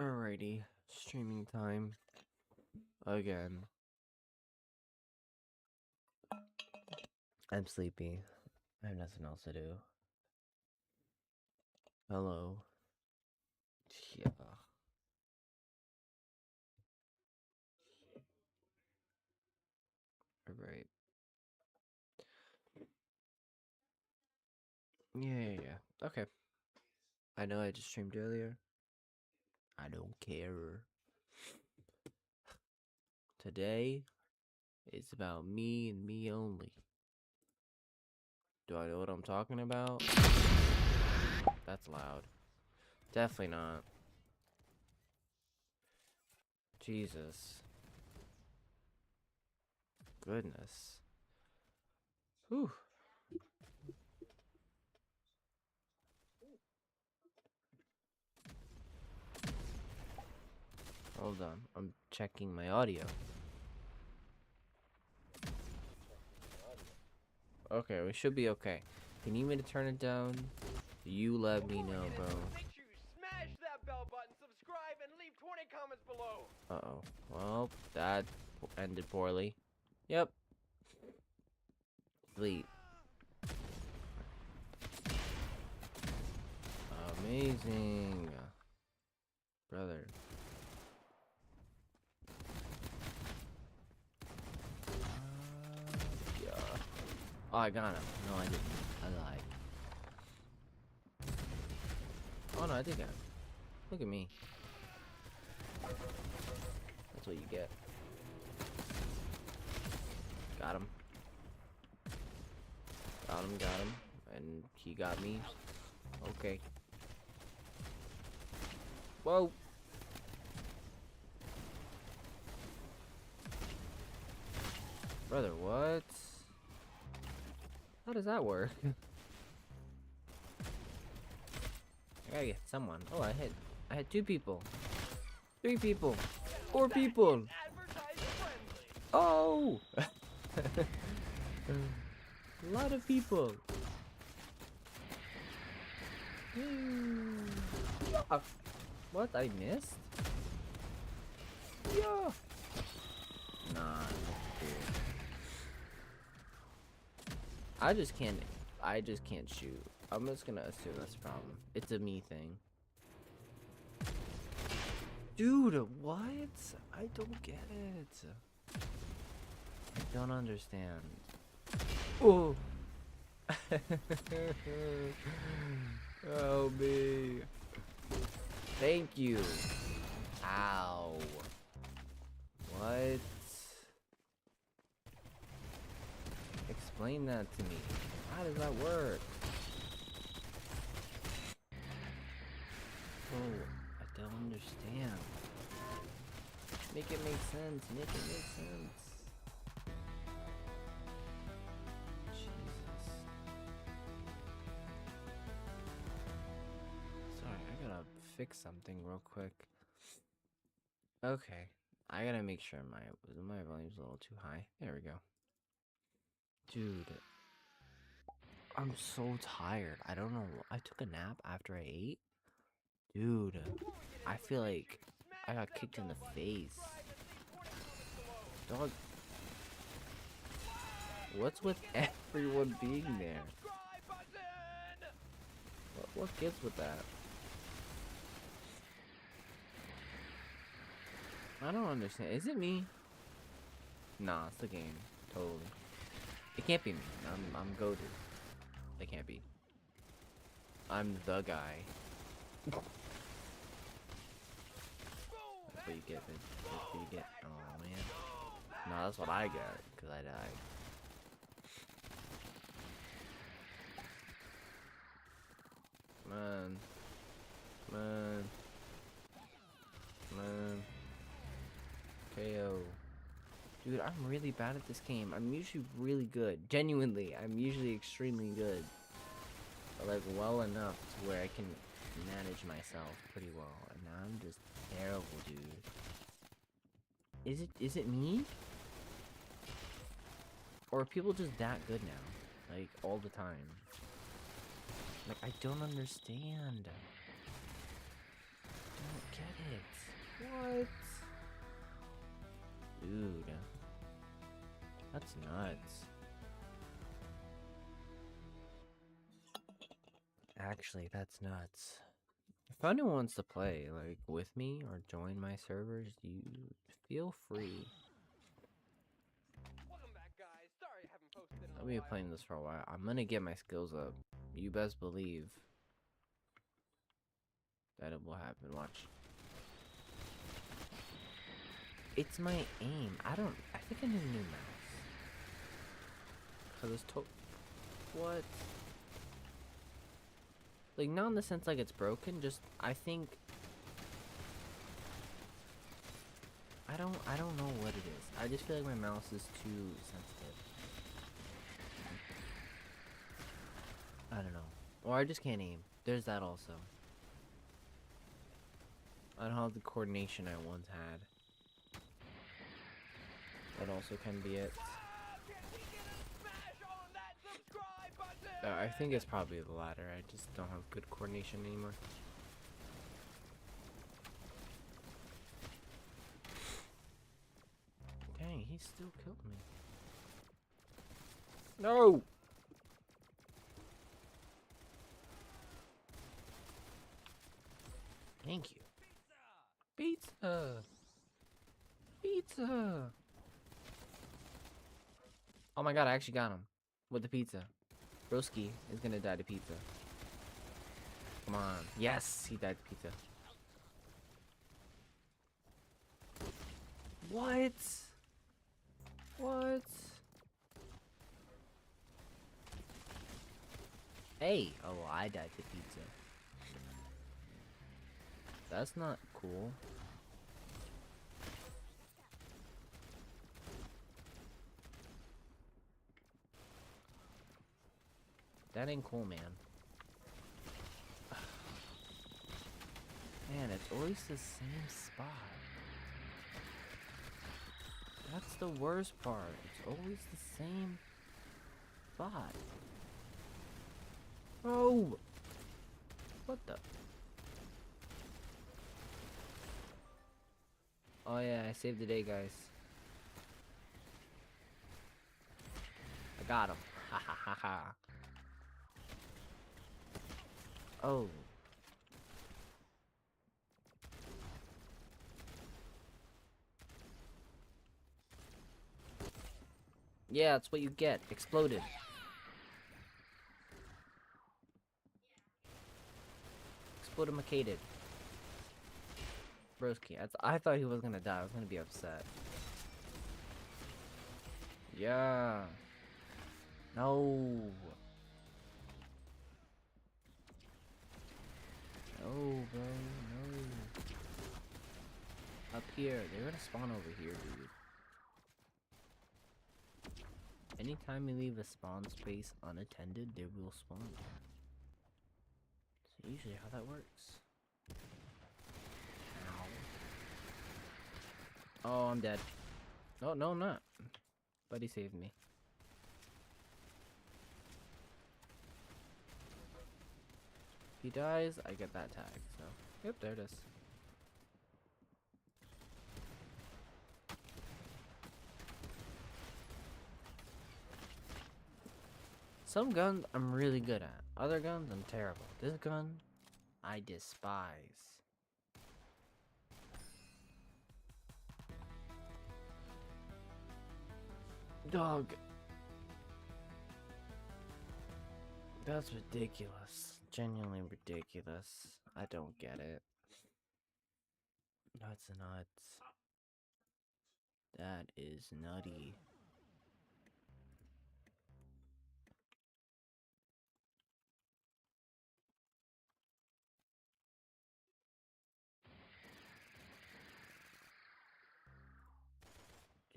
Alrighty, streaming time again. I'm sleepy. I have nothing else to do. Hello. Yeah. Alright. Yeah. Okay. I know I just streamed earlier. I don't care. Today, it's about me and me only. Do I know what I'm talking about? That's loud. Definitely not. Jesus. Goodness. Whew. Hold on. I'm checking my audio. Okay, we should be okay. If you need me to turn it down, you let me know, bro. Make sure you smash that bell button, subscribe, and leave 20 comments below. Uh-oh. Well, that ended poorly. Yep. Delete. Amazing. Brother. Yeah. Oh, I got him. No, I didn't. I lied. Oh, no, I did get him. Look at me. That's what you get. Got him. Got him. And he got me. Okay. Whoa. Brother, what? How does that work? I gotta get someone. Oh, I had 2 people. 3 people. 4 people. Oh! A lot of people. Yeah. What? I missed? Yeah. Nah. I just can't shoot. I'm just gonna assume that's a problem. It's a me thing. Dude, what? I don't get it. I don't understand. Oh. Oh, me. Thank you. Ow. What? Explain that to me. How does that work? Oh, I don't understand. Make it make sense. Make it make sense. Jesus. Sorry, I gotta fix something real quick. Okay, I gotta make sure my volume's a little too high. There we go. Dude, I'm so tired. I don't know. I took a nap after I ate. Dude, I feel like I got kicked in the face. Dog. What's with everyone being there? What gives with that? I don't understand. Is it me? Nah, it's the game. Totally. It can't be me. I'm goated. It can't be. I'm the guy. That's what you get, bitch. That's what you get. Oh, man. No, that's what I get, because I died. Man. KO. Dude, I'm really bad at this game. I'm usually really good. Genuinely, I'm usually extremely good. But like, well enough to where I can manage myself pretty well. And now I'm just terrible, dude. Is it me? Or are people just that good now? Like, all the time? Like, I don't understand. I don't get it. What? Dude. That's nuts. Actually, that's nuts. If anyone wants to play, like, with me or join my servers, you feel free. Welcome back, guys. Sorry I haven't posted in a I'll be while. playing this for a while. I'm gonna get my skills up. You best believe that it will happen. Watch. It's my aim. I think I need a new mouse. Cause it's what? Like, not in the sense like it's broken, just I think I don't know what it is. I just feel like my mouse is too sensitive. I don't know. Or I just can't aim. There's that also. I don't have the coordination I once had. That also can be it. I think it's probably the latter. I just don't have good coordination anymore. Dang, he still killed me. No! Thank you. Pizza! Pizza! Oh my god, I actually got him. With the pizza. Broski is gonna die to pizza. Come on. Yes, he died to pizza. What? What? Hey! Oh, I died to pizza. That's not cool. That ain't cool, man. Man, it's always the same spot. That's the worst part. It's always the same spot. Oh! What the? Oh yeah, I saved the day, guys. I got him. Ha ha ha ha. Oh. Yeah, that's what you get. Exploded. Explodimacated. Broski. I thought he was gonna die. I was gonna be upset. Yeah. No. No, bro. No. Up here. They're gonna spawn over here, dude. Anytime you leave a spawn space unattended, they will spawn. That's usually how that works. Ow. Oh, I'm dead. Oh, no, I'm not. Buddy saved me. If he dies, I get that tag. So, yep, there it is. Some guns I'm really good at. Other guns I'm terrible. This gun, I despise. Dog. That's ridiculous. Genuinely ridiculous. I don't get it. That's nuts. That is nutty.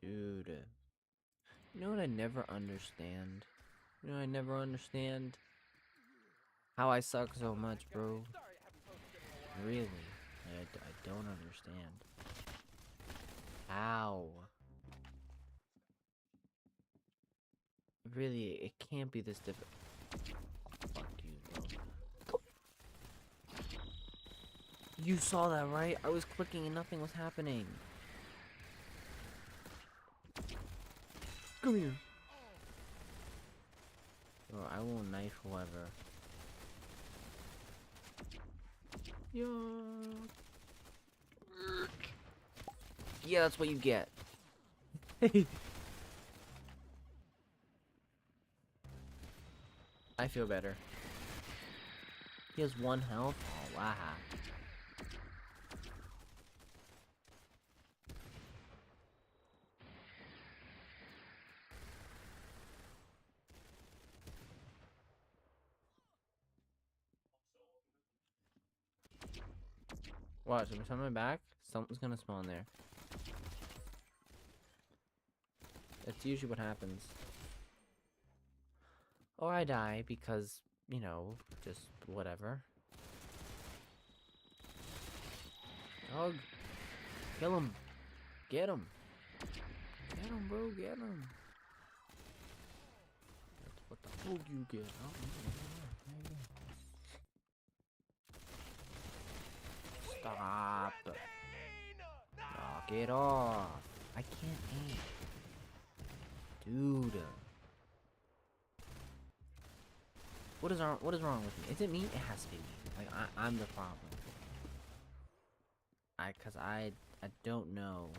Dude. You know what I never understand? You know what I never understand? How I suck so much, bro. Really. I don't understand. How? Really, it can't be this difficult. Fuck you, bro. You saw that, right? I was clicking and nothing was happening. Come here. Bro, I will knife whoever. Yeah. Yeah, that's what you get. I feel better. He has 1 health? Oh, wow. Watch, every time I'm back, something's gonna spawn there. That's usually what happens. Or I die because, you know, just whatever. Dog. Kill him. Get him. Get him, bro. Get him. That's what the fuck you get. Oh, stop. Knock it off. I can't aim. Dude. What is wrong with me? Is it me? It has to be me. Like I'm the problem. Cause I don't know.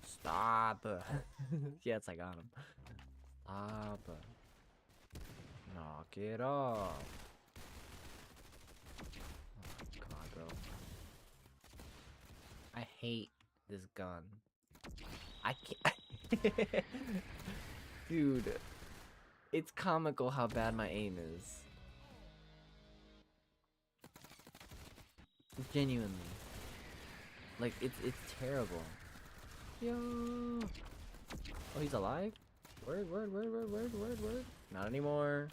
Stop. Yes, I got him. Stop. Knock it off. Oh god, bro. I hate this gun. I can't. Dude, it's comical how bad my aim is. Genuinely. Like, it's terrible. Yo. Oh, he's alive? Word. Not anymore.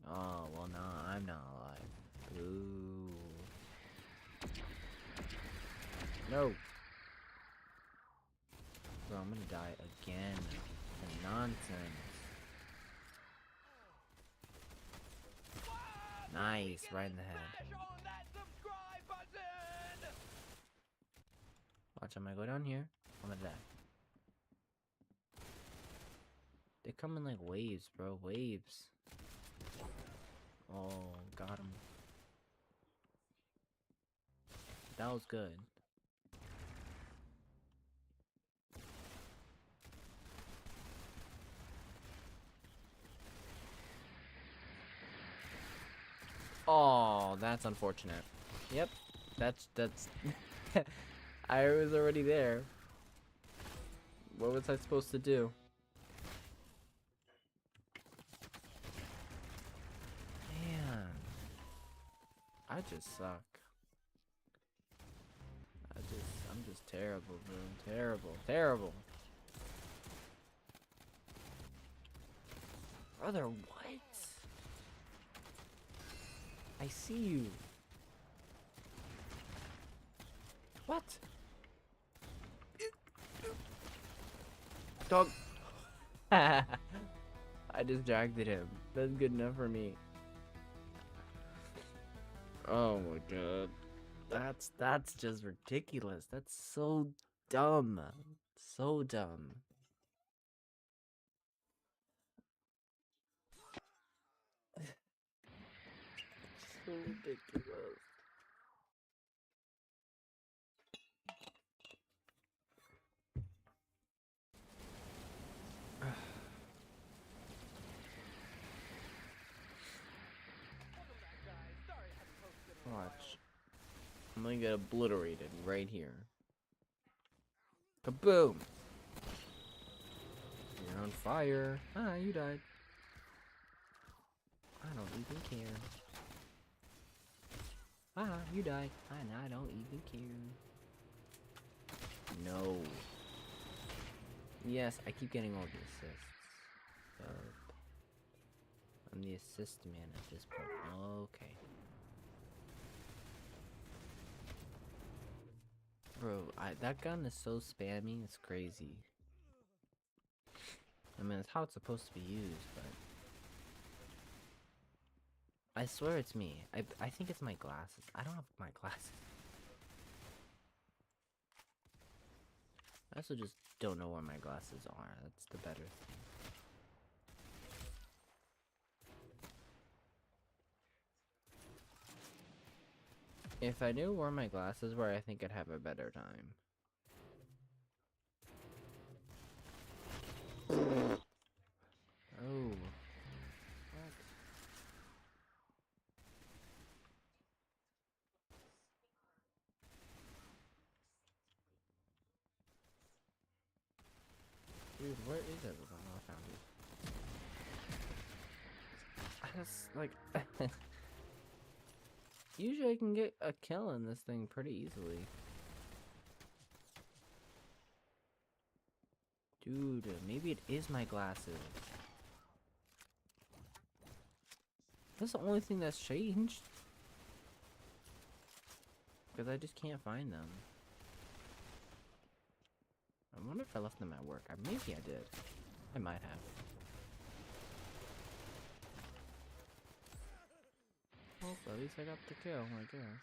Oh, well, no, I'm not alive. Ooh. No. Bro, I'm gonna die again. The nonsense. Nice, right in the head. Watch, I'm gonna go down here. I'm gonna die. They come in like waves, bro. Waves. Oh, got him. That was good. Oh, that's unfortunate. Yep. That's I was already there. What was I supposed to do? Man. I just suck. I'm just terrible, bro. Terrible. Brother, what? I see you. What? Dog. I distracted him. That's good enough for me. Oh my god. That's just ridiculous. That's so dumb. So dumb. So ridiculous. Watch. I'm gonna get obliterated right here. Kaboom! You're on fire. Ah, you died. I don't even care. Ah, you died. And I don't even care. No. Yes, I keep getting all the assists. I'm the assist man at this point. Okay. Bro, that gun is so spammy, it's crazy. I mean, it's how it's supposed to be used, but... I swear it's me. I think it's my glasses. I don't have my glasses. I also just don't know where my glasses are. That's the better thing. If I knew where my glasses were, I think I'd have a better time. Oh. What? Dude, where is everyone? Oh, I found you. I just, like... Usually I can get a kill in this thing pretty easily. Dude, maybe it is my glasses. That's the only thing that's changed. Because I just can't find them. I wonder if I left them at work. Maybe I did. I might have. Well, at least I got the kill, I guess.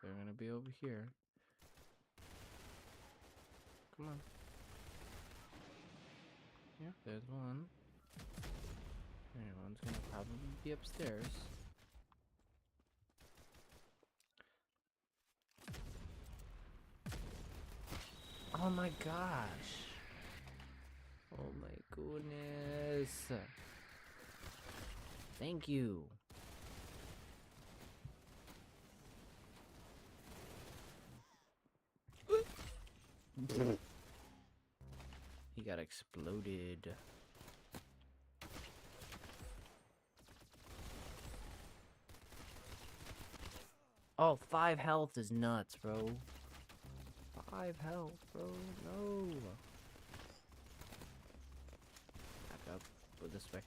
They're gonna be over here. Come on. Yep, there's one. And one's gonna probably be upstairs. Oh my gosh. Oh my goodness. Thank you. He got exploded. Oh, 5 health is nuts, bro. 5 health, bro. No. Back up. Go this way.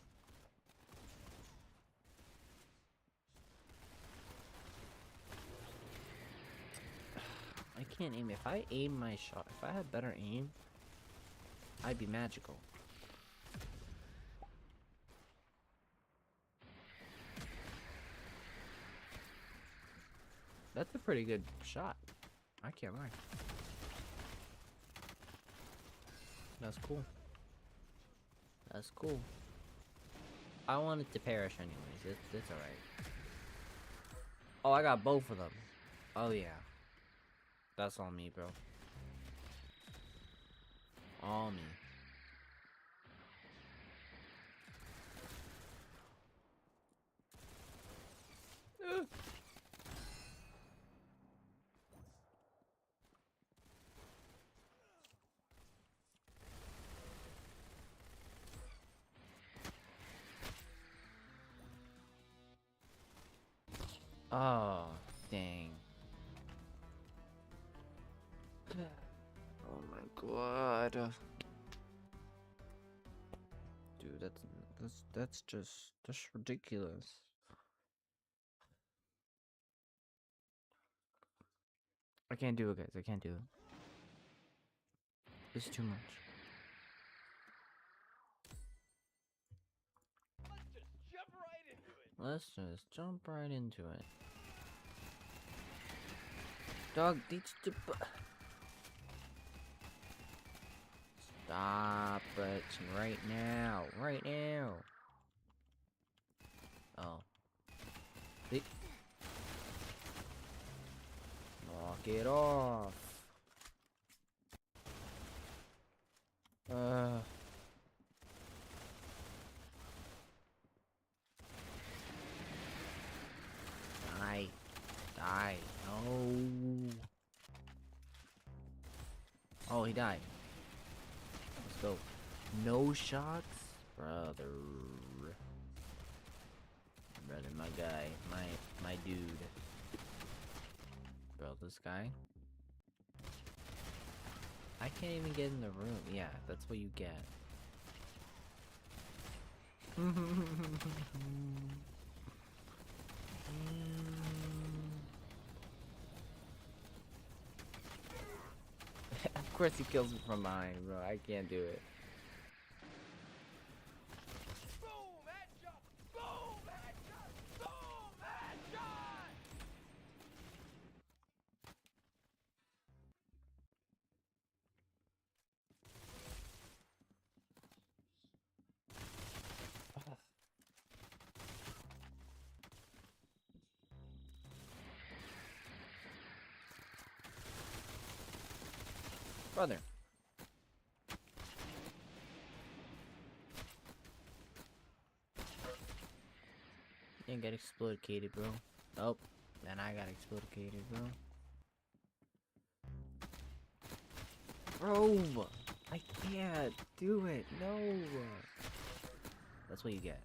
I can't aim. If I aim my shot, if I had better aim, I'd be magical. That's a pretty good shot. I can't lie. That's cool. That's cool. I wanted to perish anyways. It's alright. Oh, I got both of them. Oh, yeah. That's on me, bro. All me. Oh, dang. Oh my god. Dude, that's just ridiculous. I can't do it, guys. I can't do it. It's too much. Let's just jump right into it. Let's just jump right into it. Dog, teach the stop it right now. Right now. Oh. See? Knock it off. Die. Die. No. Oh, he died. Let's go. No shots? Brother. Brother, my guy. My dude. Bro, this guy. I can't even get in the room. Yeah, that's what you get. Of course he kills me from behind, bro. I can't do it. Boom, headshot. Boom, headshot. Boom, Brother. You didn't get exploited, bro. Oh, man, I got exploited, bro. Bro, I can't do it. No. That's what you get.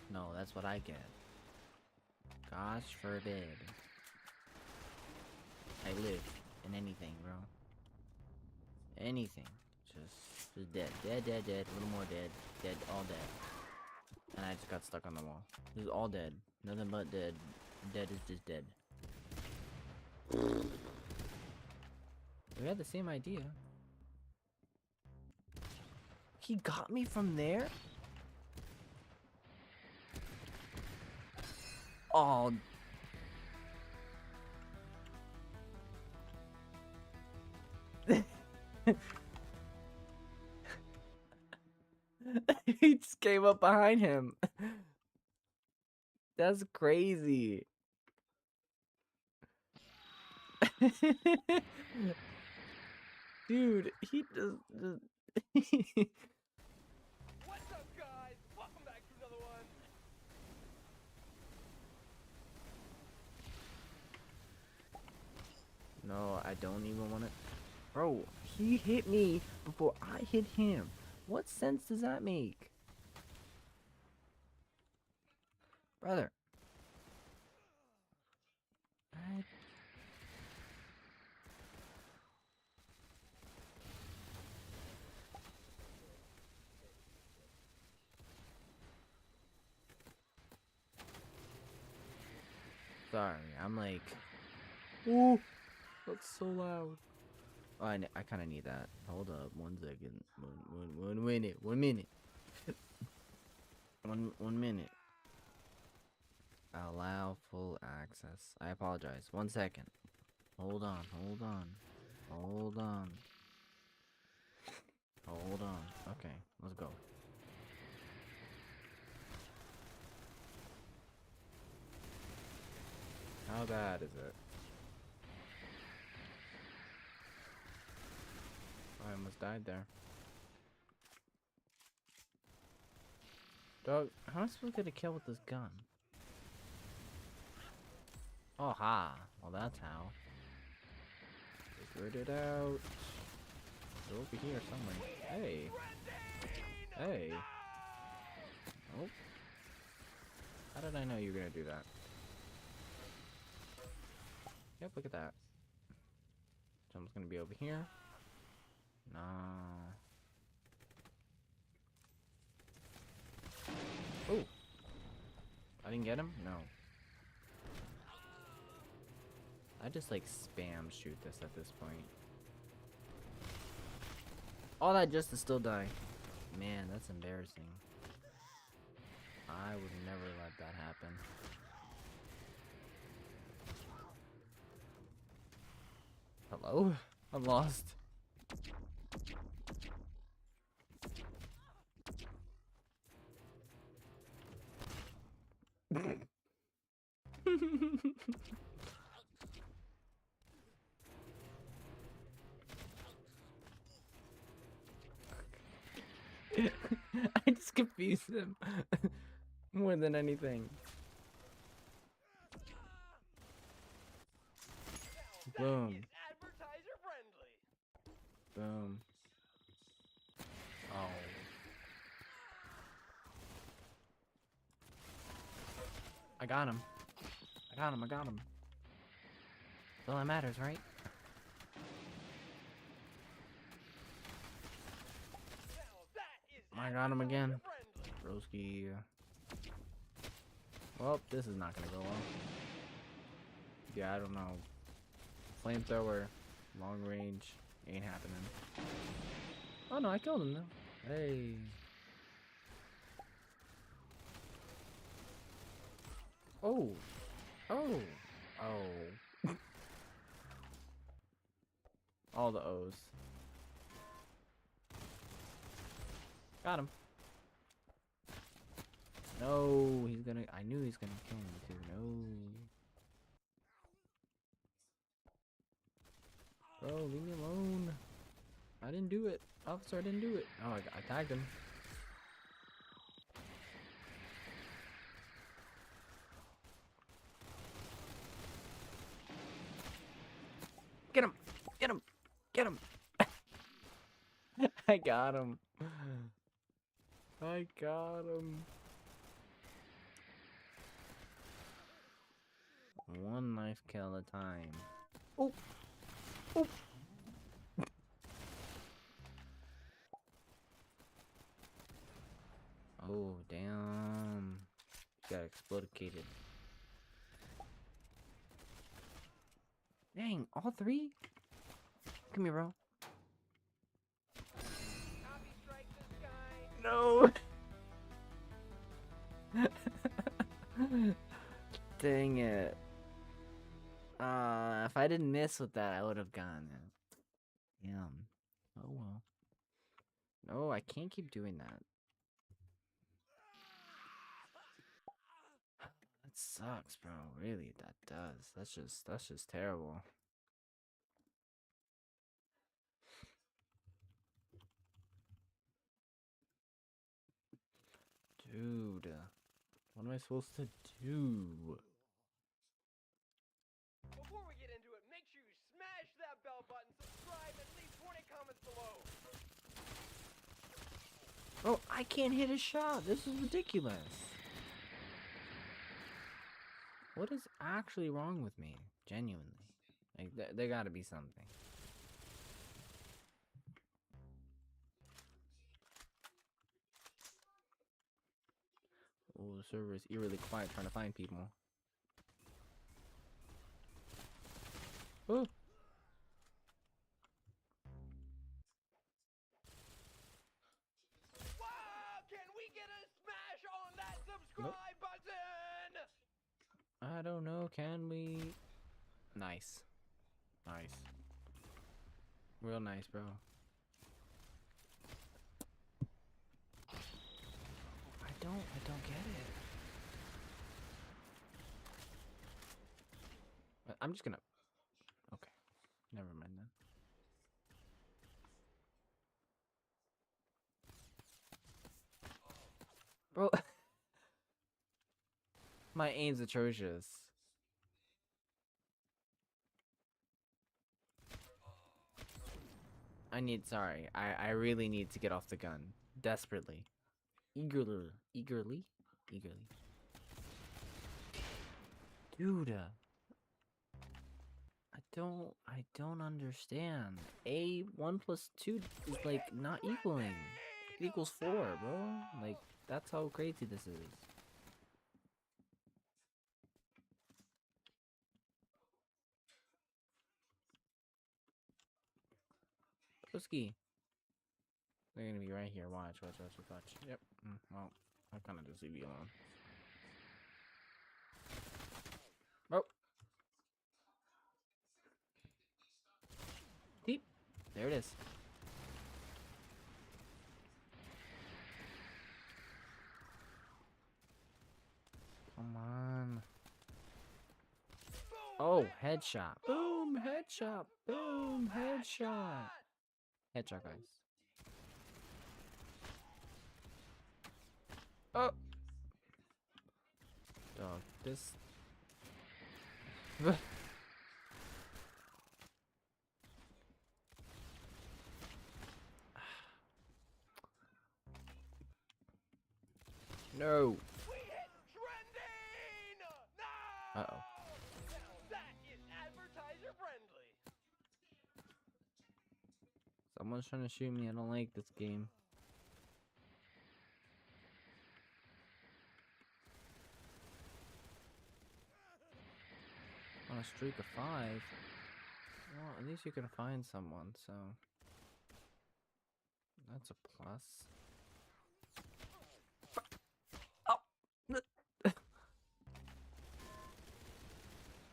No, that's what I get. Gosh forbid. I live in anything, bro. Anything. Just dead. Dead, dead, dead. A little more dead. Dead, all dead. And I just got stuck on the wall. This is all dead. Nothing but dead. Dead is just dead. We had the same idea. He got me from there? Oh. He just came up behind him. That's crazy. Dude, he just What's up, guys? Welcome back to another one. No, I don't even want to. Bro, he hit me before I hit him. What sense does that make? Brother. Sorry, I'm like... Ooh, that's so loud. Oh, I kind of need that. Hold up, 1 second. One minute. 1 minute. 1 minute. Allow full access. I apologize. 1 second. Hold on. Hold on. Hold on. Hold on. Okay, let's go. How bad is it? I almost died there. Dog, how am I supposed to get a kill with this gun? Oh, ha. Well, that's how. Figured it out. It's over here somewhere. Hey. Hey. Oh. How did I know you were gonna do that? Yep, look at that. Someone's gonna be over here. No. Oh. I didn't get him? No. I just like spam shoot this at this point. All that just to still die. Man, that's embarrassing. I would never let that happen. Hello? I'm lost. I just confused him more than anything. Boom. Advertiser friendly. Boom. Oh. I got him. I got him. I got him. That's all that matters, right? I got him again. Broski. Well, this is not gonna go well. Yeah, I don't know. Flamethrower, long range, ain't happening. Oh no, I killed him though. Hey. Oh. Oh. Oh. All the O's. Got him. No, he's gonna. I knew he's gonna kill me too. No. Bro, leave me alone. I didn't do it. Officer, I didn't do it. Oh, I tagged him. Get him! Get him! Get him! I got him. I got him. One knife kill at a time. Oh! Oh! Oh, damn. Got explodicated. Dang, all three? Come here, bro. Copy strike this guy. No! Dang it. If I didn't miss with that, I would have gone. Damn. Oh well. No, I can't keep doing that. That sucks, bro. Really, that does. That's just terrible. Dude, what am I supposed to do? Before we get into it, make sure you smash that bell button, subscribe, and leave 20 comments below. Bro, I can't hit a shot. This is ridiculous. What is actually wrong with me? Genuinely. Like, there gotta be something. Oh, the server is eerily quiet trying to find people. Oh! Wow, can we get a smash on that subscribe Nope. button? I don't know, can we? Nice. Nice. Real nice, bro. I don't get it. I'm just gonna... Okay. Never mind then. Bro. My aim's atrocious. Sorry. I really need to get off the gun. Desperately. Eagerly. Dude. I don't understand. 1 plus 2 is like not equaling. It equals 4, bro. Like, that's how crazy this is. Broski. They're gonna be right here. Watch. Yep. Well, I'll kind of just leave you alone. Oh. Deep. There it is. Come on. Oh, headshot. Boom, headshot. Boom, headshot. Headshot, guys. Oh. Dog, this... No. We hit trending! No! Uh-oh. Now that is advertiser friendly. Someone's trying to shoot me. I don't like this game. On a streak of 5. Well, at least you can find someone, so... That's a plus. Oh!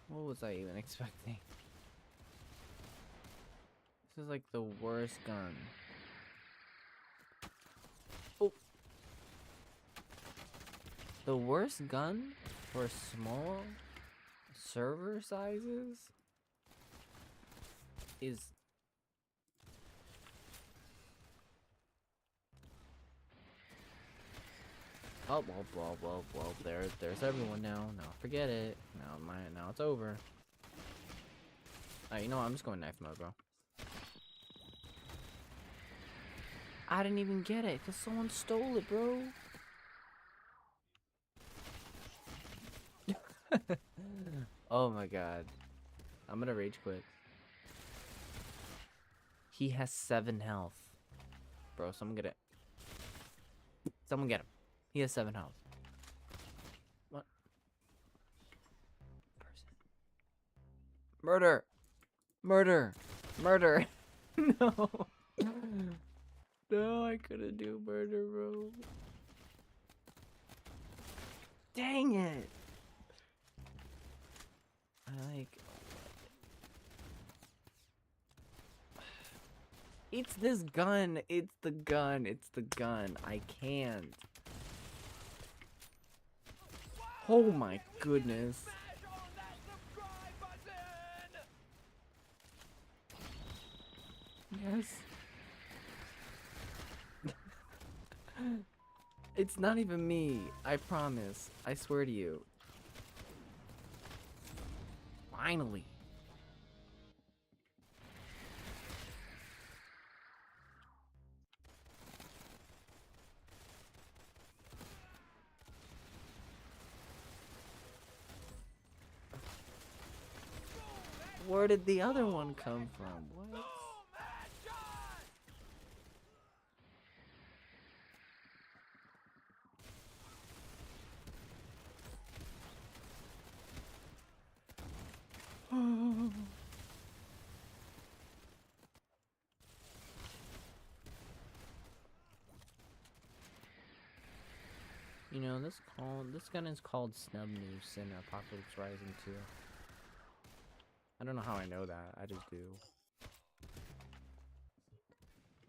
What was I even expecting? This is like the worst gun. Oh! The worst gun for small server sizes is Oh, well, there's everyone now. Now forget it. Now it's over. Alright, you know what? I'm just going knife mode, bro. I didn't even get it, because someone stole it, bro. Oh my god. I'm gonna rage quit. He has 7 health. Bro, someone get it. Someone get him. He has 7 health. What? Person. Murder! Murder! Murder! No! No, I couldn't do murder, bro. Dang it! It's this gun. It's the gun. It's the gun. I can't. Oh my goodness. Smash on that subscribe button! Yes. It's not even me. I promise. I swear to you. Finally. Where did the other one come from? What? Boom! Headshot! You know, this gun is called Snub Noose in Apocalypse Rising 2. I don't know how I know that. I just do.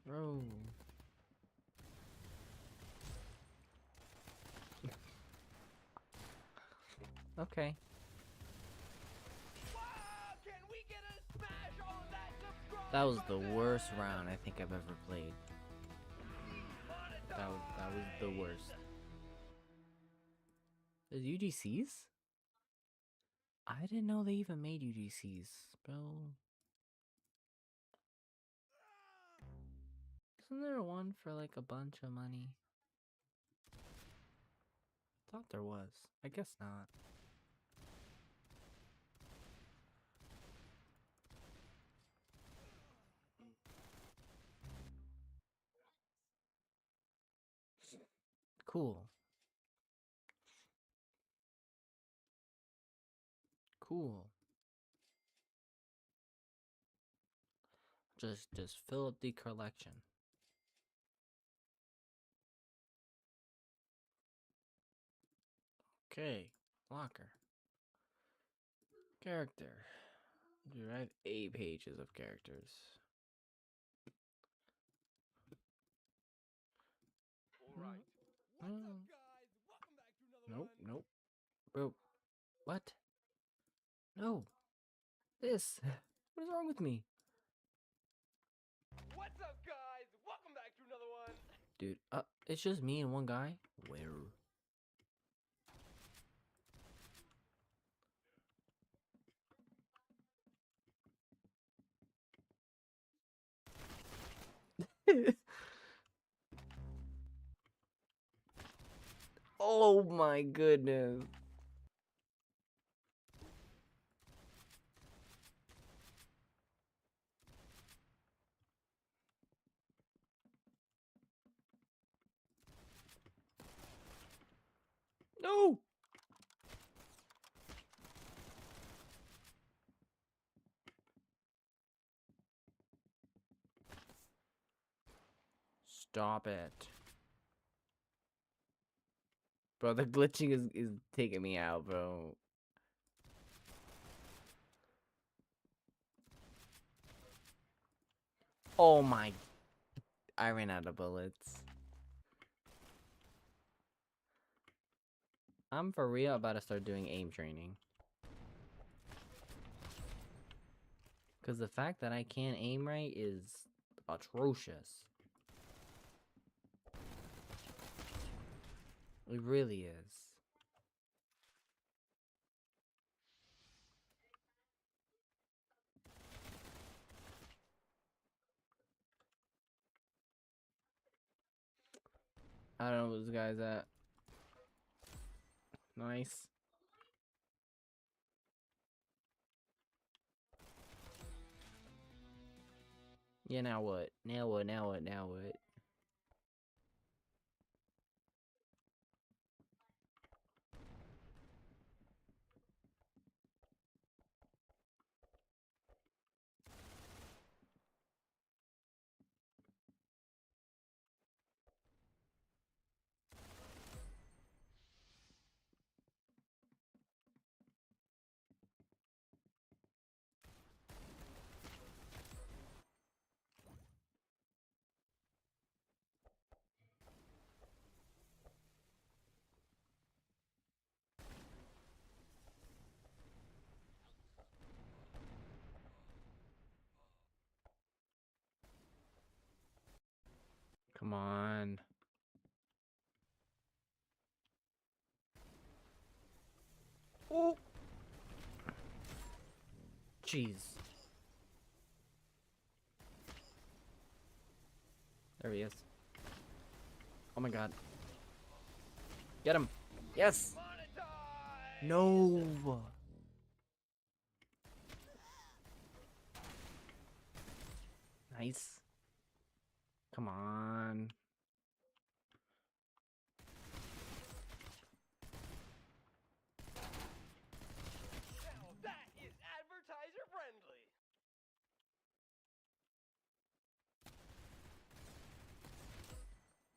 Bro. Okay. Wow, can we get a smash on that subscribe That was the button? worst round I think I've ever played. That was the worst. There's UGCs? I didn't know they even made UGCs, bro. Isn't there one for like a bunch of money? Thought there was. I guess not. Cool. Cool. Just fill up the collection. Okay. Locker. Character. Dude, I have 8 pages of characters. Alright. What's up, guys? Welcome back to another Nope, one. nope. Bro. What? No. This. What is wrong with me? What's up, guys? Welcome back to another one. Dude, it's just me and one guy? Where? Oh my goodness. No! Stop it. Bro, the glitching is taking me out, bro. Oh my. I ran out of bullets. I'm for real about to start doing aim training. Because the fact that I can't aim right is atrocious. It really is. I don't know where this guy's at. Nice. Yeah, now what? Now what? Now what? Now what? Come on. Oh! Jeez. There he is. Oh my god. Get him! Yes! Monetize! No! Nice. Come on. Now that is advertiser friendly.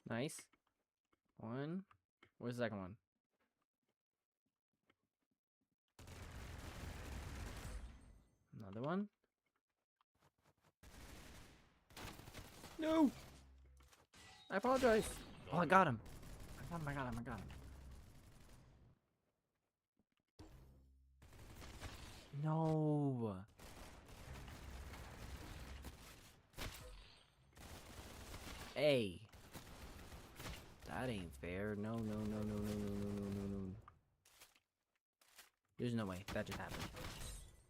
Nice. One. Where's the second one? Another one. No! I apologize. Oh, I got him. I got him, I got him, I got him. No. Hey. That ain't fair. No, no, no, no, no, no, no, no, no, no. There's no way. That just happened.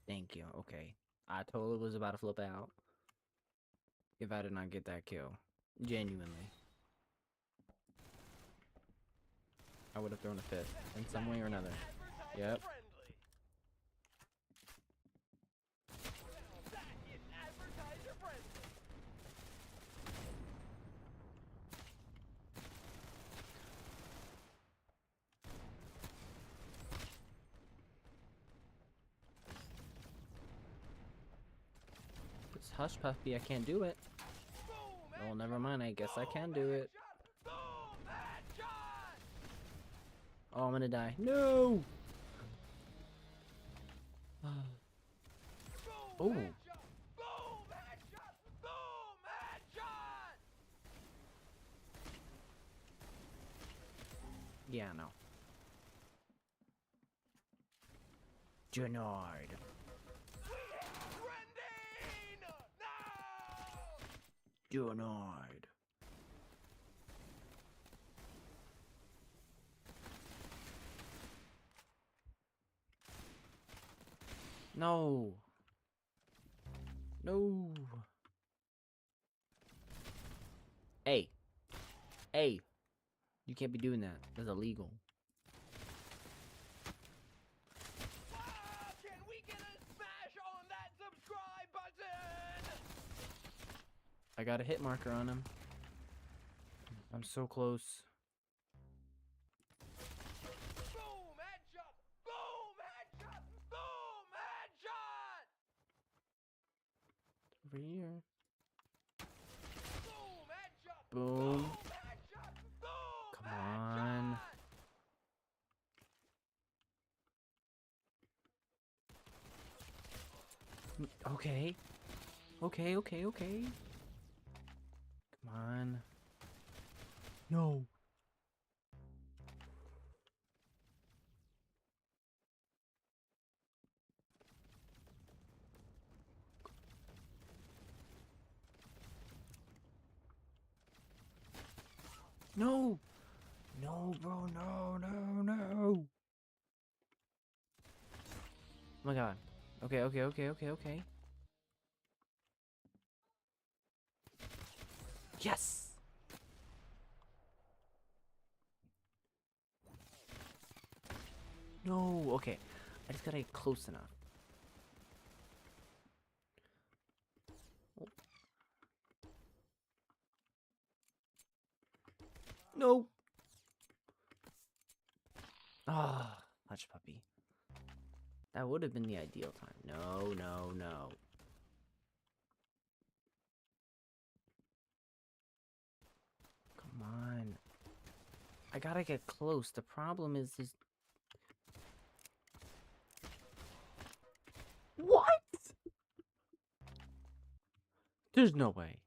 Thank you. Okay. I totally was about to flip out if I did not get that kill. Genuinely. I would have thrown a fit in some way or another. Yep. Friendly. Now that is advertiser friendly. This hush puppy, I can't do it. Boom, Oh, never mind. I guess I can do it. headshot. Boom, headshot. Oh, I'm gonna die. No! Boom, Oh. headshot. Boom, headshot. Boom, headshot. Yeah, no. Gennard. Trending. No. Gennard. No. No. Hey. Hey. You can't be doing that. That's illegal. Can we get a smash on that subscribe button? I got a hit marker on him. I'm so close. Boom, headshot. Boom, headshot. Boom, headshot. Over here. Boom, headshot. Boom. Headshot. Boom, Come on. Okay. Okay, okay, okay. Come on. No. No. No. No, bro, no, no, no. Oh my god. Okay, okay, okay, okay, okay. Yes! No, okay. I just gotta get close enough. Oh. No! Ah, hush puppy. That would have been the ideal time. No, no, no. Come on. I gotta get close. The problem is What? There's no way.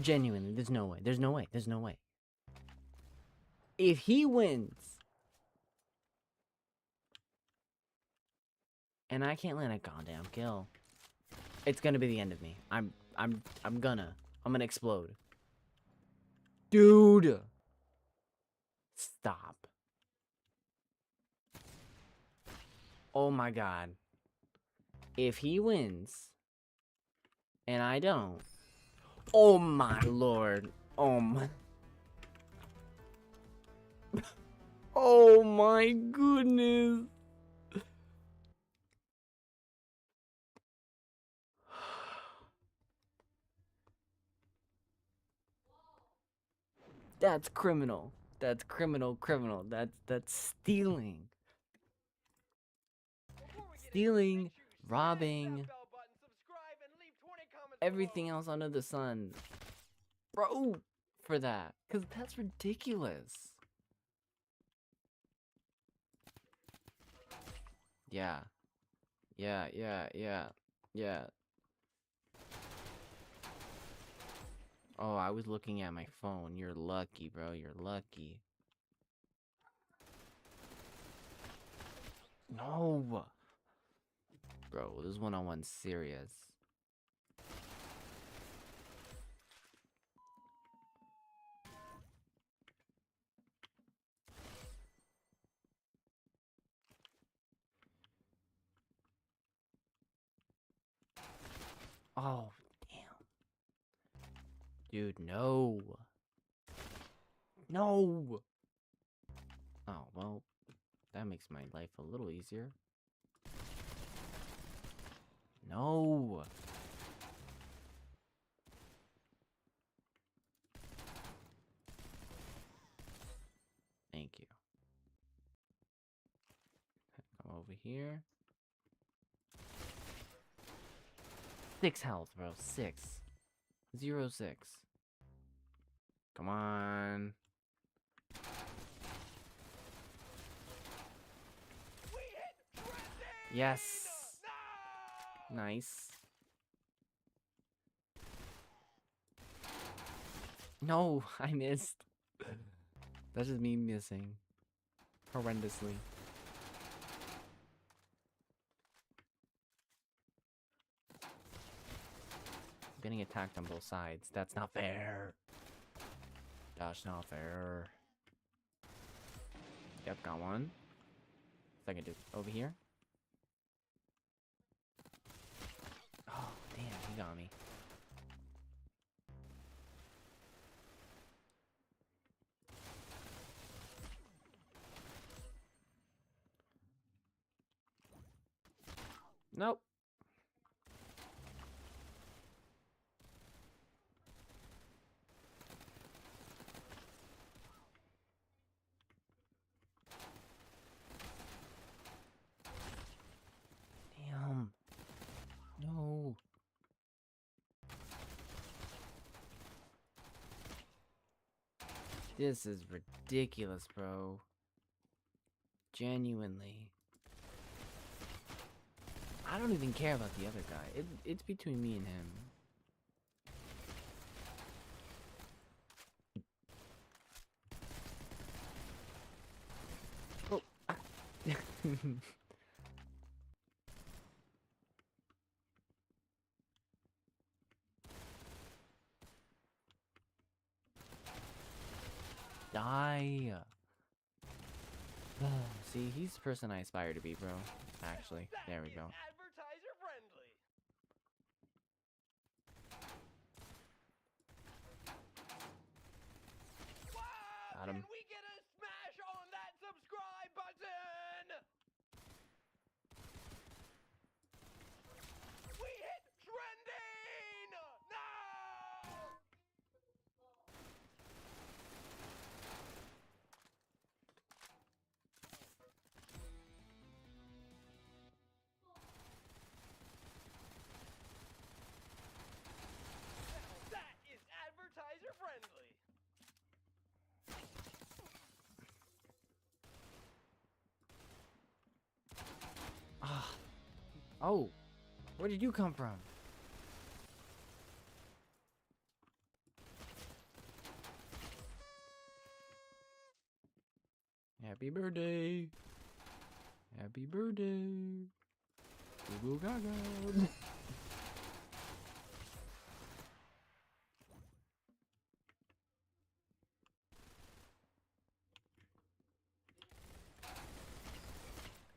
Genuinely, there's no way. There's no way. There's no way. If he wins and I can't land a goddamn kill, it's gonna be the end of me. I'm gonna explode. Dude! Stop. Oh my god. If he wins and I don't, oh my lord. Oh my. Oh my goodness. That's criminal. That's criminal. That's stealing. Stealing, robbing, everything else under the sun. Bro, for that. Because that's ridiculous. Yeah. Yeah. Oh, I was looking at my phone. You're lucky, bro. You're lucky. No! Bro, this one-on-one's serious. Oh, damn. Dude, no. No! Oh, well, that makes my life a little easier. No! Thank you. Come over here. 6 health, bro. 6. 0, 6. Come on. Yes. Nice. No, I missed. That's just me missing. Horrendously. I'm getting attacked on both sides. That's not fair. That's not fair. Yep, got one. Second dude. Over here. Oh, damn, he got me. Nope. Damn. No. This is ridiculous, bro. Genuinely. I don't even care about the other guy. It's between me and him. Oh. Ah. Die. See, he's the person I aspire to be, bro. Actually, there we go. Advertiser friendly. Wow! Got him. Can we get a smash on that subscribe button? We hit trending! No! That is advertiser friendly. Ah. Oh. Where did you come from? Happy birthday. Happy birthday. Goo goo gaga.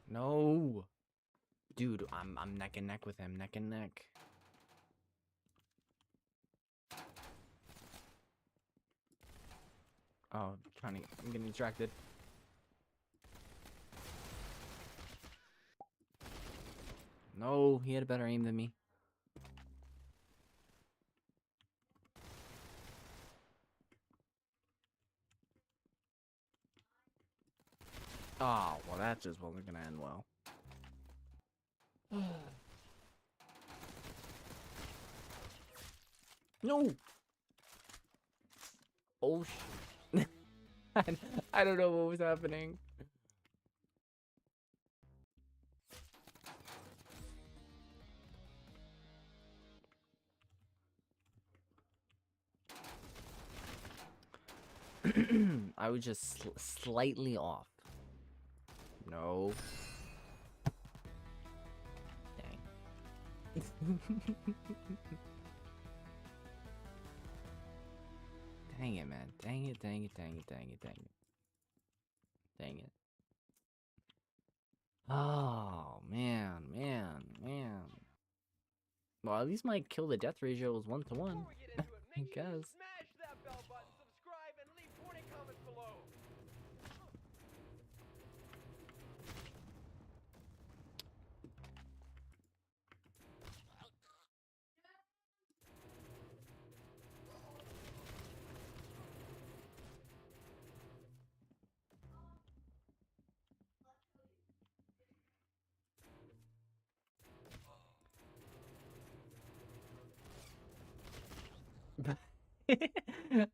No. Dude, I'm neck and neck with him, neck and neck. Oh, I'm getting distracted. No, he had a better aim than me. Oh, well that just wasn't gonna end well. No! Oh shit. I don't know what was happening. I was just slightly off. No. Dang. Dang it, man. Dang it, dang it, dang it, dang it, dang it. Dang it. Oh, man, man, man. Well, at least my kill to death ratio was 1 to 1. Before we get into it, I make sure you guess. smash that bell button, subscribe, and leave 20 comments below.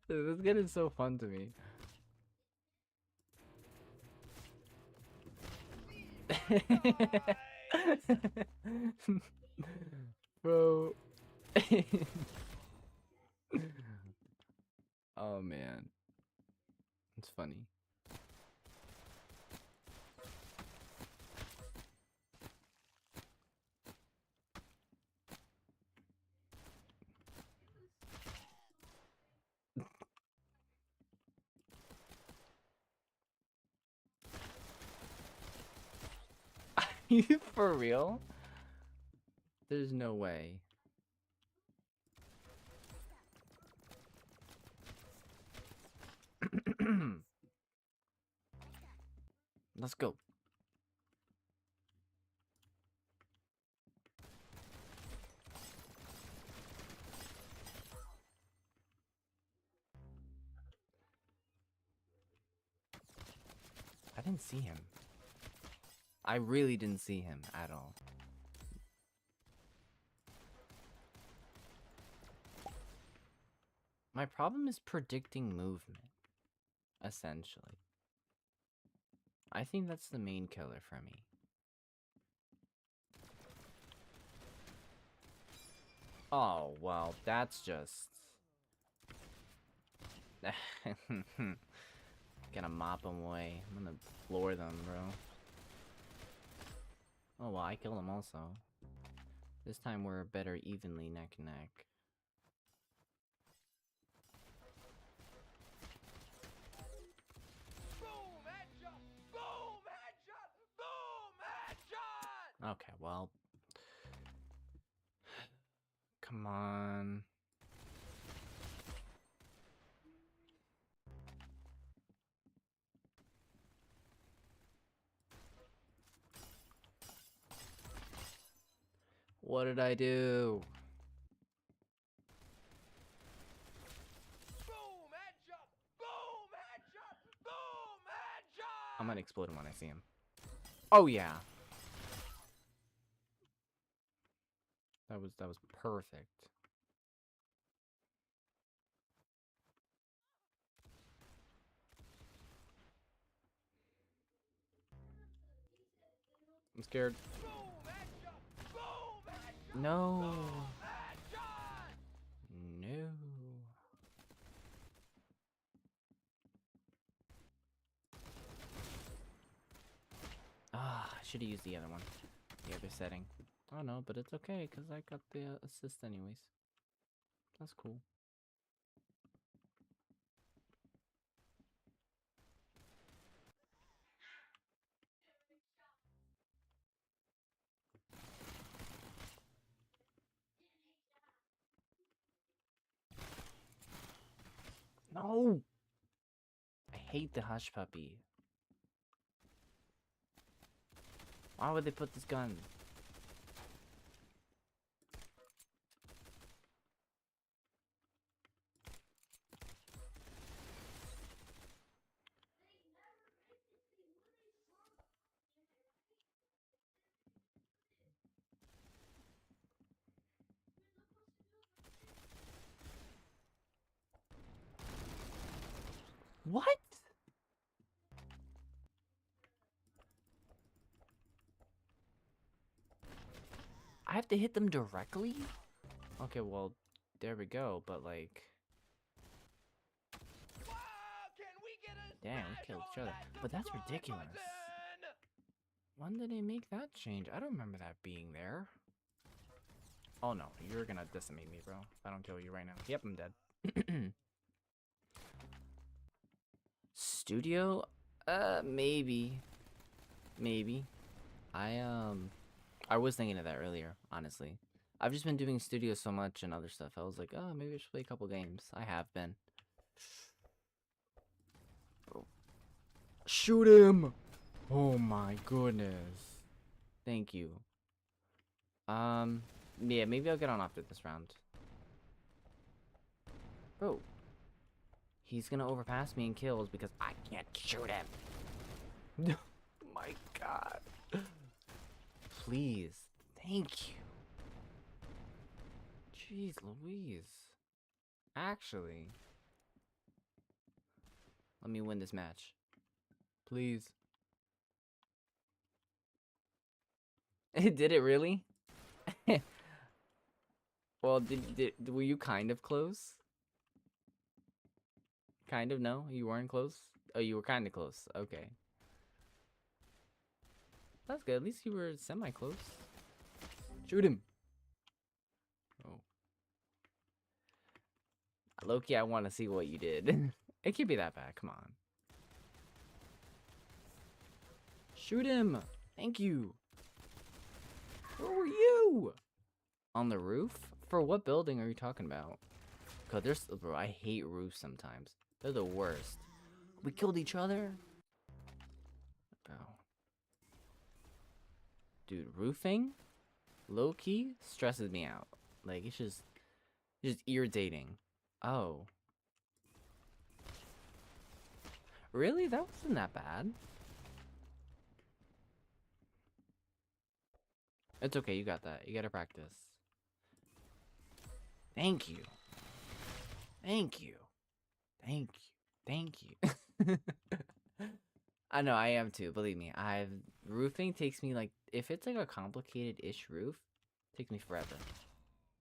This game is so fun to me. Bro. Oh man. It's funny. Are you for real? There's no way. Let's go. I didn't see him. I really didn't see him at all. My problem is predicting movement, essentially. I think that's the main killer for me. Oh, well, that's just... Gonna mop them away. I'm gonna floor them, bro. Oh, well, I killed him also. This time we're better evenly neck and neck. Okay, well. Come on. What did I do? Boom, headshot! Boom, headshot! Boom, headshot! I'm gonna explode him when I see him. Oh yeah. That was perfect. I'm scared. Boom, headshot! Boom, headshot! No. Boom, headshot! No. Ah, I should have used the other one. The other setting. Oh no, but it's okay because I got the assist anyways. That's cool. No! I hate the hush puppy. Why would they put this gun? What? I have to hit them directly? Okay, well, there we go, but like... Wow, can we get a Damn, we smash killed each on other. that But that's subscribe ridiculous. button? When did they make that change? I don't remember that being there. Oh no, you're gonna decimate me, bro. If I don't kill you right now. Yep, I'm dead. Studio? Maybe. Maybe. I was thinking of that earlier, honestly. I've just been doing studio so much and other stuff. I was like, oh, maybe I should play a couple games. I have been. Bro. Shoot him! Oh my goodness. Thank you. Yeah, maybe I'll get on after this round. Bro. He's gonna overpass me in kills because I can't shoot him. My god. Please. Thank you. Jeez Louise. Actually, let me win this match. Please. Did it really? Well, were you kind of close? Kind of, no? You weren't close? Oh, you were kind of close. Okay. That's good. At least you were semi-close. Shoot him. Oh. Loki, I want to see what you did. It can't be that bad. Come on. Shoot him. Thank you. Where were you? On the roof? For what building are you talking about? Cause there's, bro, I hate roofs sometimes. They're the worst. We killed each other? Bro. Dude, roofing? Low-key stresses me out. Like, it's just irritating. Oh. Really? That wasn't that bad. It's okay, you got that. You gotta practice. Thank you. Thank you. Thank you. Thank you. I know, I am too, believe me. Roofing takes me like, if it's like a complicated-ish roof, it takes me forever.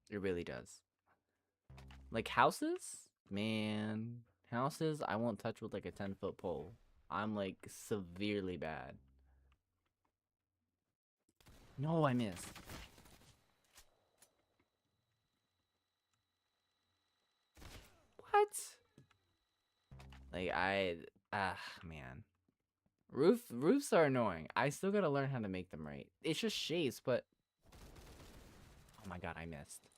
It really does. Like houses? Man, houses I won't touch with like a 10-foot pole. I'm like severely bad. No, I missed. What? Like man. Roofs are annoying. I still gotta learn how to make them right. It's just shapes, but oh my god, I missed.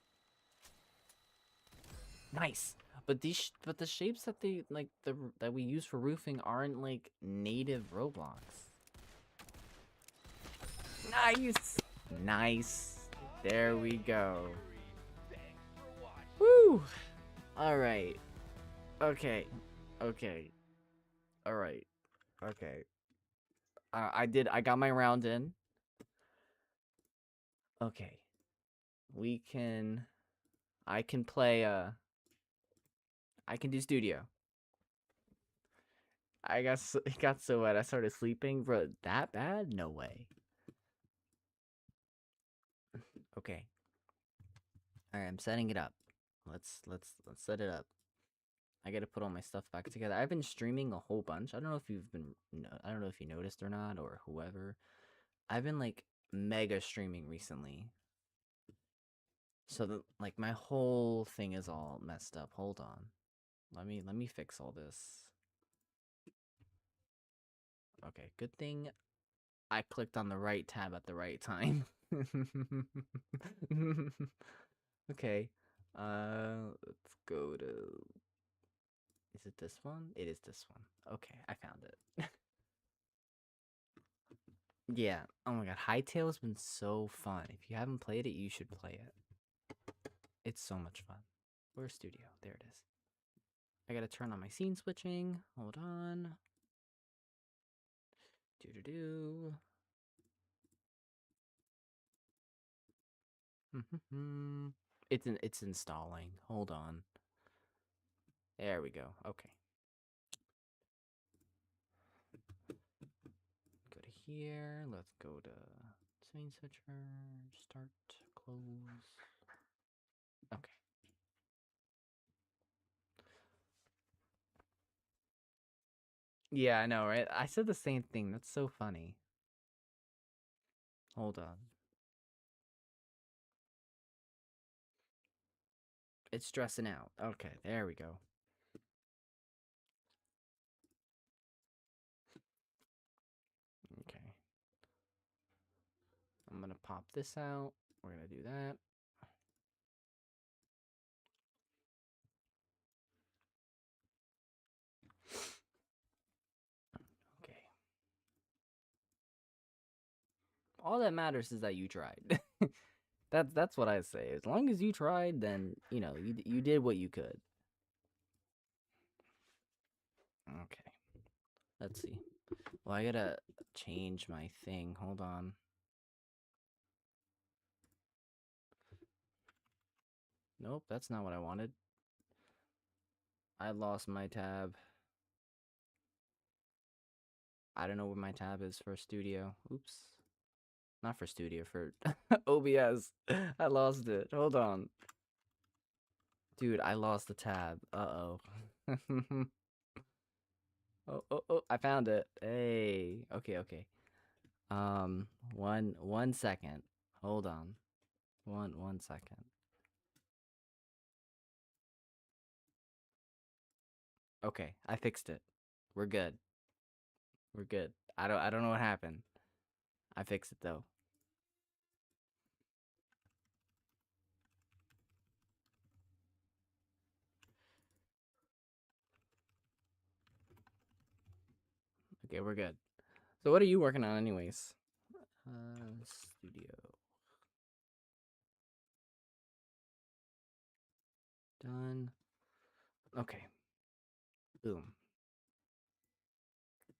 Nice. But but the shapes that they like that we use for roofing aren't like native Roblox. Nice. Nice. There we go. Woo. All right. Okay. Okay. All right. Okay. I got my round in. Okay. We can I can play I can do studio. I guess it got so wet I started sleeping, bro. That bad? No way. Okay. All right, I'm setting it up. Let's set it up. I gotta put all my stuff back together. I've been streaming a whole bunch. I don't know if you've been, I don't know if you noticed or not, or whoever. I've been like mega streaming recently. So that like my whole thing is all messed up. Hold on. Let me fix all this. Okay, good thing I clicked on the right tab at the right time. Okay. Let's go to. Is it this one? It is this one. Okay, I found it. Yeah. Oh my god, Hytale's been so fun. If you haven't played it, you should play it. It's so much fun. Where's studio? There it is. I gotta turn on my scene switching. Hold on. Do do do. It's installing. Hold on. There we go. Okay. Go to here. Let's go to scene switcher. Start. Close. Okay. Yeah, I know, right? I said the same thing. That's so funny. Hold on. It's stressing out. Okay, there we go. Okay. I'm gonna pop this out. We're gonna do that. Okay. All that matters is that you tried. That's what I say. As long as you tried, then you know you did what you could. Okay. Let's see. Well, I gotta change my thing. Hold on. Nope, that's not what I wanted. I lost my tab. I don't know where my tab is for studio. Oops. Not for studio, for OBS. I lost it. Hold on. Dude, I lost the tab. Uh-oh. Oh, I found it. Hey. Okay, okay. One second. Hold on. One second. Okay, I fixed it. We're good. We're good. I don't know what happened. I fixed it though. Okay, we're good. So what are you working on anyways? Studio. Done. Okay. Boom.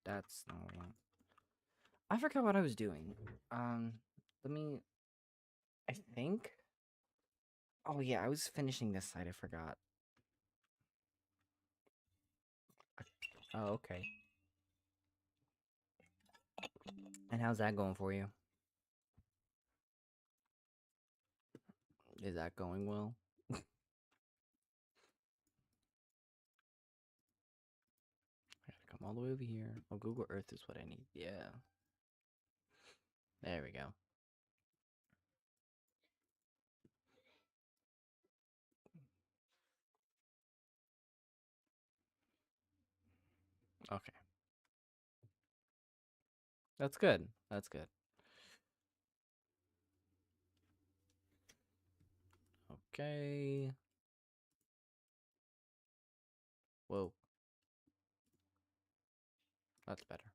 That's not what I want. I forgot what I was doing. Let me. I think. Oh yeah, I was finishing this side. I forgot. Oh okay. And how's that going for you? Is that going well? I gotta come all the way over here. Oh, Google Earth is what I need. Yeah. There we go. Okay. That's good. That's good. Okay. Whoa. That's better.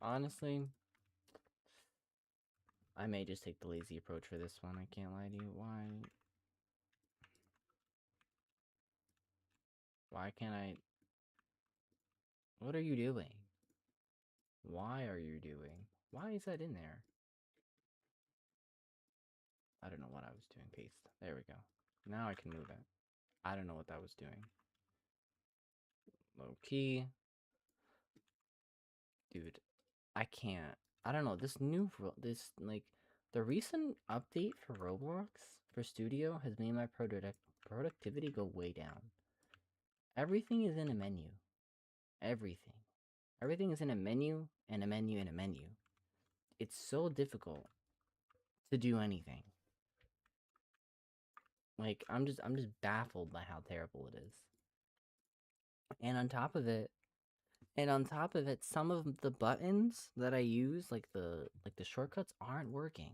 Honestly, I may just take the lazy approach for this one. I can't lie to you. Why? Why can't I? What are you doing? Why are you doing? Why is that in there? I don't know what I was doing. Paste. There we go. Now I can move it. I don't know what that was doing. Low key. Dude, I can't. I don't know. This, like, the recent update for Roblox, for Studio, has made my productivity go way down. Everything is in a menu. Everything. Everything is in a menu, and a menu, and a menu. It's so difficult to do anything. Like, I'm just baffled by how terrible it is. And on top of it, some of the buttons that I use, like the shortcuts, aren't working.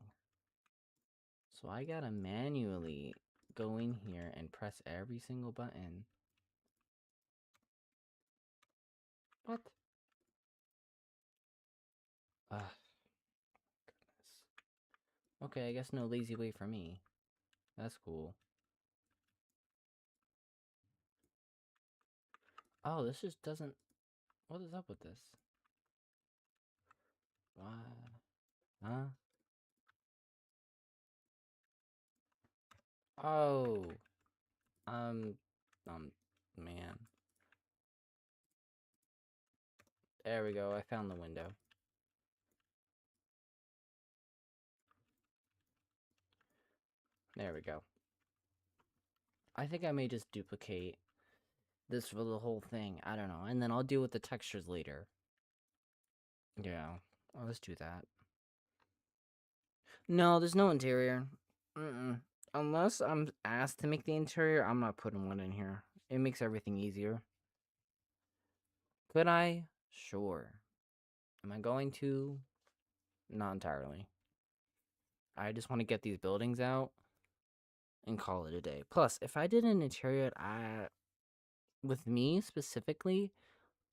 So I gotta manually go in here and press every single button. What? Ugh. Goodness. Okay, I guess no lazy way for me. That's cool. Oh, this just doesn't... What is up with this? Why? Huh? Oh. Um, man. There we go. I found the window. There we go. I think I may just duplicate this for the whole thing. I don't know. And then I'll deal with the textures later. Yeah. Well, let's do that. No, there's no interior. Unless I'm asked to make the interior, I'm not putting one in here. It makes everything easier. Could I? Sure. Am I going to? Not entirely. I just want to get these buildings out and call it a day. Plus, if I did an interior, with me specifically,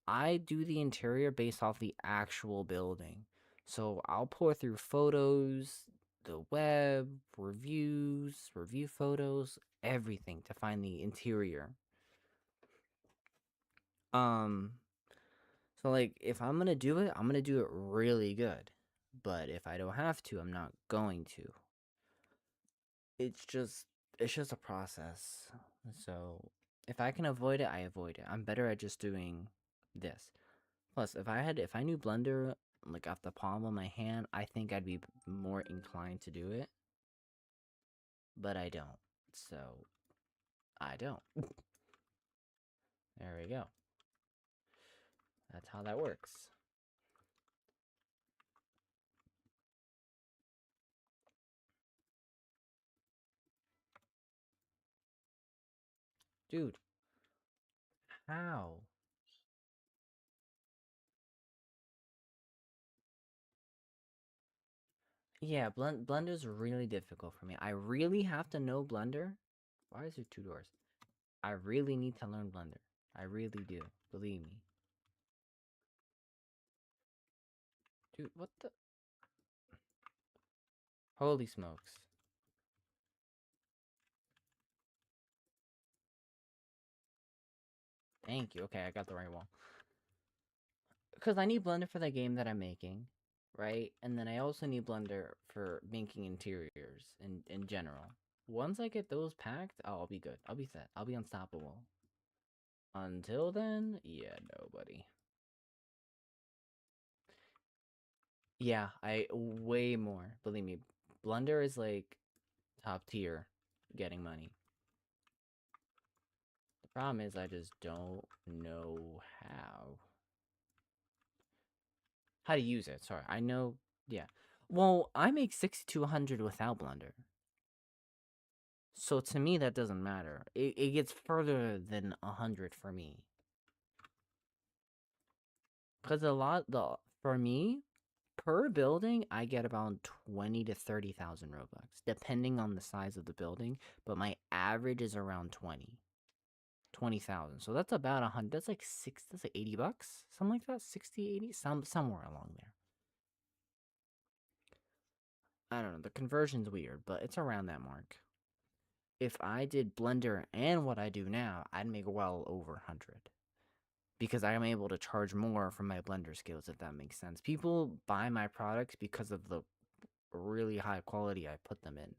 I do the interior based off the actual building. So I'll pour through photos, the web, reviews, review photos, everything to find the interior. So like if I'm gonna do it, I'm gonna do it really good. But if I don't have to, I'm not going to. It's just a process. So if I can avoid it, I avoid it. I'm better at just doing this. Plus, if I knew Blender like off the palm of my hand, I think I'd be more inclined to do it. But I don't. So I don't. There we go. That's how that works. Dude, how? Yeah, Blender's really difficult for me. I really have to know Blender. Why is there two doors? I really need to learn Blender. I really do. Believe me. Dude, what the? Holy smokes. Thank you. Okay, I got the right one. Because I need Blender for the game that I'm making, right? And then I also need Blender for making interiors in general. Once I get those packed, I'll be good. I'll be set. I'll be unstoppable. Until then, yeah, nobody. Yeah, I way more. Believe me, Blender is like top tier getting money. The problem is I just don't know how to use it. Sorry, I know. Yeah. Well, I make 6200 without Blender. So to me, that doesn't matter. It gets further than 100 for me. Because for me, per building, I get about 20 to 30,000 Robux, depending on the size of the building. But my average is around 20,000. So that's about 100. That's like that's like $80, something like that. 60, 80, somewhere along there. I don't know. The conversion's weird, but it's around that mark. If I did Blender and what I do now, I'd make well over 100. Because I am able to charge more for my Blender skills, if that makes sense. People buy my products because of the really high quality I put them in.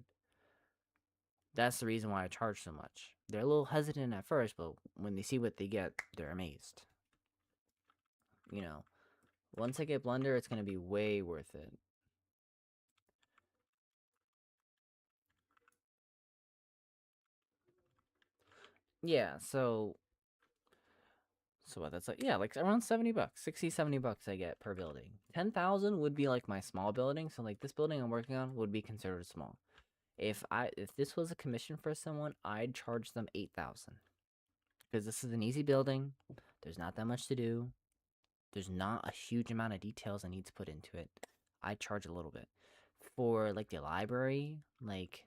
That's the reason why I charge so much. They're a little hesitant at first, but when they see what they get, they're amazed. You know, once I get Blender, it's going to be way worth it. Yeah, so what, that's like, yeah, like around $70, 60, $70 I get per building. 10,000 would be like my small building, so like this building I'm working on would be considered small. If this was a commission for someone, I'd charge them 8,000. Because this is an easy building. There's not that much to do. There's not a huge amount of details I need to put into it. I charge a little bit. For like the library, like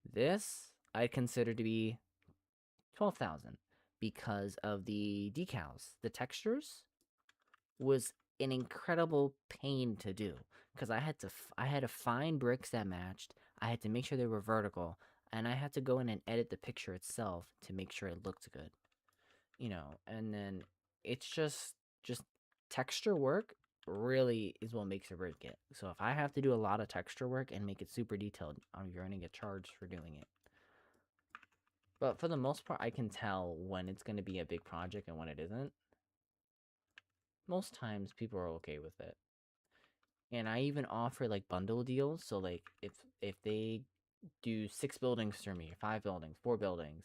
this, I'd consider to be 12,000 because of the decals. The textures was an incredible pain to do because I had to find bricks that matched. I had to make sure they were vertical, and I had to go in and edit the picture itself to make sure it looked good. And then it's just texture work really is what makes or break it. So if I have to do a lot of texture work and make it super detailed, you're gonna get charged for doing it. But for the most part, I can tell when it's gonna be a big project and when it isn't. Most times people are okay with it. And I even offer like bundle deals. So like if they do 6 buildings for me, 5 buildings, 4 buildings,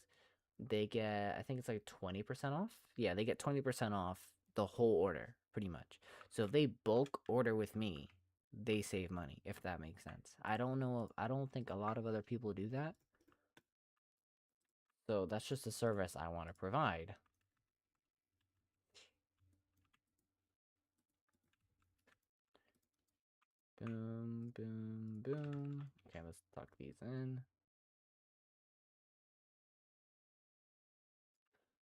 they get, I think it's like 20% off. Yeah, they get 20% off the whole order, pretty much. So if they bulk order with me, they save money, if that makes sense. I don't think a lot of other people do that. So that's just a service I want to provide. Boom, boom, boom. Okay, let's tuck these in.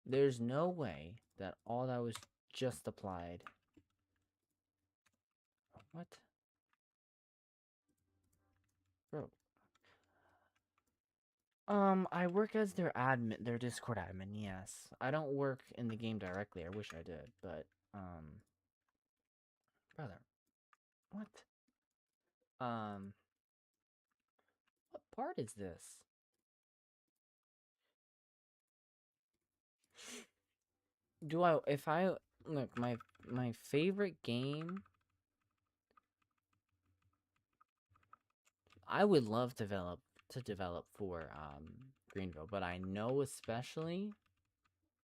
There's no way that all that was just applied. What? Bro. I work as their admin, their Discord admin, yes. I don't work in the game directly. I wish I did, but, brother. What? Um, what part is this? If I, look, my favorite game, I would love to develop for, Greenville, but I know especially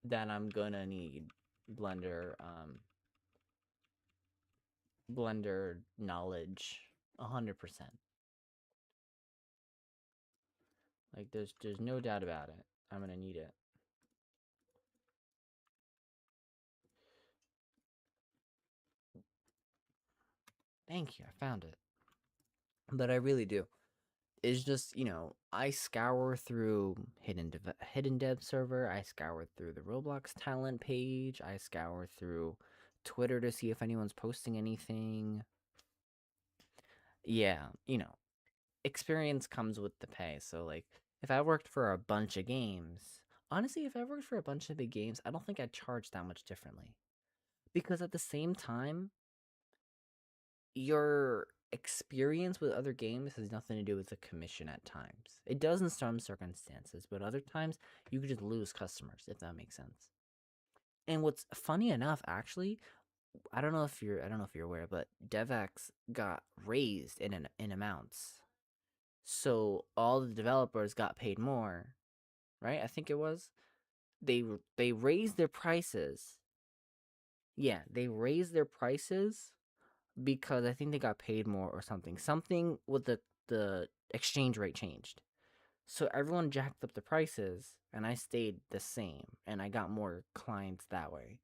that I'm gonna need Blender, Blender knowledge 100%. Like there's no doubt about it. I'm gonna need it. Thank you. I found it. But I really do. It's just, I scour through hidden dev server, I scour through the Roblox talent page, I scour through Twitter to see if anyone's posting anything. Yeah, experience comes with the pay. So like if I worked for a bunch of games, honestly, if I worked for a bunch of big games, I don't think I'd charge that much differently. Because at the same time, your experience with other games has nothing to do with the commission at times. It does in some circumstances, but other times you could just lose customers, if that makes sense. And what's funny enough, actually, I don't know if you're aware, but DevX got raised in amounts. So all the developers got paid more, right? I think it was. They raised their prices. Yeah, they raised their prices because I think they got paid more or something. Something with the exchange rate changed. So everyone jacked up the prices, and I stayed the same, and I got more clients that way.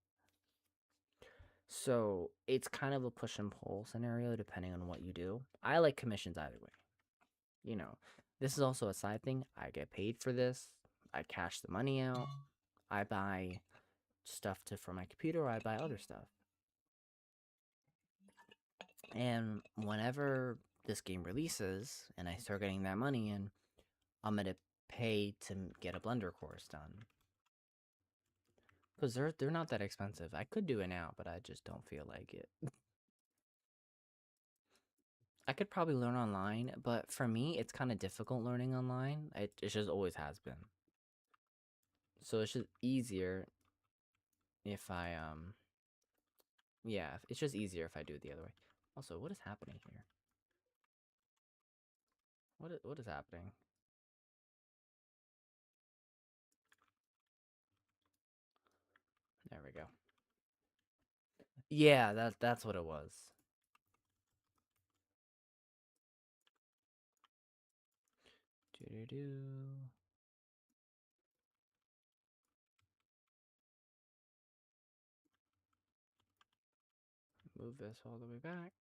So it's kind of a push and pull scenario depending on what you do. I like commissions either way. You know, this is also a side thing. I get paid for this. I cash the money out. I buy stuff for my computer, or I buy other stuff. And whenever this game releases and I start getting that money in, I'm gonna pay to get a Blender course done. Because they're not that expensive. I could do it now, but I just don't feel like it. I could probably learn online, but for me, it's kind of difficult learning online. It just always has been. So it's just easier if I yeah, it's just easier if I do it the other way. Also, what is happening here? What is happening? There we go. Yeah, that's what it was. Do do do. Move this all the way back.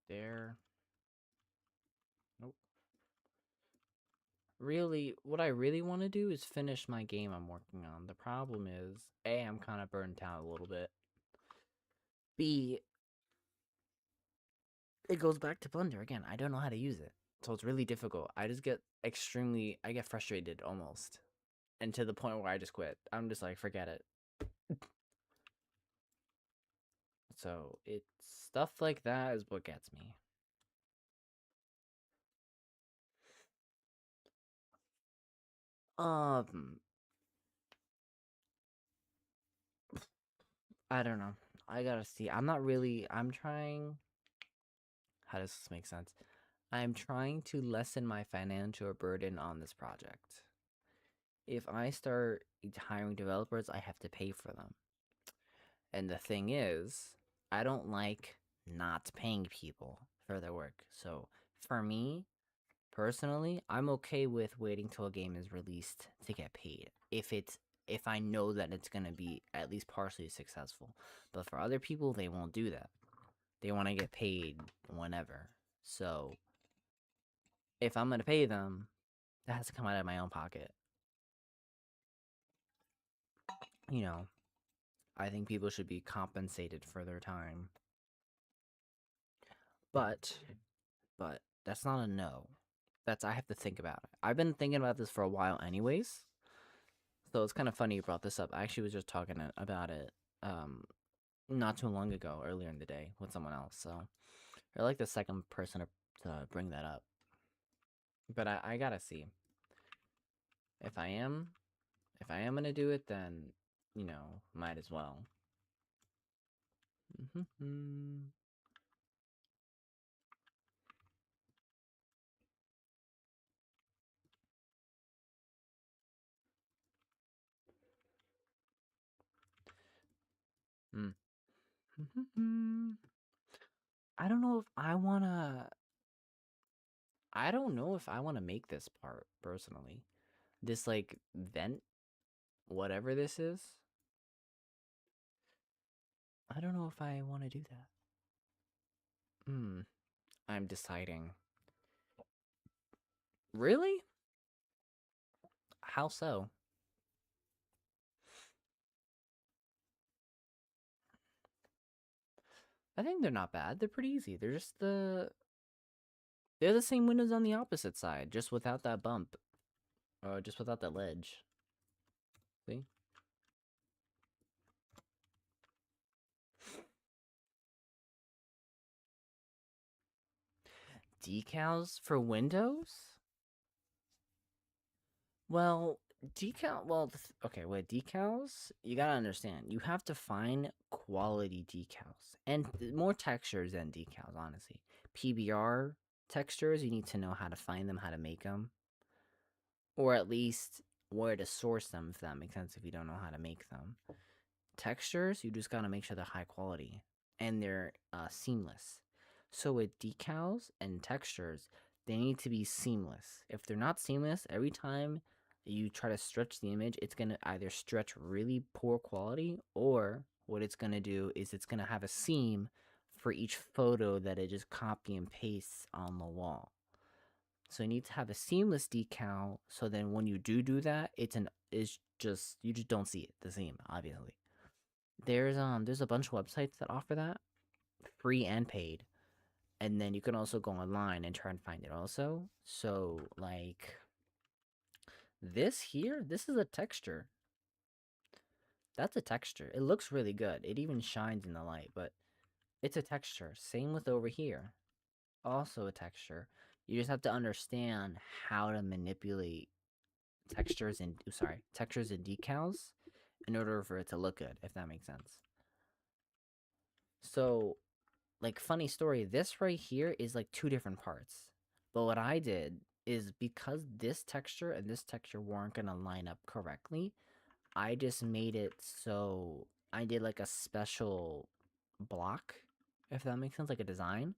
There. Nope. Really, what I really want to do is finish my game I'm working on. The problem is, A, I'm kind of burnt out a little bit. B, it goes back to Blender again. I don't know how to use it. So it's really difficult. I just get I get frustrated almost. And to the point where I just quit. I'm just like, forget it. So it's stuff like that is what gets me. Um, I don't know. I gotta see. I'm trying. How does this make sense? I'm trying to lessen my financial burden on this project. If I start hiring developers, I have to pay for them. And the thing is, I don't like not paying people for their work. So for me, personally, I'm okay with waiting till a game is released to get paid. If I know that it's gonna be at least partially successful. But for other people, they won't do that. They want to get paid whenever. So if I'm gonna pay them, that has to come out of my own pocket. You know, I think people should be compensated for their time. But that's not a no. I have to think about it. I've been thinking about this for a while anyways. So it's kind of funny you brought this up. I actually was just talking about it not too long ago, earlier in the day with someone else. So you're like the second person to bring that up. But I gotta see. If I am gonna do it, then might as well. Mm-hmm. Mm. I don't know if I wanna. I don't know if I wanna make this part personally. This like vent, whatever this is. I don't know if I want to do that. Hmm. I'm deciding. Really? How so? I think they're not bad. They're pretty easy. They're the same windows on the opposite side, just without that bump. Or just without that ledge. See? Decals for windows? Well, okay, with decals, you gotta understand, you have to find quality decals and more textures than decals, honestly. PBR textures, you need to know how to find them, how to make them, or at least where to source them, if that makes sense, if you don't know how to make them. Textures, you just gotta make sure they're high quality and they're seamless. So with decals and textures, they need to be seamless. If they're not seamless, every time you try to stretch the image, it's going to either stretch really poor quality, or what it's going to do is it's going to have a seam for each photo that it just copy and pastes on the wall. So you need to have a seamless decal, so then when you do that, it's just, you just don't see it, the seam, obviously. There's a bunch of websites that offer that, free and paid. And then you can also go online and try and find it also. So like this here, this is a texture. That's a texture. It looks really good. It even shines in the light, but it's a texture. Same with over here. Also a texture. You just have to understand how to manipulate textures and decals in order for it to look good, if that makes sense. So, like, funny story, this right here is like two different parts. But what I did is, because this texture and this texture weren't gonna line up correctly, I just made it so I did like a special block, if that makes sense, like a design.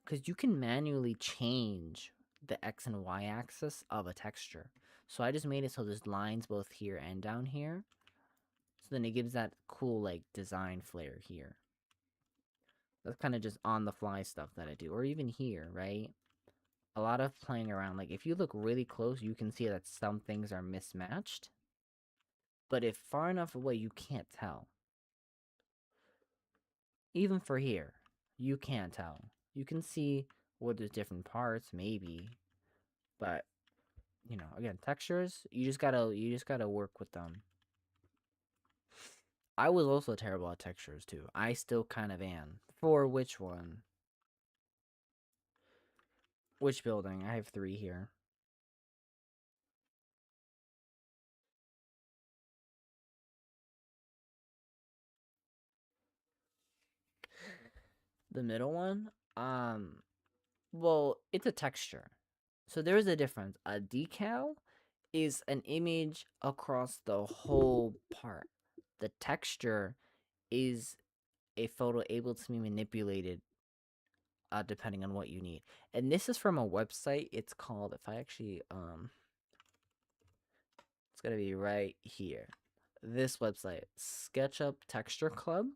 Because you can manually change the X and Y axis of a texture. So I just made it so there's lines both here and down here. So then it gives that cool like design flair here. That's kind of just on the fly stuff that I do. Or even here, right? A lot of playing around. Like, if you look really close, you can see that some things are mismatched. But if far enough away, you can't tell. Even for here, you can't tell. You can see where there's different parts, maybe. But, you know, again, textures, you just gotta work with them. I was also terrible at textures, too. I still kind of am. For which one? Which building? I have 3 here. The middle one? Well, it's a texture. So there's a difference. A decal is an image across the whole part. The texture is a photo able to be manipulated depending on what you need. And this is from a website. It's called, if I actually, it's gonna be right here. This website, SketchUp Texture Club.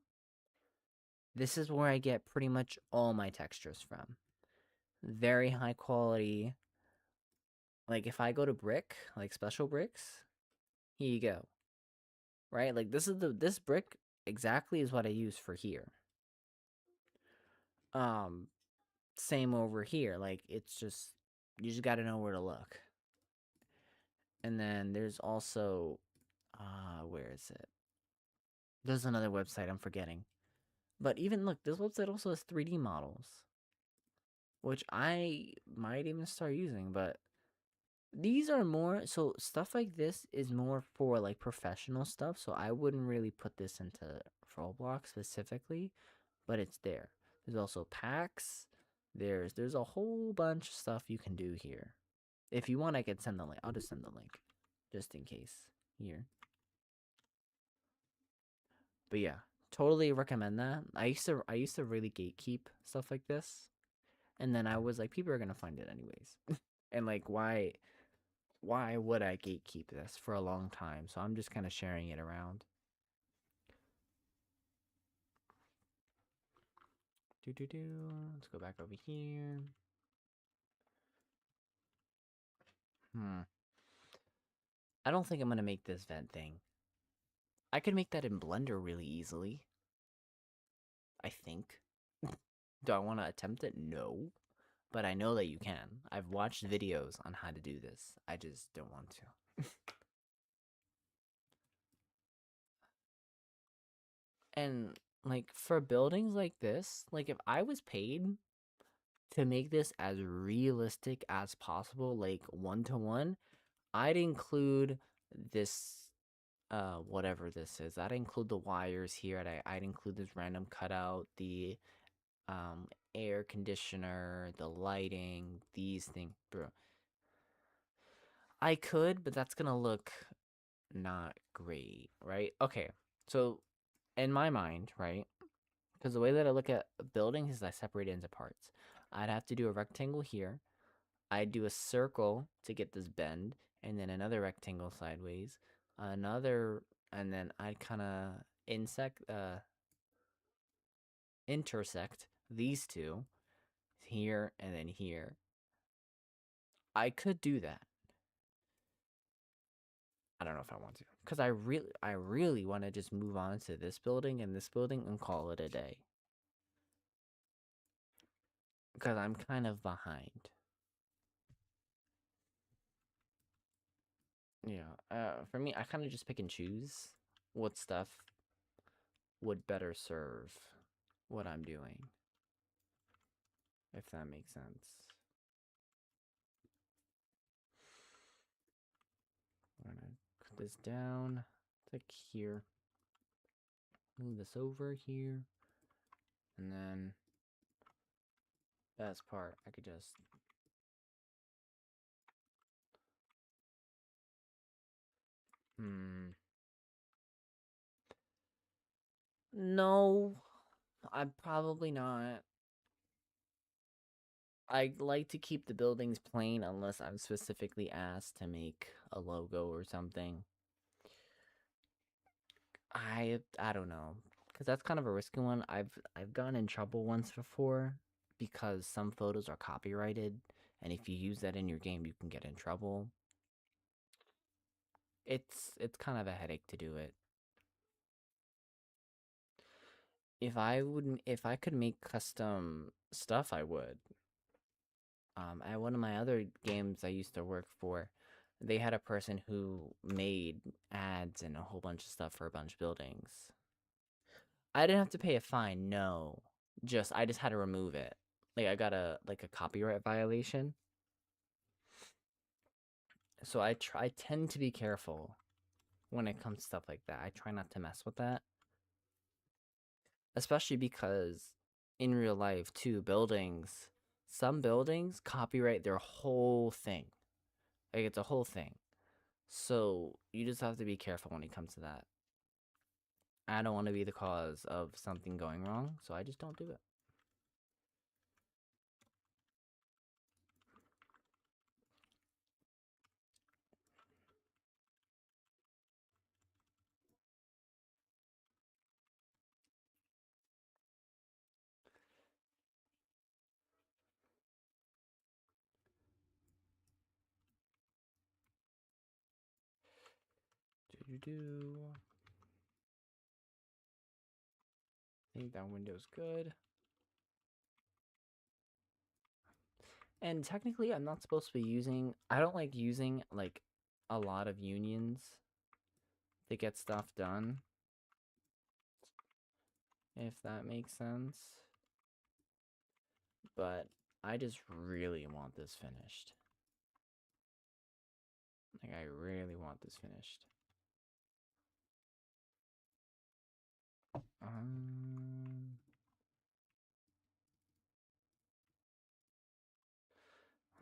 This is where I get pretty much all my textures from. Very high quality. Like, if I go to brick, like special bricks, here you go. Right? Like, this brick exactly is what I use for here. Um, Same over here. Like, it's just, you just gotta know where to look. And then there's also, where is it? There's another website I'm forgetting. But even, look, this website also has 3D models, which I might even start using, but these are more, so stuff like this is more for like professional stuff, so I wouldn't really put this into Roblox specifically, but it's there. There's also packs. There's a whole bunch of stuff you can do here. If you want, I can send the link. I'll just send the link, just in case. Here. But yeah, totally recommend that. I used to really gatekeep stuff like this, and then I was like, people are gonna find it anyways, and like, why would I gatekeep this for a long time? So I'm just kind of sharing it around. Let's go back over here. I don't think I'm gonna make this vent thing. I could make that in Blender really easily. I think. Do I want to attempt it? No. But I know that you can. I've watched videos on how to do this. I just don't want to. And like, for buildings like this, like, if I was paid to make this as realistic as possible, like 1-to-1, I'd include this, whatever this is. I'd include the wires here. I'd include this random cutout, the air conditioner, the lighting, these things, bro. I could, but that's gonna look not great, right? Okay, so in my mind, right? Because the way that I look at buildings is I separate it into parts. I'd have to do a rectangle here. I do a circle to get this bend, and then another rectangle sideways, another, and then I kind of intersect these two here and then here. I could do that. I don't know if I want to, because I really want to just move on to this building and this building and call it a day. Because I'm kind of behind. Yeah. For me, I kind of just pick and choose what stuff would better serve what I'm doing, if that makes sense. I'm gonna cut this down, like here. Move this over here, and then best part, I could just No, I'm probably not. I like to keep the buildings plain unless I'm specifically asked to make a logo or something. I don't know, because that's kind of a risky one. I've gotten in trouble once before because some photos are copyrighted, and if you use that in your game, you can get in trouble. It's kind of a headache to do it. If I could make custom stuff, I would. At one of my other games I used to work for, they had a person who made ads and a whole bunch of stuff for a bunch of buildings. I didn't have to pay a fine, no. I just had to remove it. Like I got a copyright violation. So I tend to be careful when it comes to stuff like that. I try not to mess with that. Especially because in real life too, some buildings copyright their whole thing. Like it's a whole thing. So you just have to be careful when it comes to that. I don't want to be the cause of something going wrong, so I just don't do it. Do. I think that window's good. And technically, I'm not supposed to be using. I don't like using like a lot of unions to get stuff done. If that makes sense. But I just really want this finished. Like, I really want this finished.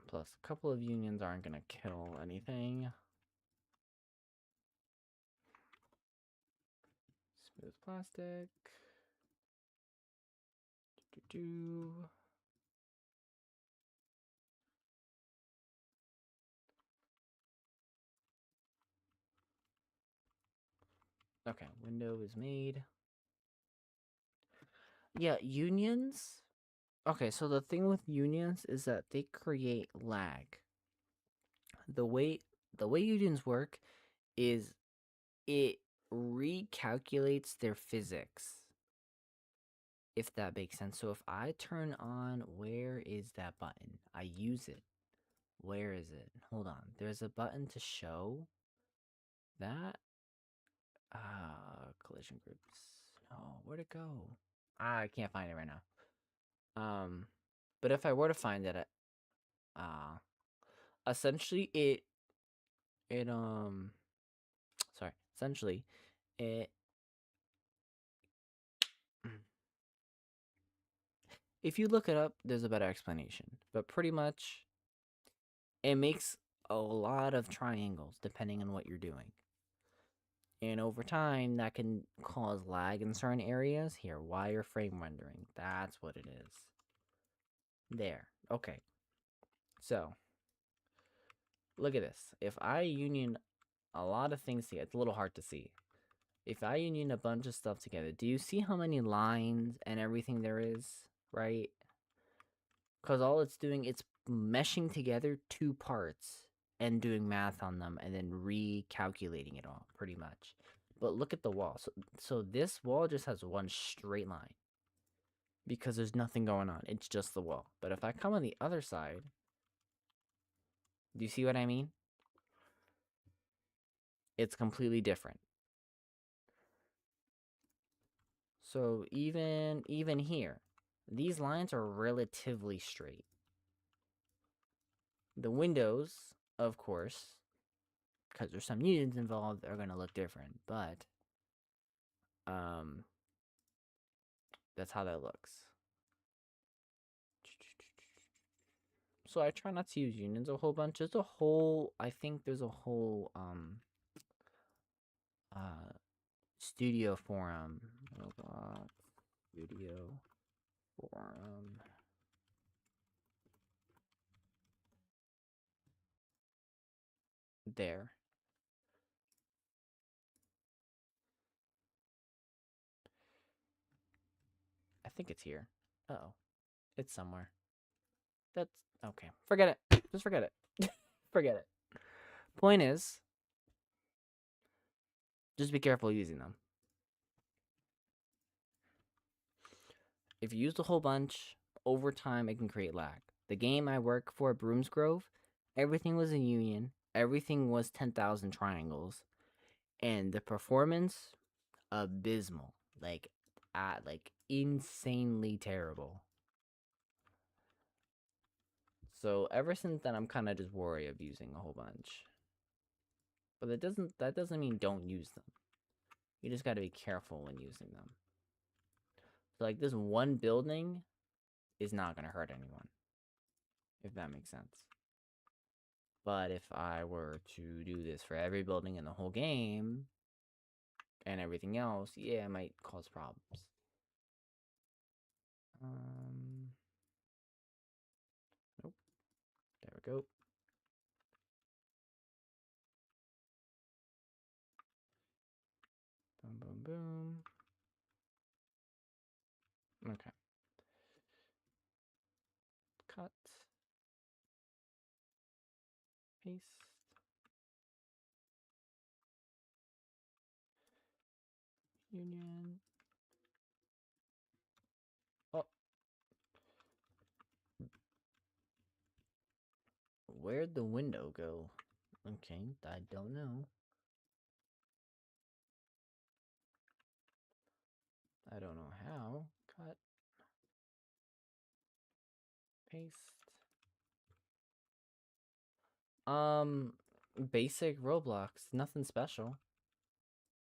Plus, a couple of unions aren't gonna kill anything. Smooth plastic. Do. Okay, window is made. Yeah, unions. Okay, so the thing with unions is that they create lag. The way unions work is it recalculates their physics. If that makes sense. So if I turn on, where is that button? I use it. Where is it? Hold on. There's a button to show that. Collision groups. No, where'd it go? I can't find it right now. But if I were to find it, essentially it sorry, essentially it if you look it up, there's a better explanation. But pretty much it makes a lot of triangles depending on what you're doing. And over time, that can cause lag in certain areas. Here, wireframe rendering. That's what it is. There. Okay. So, Look at this. If I union a lot of things together, it's a little hard to see. If I union a bunch of stuff together, do you see how many lines and everything there is, right? Because all it's doing, it's meshing together two parts and doing math on them and then recalculating it all, pretty much. But look at the wall. So this wall just has one straight line because there's nothing going on. It's just the wall. But if I come on the other side, do you see what I mean? It's completely different. So even here, these lines are relatively straight. The windows, of course, because there's some unions involved, are going to look different, but that's how that looks. So I try not to use unions a whole bunch. There's a whole, I think there's a whole studio forum. Roblox studio forum. There. I think it's here. Uh-oh. It's somewhere. That's okay. Forget it. Just forget it. Forget it. Point is, just be careful using them. If you use a whole bunch, over time it can create lag. The game I work for, Broomsgrove, everything was a union. Everything was 10,000 triangles. And the performance, abysmal. Like insanely terrible. So ever since then, I'm kind of just worried of using a whole bunch. But that doesn't mean don't use them. You just got to be careful when using them. So like this one building is not going to hurt anyone, if that makes sense. But if I were to do this for every building in the whole game and everything else, yeah, it might cause problems. Nope. There we go. Boom, boom, boom. Okay. Cut. Paste. Union. Oh. Where'd the window go? Okay, I don't know. I don't know how. Cut. Paste. Basic Roblox. Nothing special.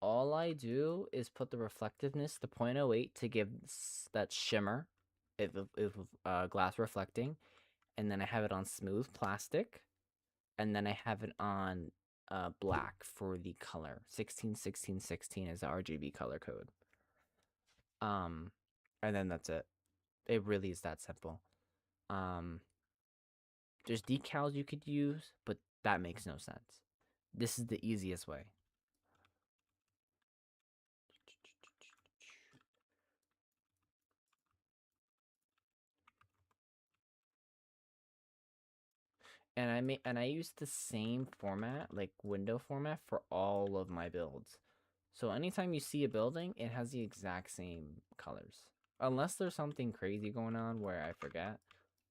All I do is put the reflectiveness to 0.08 to give that shimmer if glass reflecting, and then I have it on smooth plastic, and then I have it on black for the color. 16 16 16 is the RGB color code. And then that's it. It really is that simple. There's decals you could use, but that makes no sense. This is the easiest way. And I use the same format, like window format, for all of my builds. So anytime you see a building, it has the exact same colors. Unless there's something crazy going on where I forget.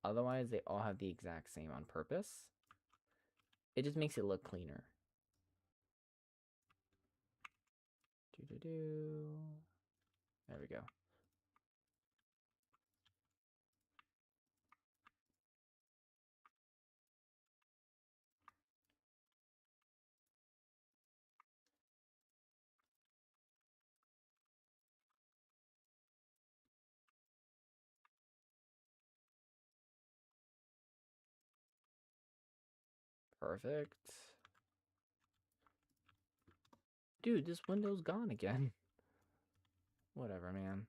Otherwise, they all have the exact same on purpose. It just makes it look cleaner. There we go. Perfect. Dude, this window's gone again. Whatever, man.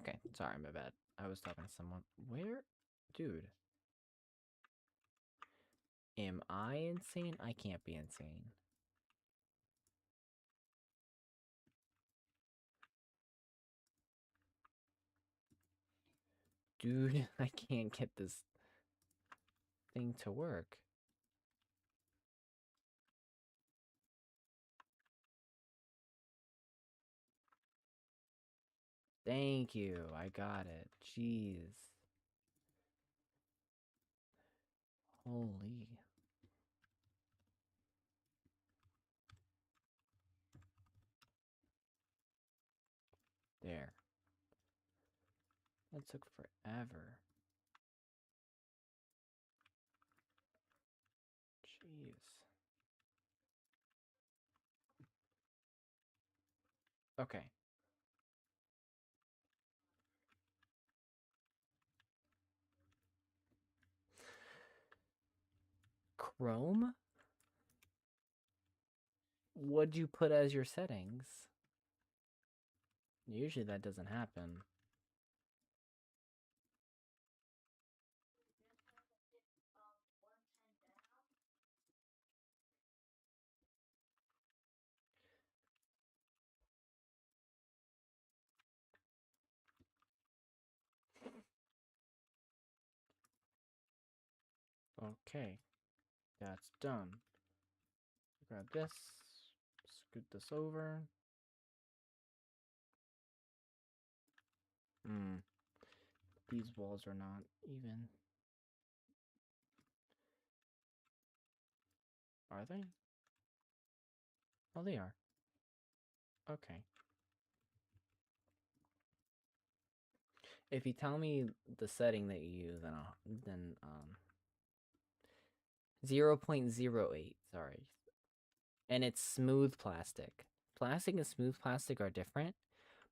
Okay, sorry, my bad. I was talking to someone. Where? Dude. Am I insane? I can't be insane. Dude, I can't get this thing to work. Thank you. I got it. Jeez. Holy. There. That took forever. Jeez. Okay. Chrome? What'd you put as your settings? Usually that doesn't happen. Okay. That's done. Grab this. Scoot this over. These walls are not even. Are they? Oh, they are. Okay. If you tell me the setting that you use, then 0.08, sorry. And it's smooth plastic. Plastic and smooth plastic are different.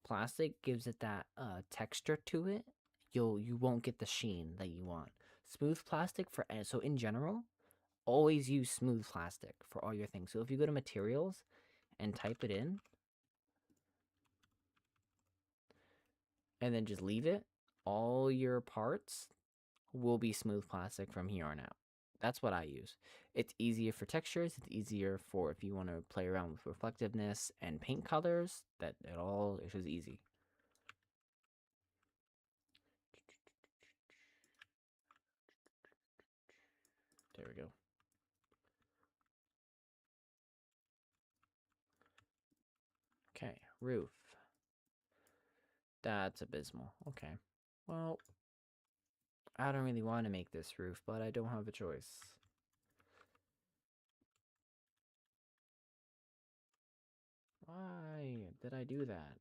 Plastic gives it that texture to it. You won't get the sheen that you want. Smooth plastic so in general, always use smooth plastic for all your things. So if you go to materials and type it in and then just leave it, all your parts will be smooth plastic from here on out. That's what I use. It's easier for textures. It's easier for if you want to play around with reflectiveness and paint colors. It's just easy. There we go. Okay, roof. That's abysmal. Okay. Well, I don't really want to make this roof, but I don't have a choice. Why did I do that?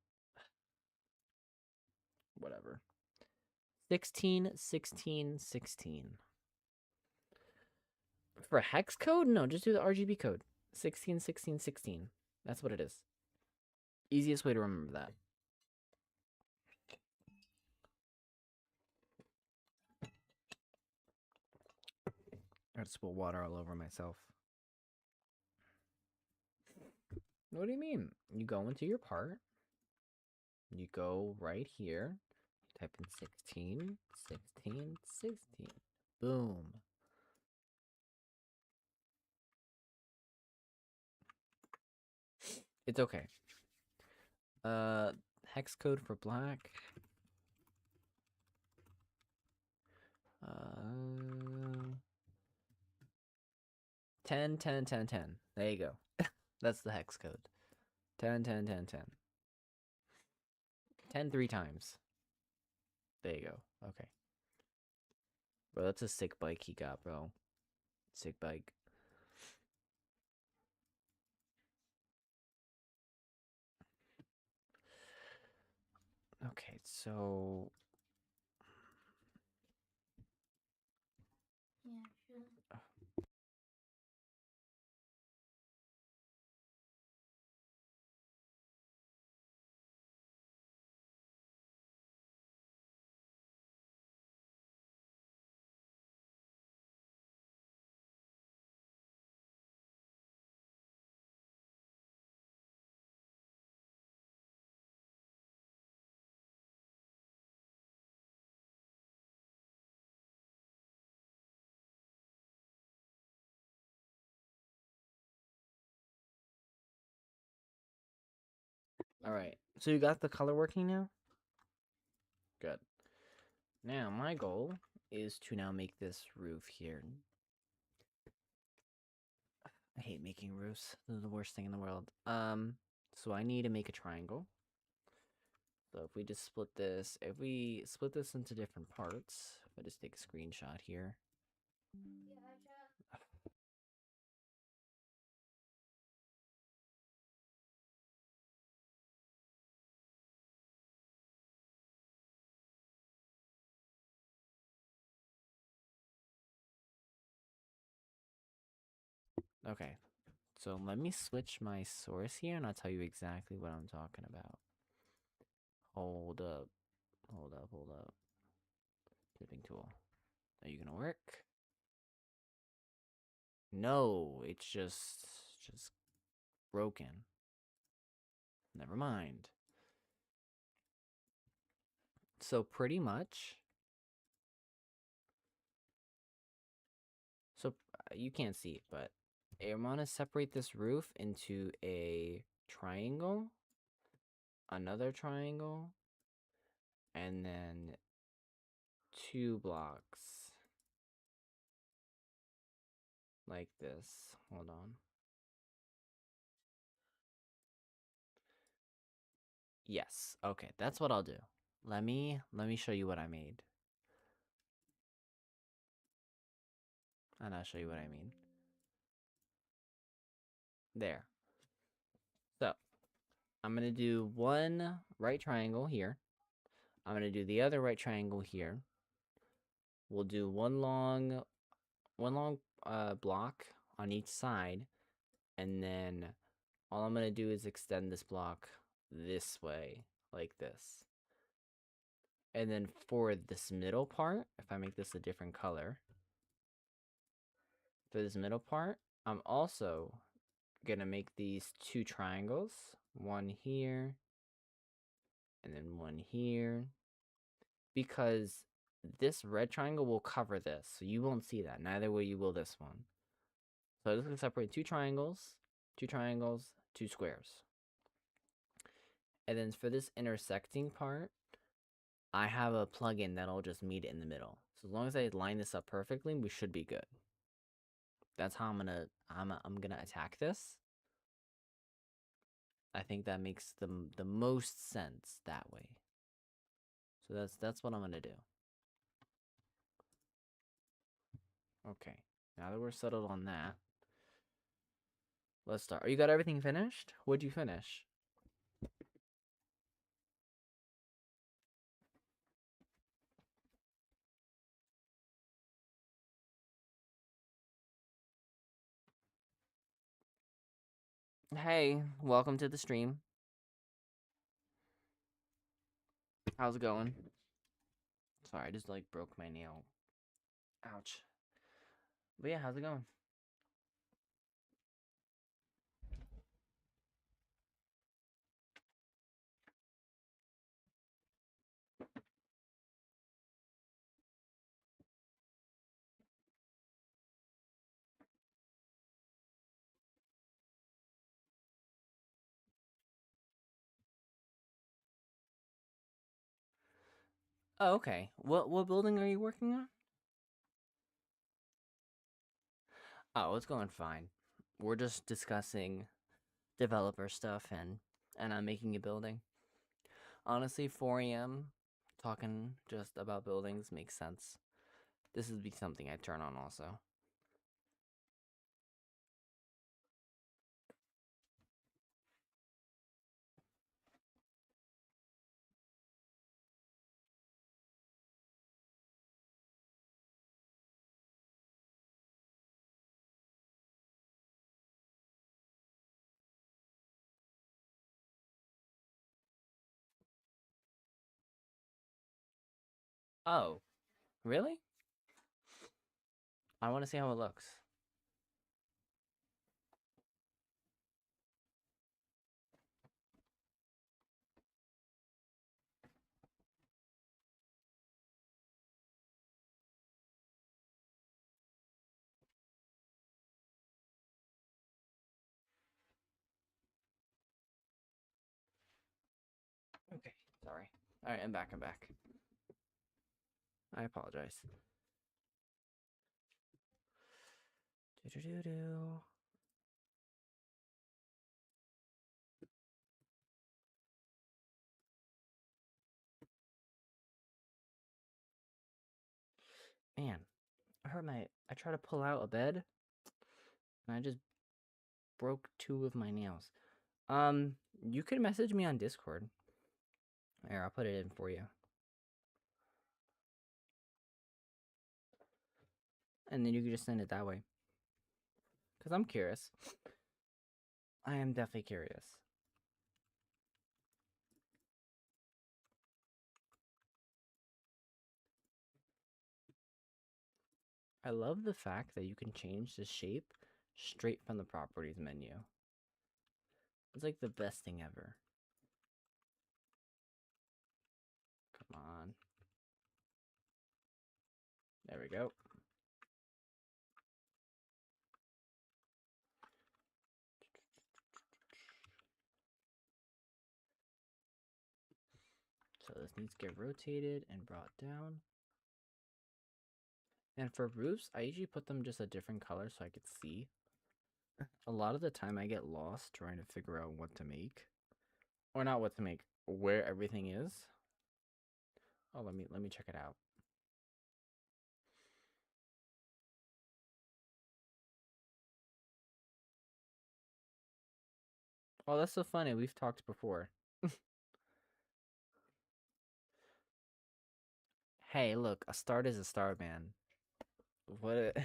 Whatever. 16, 16, 16. For hex code? No, just do the RGB code. 16, 16, 16. That's what it is. Easiest way to remember that. I just spill water all over myself. What do you mean? You go into your part. You go right here. You type in 16, 16, 16. Boom. It's okay. Hex code for black. 10, 10, 10, 10. There you go. That's the hex code. 10, 10, 10, 10. 10 3 times. There you go. Okay. Bro, that's a sick bike he got, bro. Sick bike. Okay, so Yeah, sure. Alright, so you got the color working now? Good. Now, my goal is to now make this roof here. I hate making roofs. They're the worst thing in the world. So I need to make a triangle. So if we just split this, if we split this into different parts, if I just take a screenshot here. Okay, so let me switch my source here and I'll tell you exactly what I'm talking about. Hold up, hold up, hold up. Clipping tool. Are you gonna work? No, it's just broken. Never mind. So pretty much, so you can't see it, but I'm gonna separate this roof into a triangle, another triangle, and then 2 blocks like this. Hold on. Yes. Okay, that's what I'll do. Let me show you what I made. And I'll show you what I mean. There. So, I'm going to do one right triangle here. I'm going to do the other right triangle here. We'll do one long block on each side, and then all I'm going to do is extend this block this way, like this. And then for this middle part, if I make this a different color, for this middle part, I'm also gonna make these 2 triangles, one here and then one here, because this red triangle will cover this, so you won't see that. Neither will you will this one. So I'm just gonna separate 2 triangles, 2 triangles, 2 squares. And then for this intersecting part, I have a plugin that'll just meet it in the middle. So as long as I line this up perfectly, we should be good. That's how I'm gonna attack this. I think that makes the most sense that way. So that's what I'm gonna do. Okay, now that we're settled on that, let's start. You got everything finished? What'd you finish? Hey, welcome to the stream. How's it going? Sorry, I just like broke my nail. Ouch. But yeah, how's it going? Oh, okay. What building are you working on? Oh, it's going fine. We're just discussing developer stuff and I'm making a building. Honestly, 4 a.m. talking just about buildings makes sense. This would be something I'd turn on also. Oh, really? I want to see how it looks. Okay, sorry. All right, I'm back. I'm back. I apologize. Do do do do. Man, I tried to pull out a bed and I just broke two of my nails. You could message me on Discord. Here, I'll put it in for you. And then you can just send it that way. Because I'm curious. I am definitely curious. I love the fact that you can change the shape straight from the properties menu. It's like the best thing ever. Come on. There we go. So this needs to get rotated and brought down. And for roofs, I usually put them just a different color so I could see. A lot of the time I get lost trying to figure out what to make. Or not what to make, where everything is. Oh, let me check it out. Oh, that's so funny. We've talked before. Hey, look, a start is a start, man. What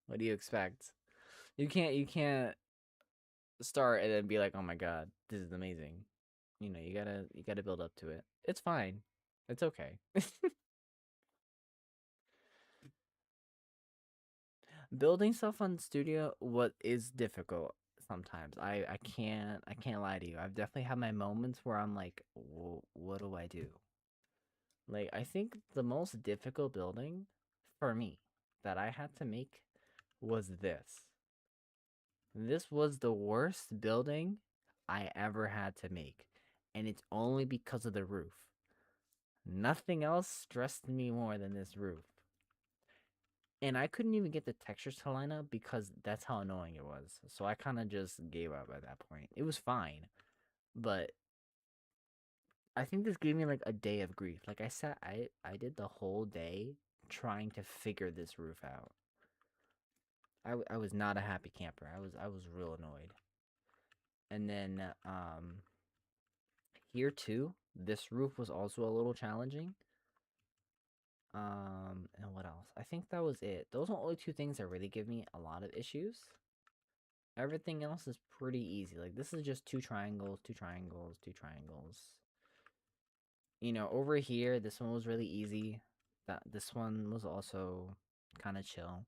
what do you expect? You can't start and then be like, "Oh my god, this is amazing." You gotta build up to it. It's fine. It's okay. Building stuff on Studio what is difficult sometimes. I can't lie to you. I've definitely had my moments where I'm like, what do I do? Like I think the most difficult building for me that I had to make was this. This was the worst building I ever had to make, and it's only because of the roof. Nothing else stressed me more than this roof. And I couldn't even get the textures to line up because that's how annoying it was. So I kind of just gave up at that point. It was fine, but I think this gave me like a day of grief. Like I did the whole day trying to figure this roof out. I was not a happy camper. I was real annoyed. And then here too, this roof was also a little challenging. And what else? I think that was it. Those are the only two things that really give me a lot of issues. Everything else is pretty easy. Like this is just two triangles, two triangles, two triangles. Over here, this one was really easy. This one was also kind of chill.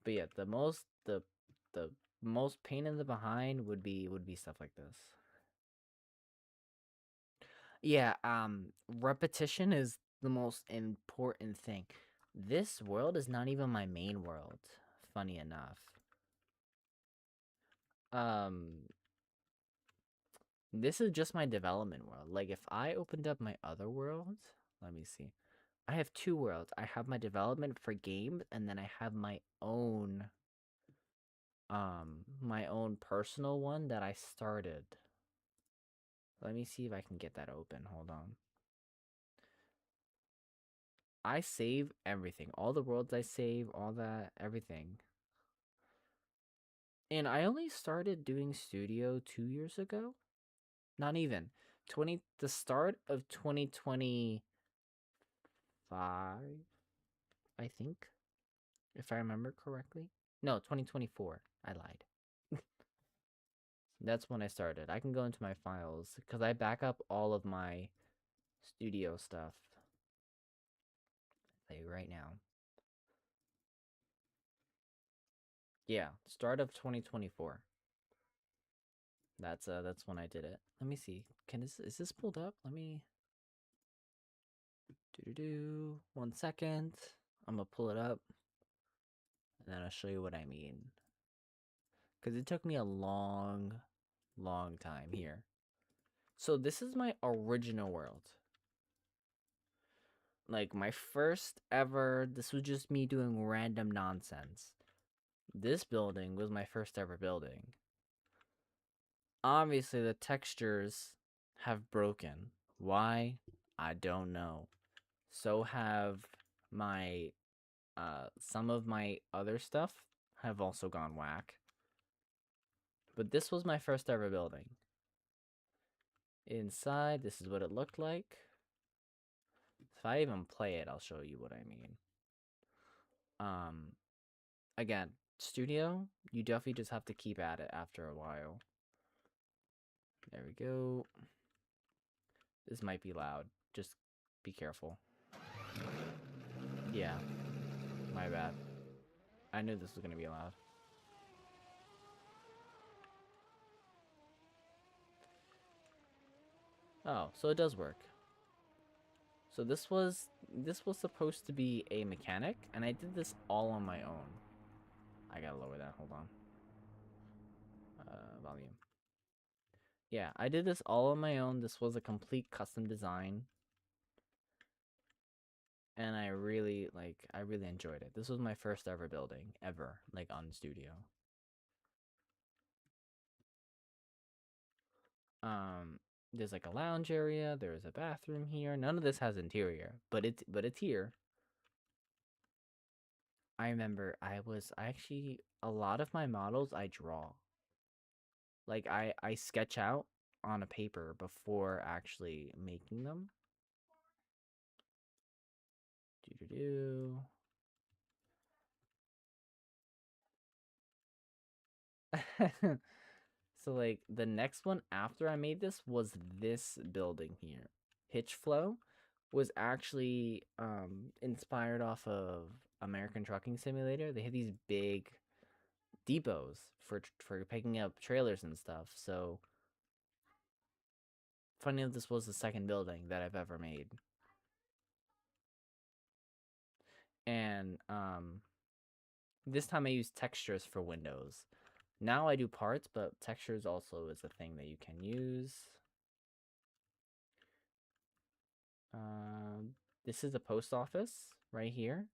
But yeah, the most pain in the behind would be stuff like this. Yeah, repetition is the most important thing. This world is not even my main world, funny enough. Um, this is just my development world. Like if I opened up my other worlds, let me see. I have two worlds. I have my development for games and then I have my own personal one that I started. Let me see if I can get that open. Hold on. I save everything. All the worlds I save, all that, everything. And I only started doing studio 2 years ago. Not even. The start of 2025, I think, if I remember correctly. No, 2024. I lied. That's when I started. I can go into my files because I back up all of my studio stuff. I'll tell you right now. Yeah, start of 2024. That's when I did it. Let me see. Is this pulled up? Let me do 1 second. I'm gonna pull it up and then I'll show you what I mean. Cause it took me a long time here. So this is my original world. Like my first ever, this was just me doing random nonsense. This building was my first ever building. Obviously, the textures have broken. Why? I don't know. So have my, some of my other stuff have also gone whack. But this was my first ever building. Inside, this is what it looked like. If I even play it, I'll show you what I mean. Again, studio, you definitely just have to keep at it after a while. There we go. This might be loud. Just be careful. Yeah, my bad. I knew this was gonna be loud. Oh, so it does work. So this was supposed to be a mechanic, and I did this all on my own. I gotta lower that. Hold on. Volume. Yeah, I did this all on my own. This was a complete custom design. And I really enjoyed it. This was my first ever building ever, like on studio. There's like a lounge area, there's a bathroom here. None of this has interior, but it's here. I remember I actually a lot of my models I draw. Like I sketch out on a paper before actually making them. Do do do. So like the next one after I made this was this building here. Hitch Flow was actually inspired off of American Trucking Simulator. They had these big depots for picking up trailers and stuff. So funny enough, this was the second building that I've ever made. And this time I used textures for windows. Now I do parts, but textures also is a thing that you can use. This is a post office right here.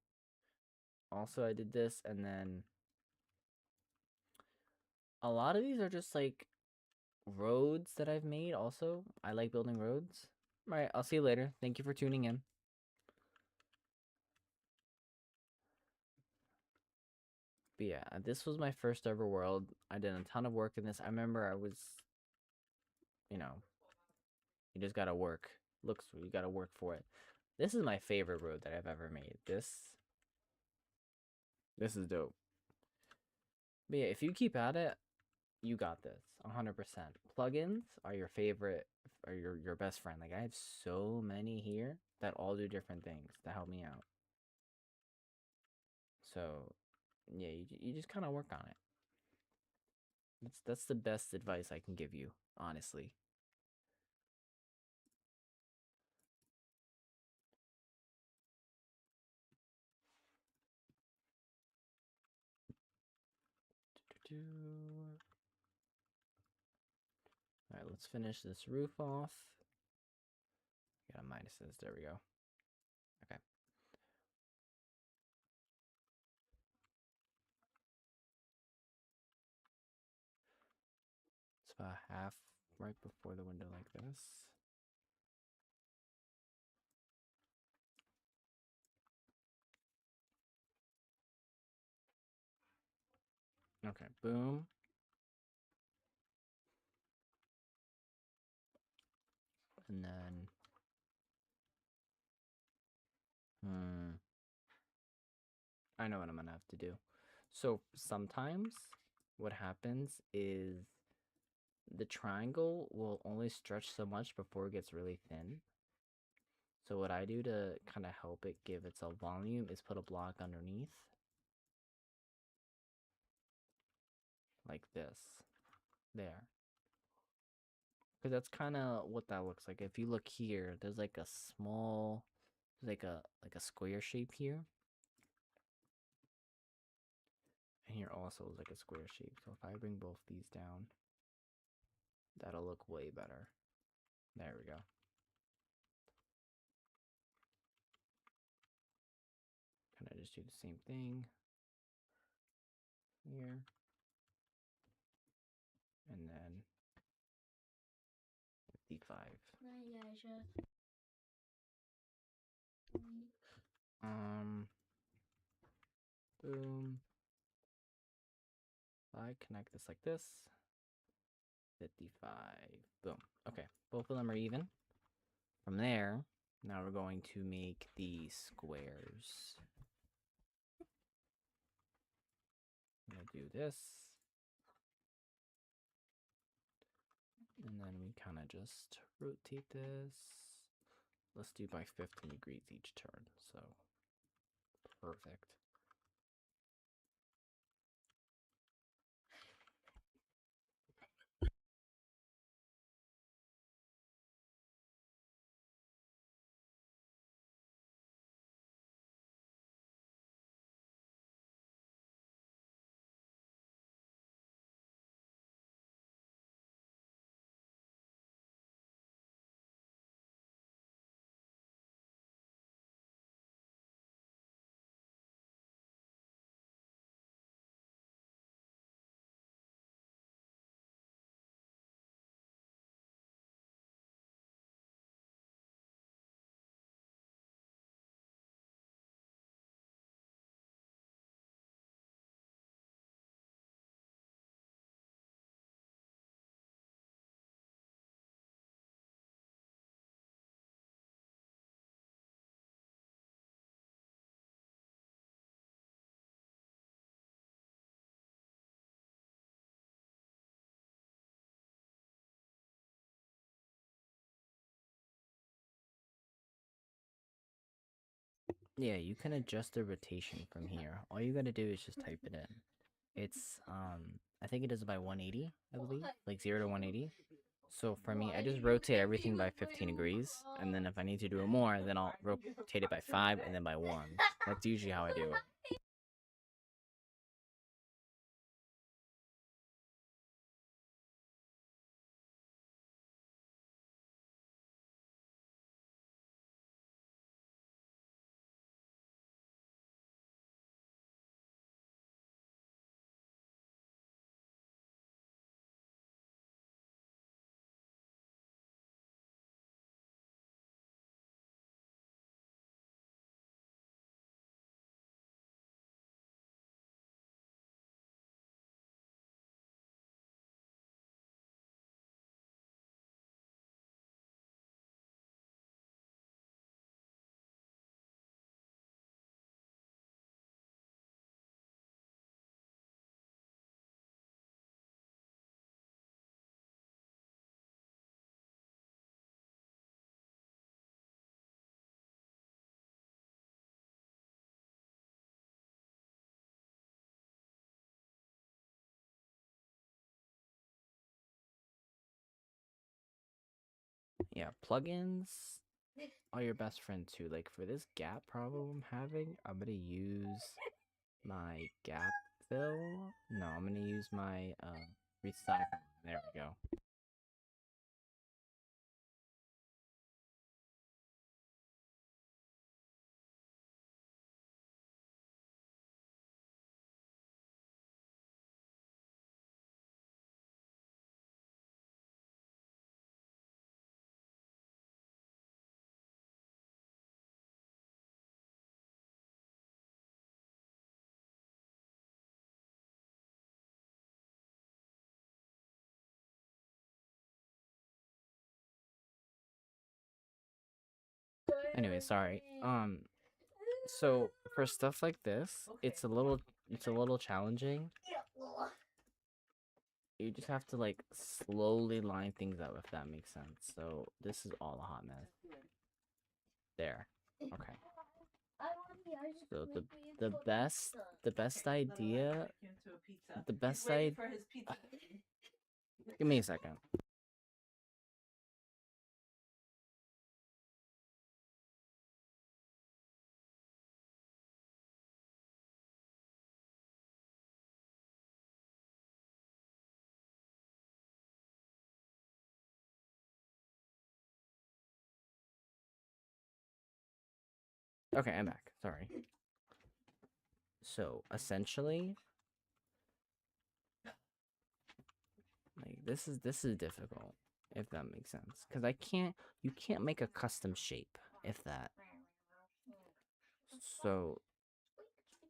Also, I did this, and then a lot of these are just like roads that I've made. Also, I like building roads. All right, I'll see you later. Thank you for tuning in. But yeah, this was my first ever world. I did a ton of work in this. I remember I was, you know, you just gotta work. Looks, you gotta work for it. This is my favorite road that I've ever made. This is dope. But yeah, if you keep at it, you got this 100%. Plugins are your favorite, are your best friend. Like I have so many here that all do different things to help me out. So yeah, you just kind of work on it. That's the best advice I can give you, honestly. All right, let's finish this roof off. Got minuses. There we go. Okay. It's about half right before the window like this. Okay, boom. And then, I know what I'm gonna have to do. So sometimes what happens is the triangle will only stretch so much before it gets really thin. So what I do to kind of help it give itself volume is put a block underneath. Like this. There. Because that's kind of what that looks like. If you look here, there's like a small, like a square shape here. And here also is like a square shape. So if I bring both these down, that'll look way better. There we go. Kind of just do the same thing here. And then 55. Boom. I connect this like this. 55. Boom. Okay, both of them are even. From there, now we're going to make the squares. I'm gonna do this. And then we kind of just rotate this. Let's do by 15 degrees each turn. So, perfect. Yeah, you can adjust the rotation from here. All you gotta do is just type it in. It's, I think it does it by 180, I believe. Like 0 to 180. So for me, I just rotate everything by 15 degrees. And then if I need to do it more, then I'll rotate it by 5 and then by 1. That's usually how I do it. Yeah, plugins are your best friend too. Like for this gap problem I'm having, I'm gonna use my gap fill. No, I'm gonna use my recycle. There we go. Anyway, sorry. So for stuff like this, it's a little challenging. You just have to like slowly line things up if that makes sense. So this is all a hot mess. There. Okay. So the best idea the best idea give me a second. Okay, I'm back. Sorry. So essentially, like this is difficult, if that makes sense, because you can't make a custom shape, if that. So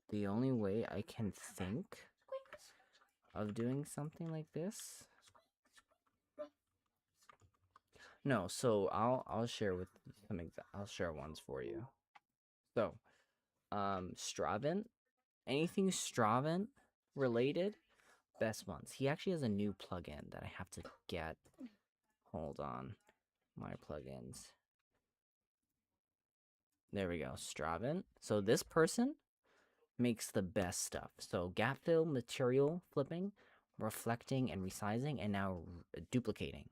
the only way I can think of doing something like this. No, so I'll share with I'll share ones for you. So, Stravent, anything Stravent related, best ones. He actually has a new plugin that I have to get. Hold on, my plugins. There we go, Stravent. So this person makes the best stuff. So gap fill, material flipping, reflecting and resizing, and now duplicating.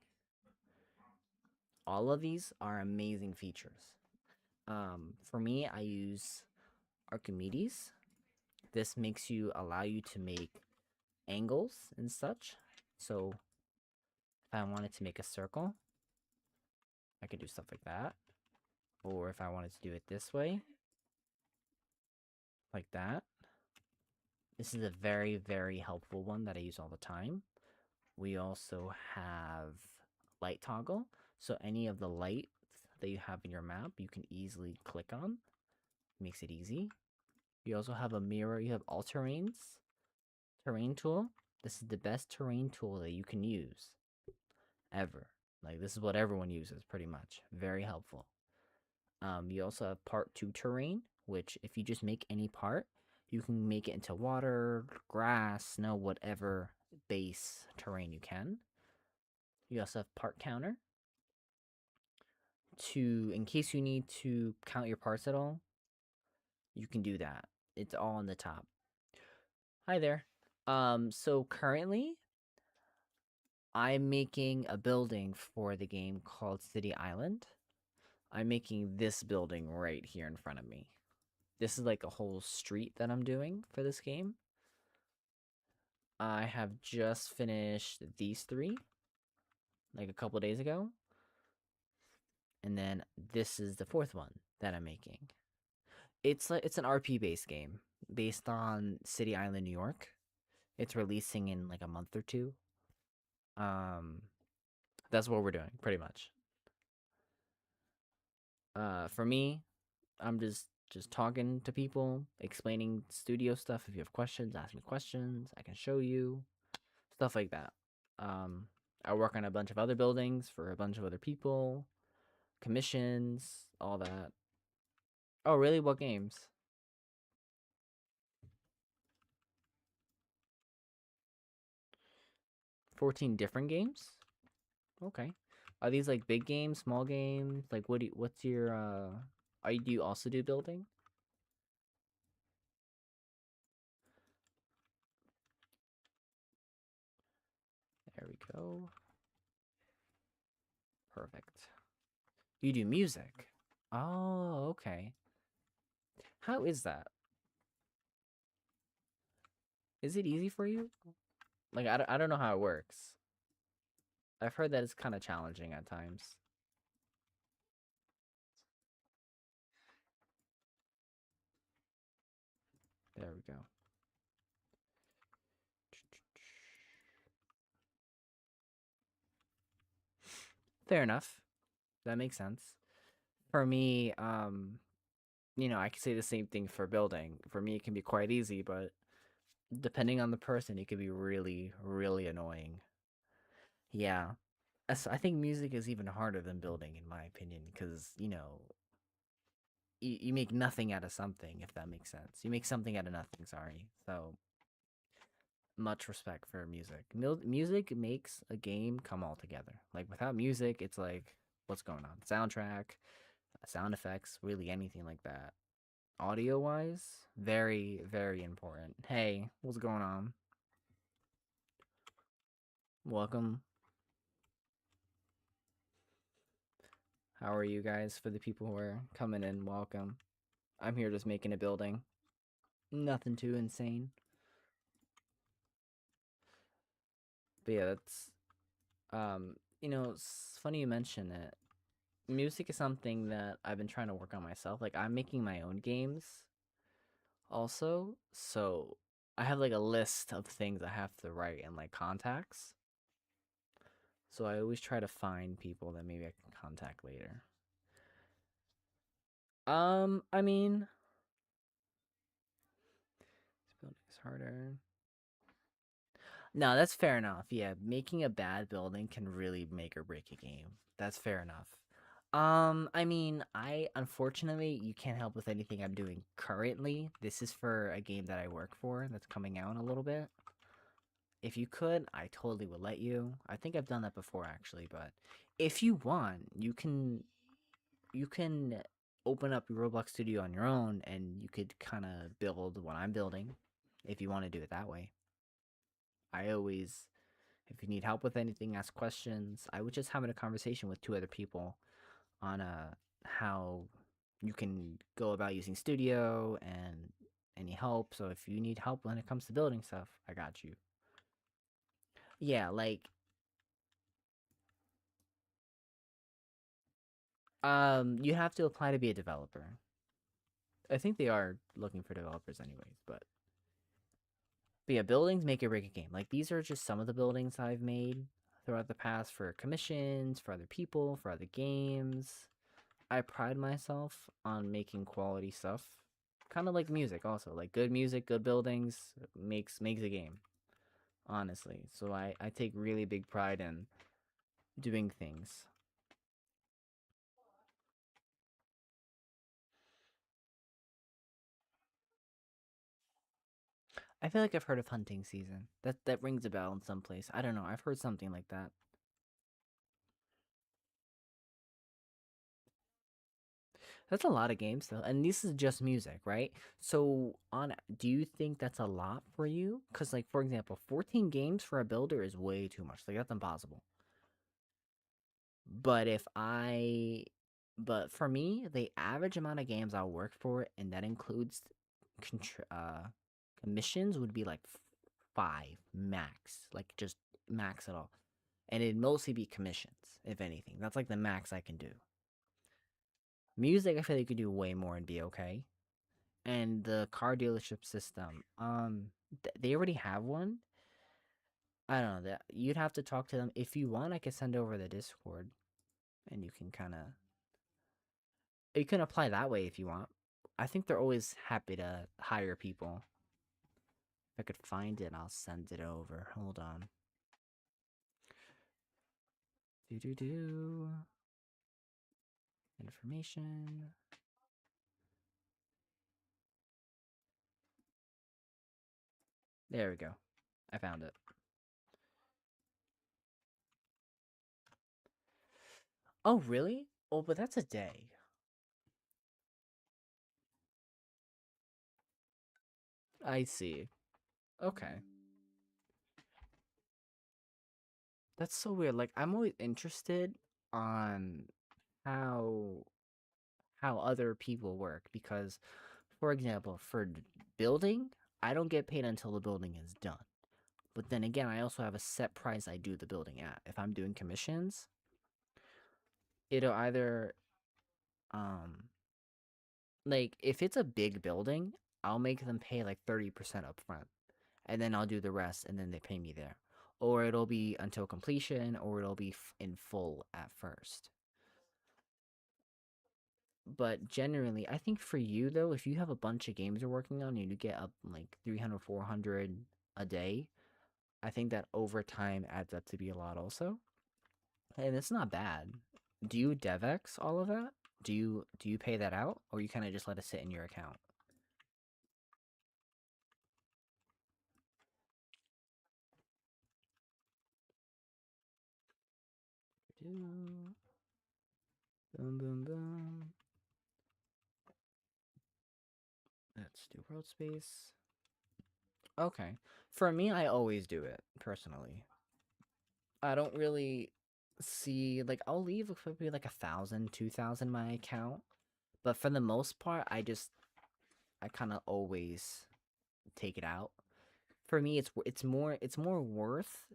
All of these are amazing features. For me, I use Archimedes. This makes you allow you to make angles and such. So if I wanted to make a circle, I could do stuff like that. Or if I wanted to do it this way, like that. This is a very, very helpful one that I use all the time. We also have light toggle. So any of the lights that you have in your map, you can easily click on. Makes it easy. You also have a mirror. You have all terrains. Terrain tool. This is the best terrain tool that you can use ever. Like, this is what everyone uses pretty much. Very helpful. You also have part 2 terrain, which if you just make any part, you can make it into water, grass, snow, whatever base terrain you can. You also have part counter in case you need to count your parts at all, you can do that. It's all on the top. Hi there. So currently I'm making a building for the game called City Island. I'm making this building right here in front of me. This is like a whole street that I'm doing for this game. I have just finished these 3 like a couple days ago. And then this is the 4th one that I'm making. It's an RP based game based on City Island, New York. It's releasing in like a month or 2. Um that's what we're doing pretty much. For me, I'm just talking to people, explaining studio stuff. If you have questions, ask me questions. I can show you stuff like that. Um, I work on a bunch of other buildings for a bunch of other people, commissions, all that. Oh, really? What games? 14 different games? Okay. Are these like big games, small games? Like what's your do you also do building? There we go. Perfect. You do music. Oh, okay. How is that? Is it easy for you? Like, I don't know how it works. I've heard that it's kind of challenging at times. There we go. Fair enough. That makes sense. For me, I could say the same thing for building. For me, it can be quite easy, but depending on the person, it can be really, really annoying. Yeah. I think music is even harder than building, in my opinion, because, you make nothing out of something, if that makes sense. You make something out of nothing, sorry. So, much respect for music. Music makes a game come all together. Like, without music, it's like, what's going on? Soundtrack, sound effects, really anything like that. Audio wise, very, very important. Hey, what's going on? Welcome. How are you guys? For the people who are coming in, welcome. I'm here just making a building. Nothing too insane. But yeah, that's it's funny you mention it. music is something that I've been trying to work on myself. Like I'm making my own games also, so I have like a list of things I have to write and like contacts. So I always try to find people that maybe I can contact later. I mean, this building is harder. No, that's fair enough. Yeah, making a bad building can really make or break a game. That's fair enough. I mean, I unfortunately you can't help with anything I'm doing currently. This is for a game that I work for that's coming out in a little bit. If you could, I totally would let you. I think I've done that before actually, but if you want, you can open up your Roblox studio on your own and you could kind of build what I'm building if you want to do it that way. I always if you need help with anything, ask questions. I was just having a conversation with two other people on how you can go about using Studio and any help. So if you need help when it comes to building stuff, I got you. Yeah, like you have to apply to be a developer. I think they are looking for developers anyways, but yeah, buildings make or break a game. Like these are just some of the buildings I've made throughout the past for commissions, for other people, for other games. I pride myself on making quality stuff. Kind of like music also. Like good music, good buildings makes a game, honestly. So I take really big pride in doing things. I feel like I've heard of hunting season. That rings a bell in some place. I don't know. I've heard something like that. That's a lot of games though. And this is just music, right? So on do you think that's a lot for you? Cuz like for example, 14 games for a builder is way too much. Like that's impossible. But if I but for me, the average amount of games I'll work for, and that includes commissions, would be like five max, like just max it all. And it'd mostly be commissions, if anything. That's like the max I can do. Music, I feel like you could do way more and be okay. And the car dealership system, they already have one. I don't know that you'd have to talk to them. If you want, I could send over the Discord, and you can kind of you can apply that way if you want. I think they're always happy to hire people. If I could find it, I'll send it over. Hold on. Do do do. Information. There we go. I found it. Oh, really? Oh, but that's a day. I see. Okay. That's so weird. Like I'm always interested on how how other people work because for example, for building, I don't get paid until the building is done. But then again, I also have a set price I do the building at. If I'm doing commissions, it'll either um like if it's a big building, I'll make them pay like 30% up front. And then I'll do the rest and then they pay me there. Or it'll be until completion or it'll be in full at first. But generally, I think for you though, if you have a bunch of games you're working on and you get up like 300, 400 a day, I think that over time adds up to be a lot also. And it's not bad. Do you DevX all of that? Do you pay that out or you kind of just let it sit in your account? Boom boom boom. Let's do world space. Okay. For me, I always do it personally. I don't really see like I'll leave maybe like 1,000, 2,000 my account, but for the most part, I kind of always take it out. For me, it's more worth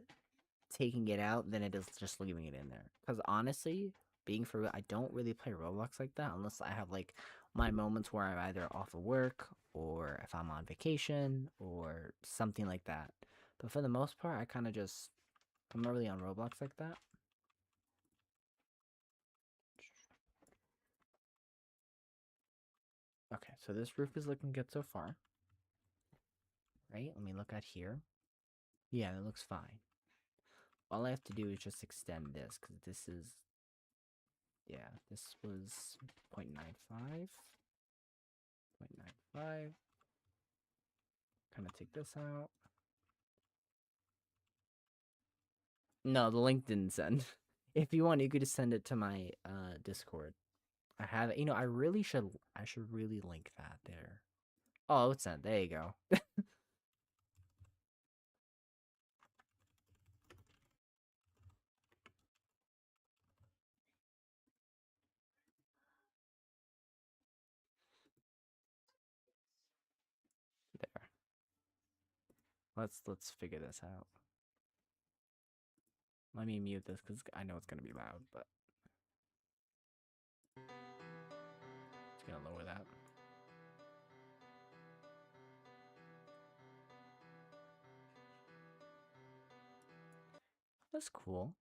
taking it out than it is just leaving it in there. Because honestly, being for real, I don't really play Roblox like that unless I have like my moments where I'm either off of work or if I'm on vacation or something like that. But for the most part, I'm not really on Roblox like that. Okay, so this roof is looking good so far. Right? Let me look at here. Yeah, that looks fine. All I have to do is just extend this because this is, yeah, this was 0.95. 0.95. Kind of take this out. No, the link didn't send. If you want, you could just send it to my Discord. I have it. I should really link that there. Oh, it's sent. There you go. There. Let's figure this out. Let me mute this because I know it's gonna be loud, but it's gonna lower that. That's cool.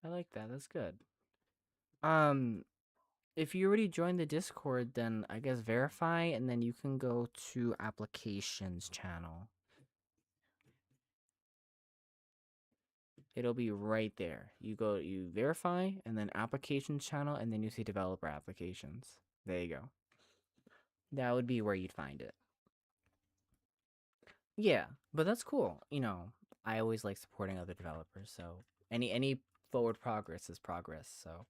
I like that. That's good. If you already joined the Discord, then I guess verify, and then you can go to applications channel. It'll be right there. You verify, and then applications channel, and then you see developer applications. There you go. That would be where you'd find it. Yeah, but that's cool. I always like supporting other developers, so any forward progress is progress, so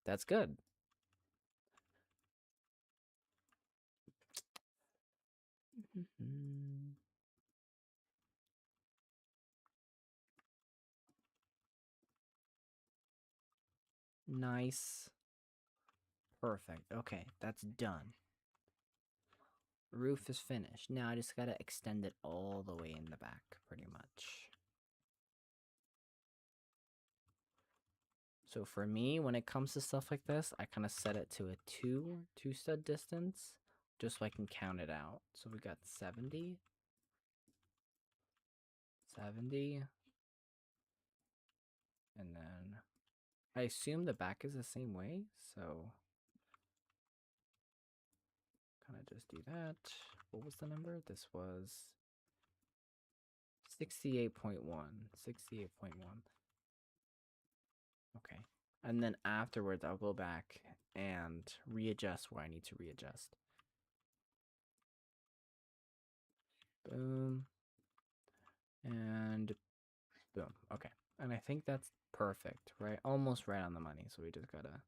that's good. Nice. Perfect. Okay, that's done. Roof is finished. Now I just gotta extend it all the way in the back, pretty much. So for me, when it comes to stuff like this, I kind of set it to a two stud distance, just so I can count it out. So we got 70, 70, and then I assume the back is the same way, so kind of just do that. What was the number? This was 68.1. 68.1. Okay. And then afterwards, I'll go back and readjust where I need to readjust. Boom. And boom. Okay. And I think that's perfect, right? Almost right on the money. So we just gotta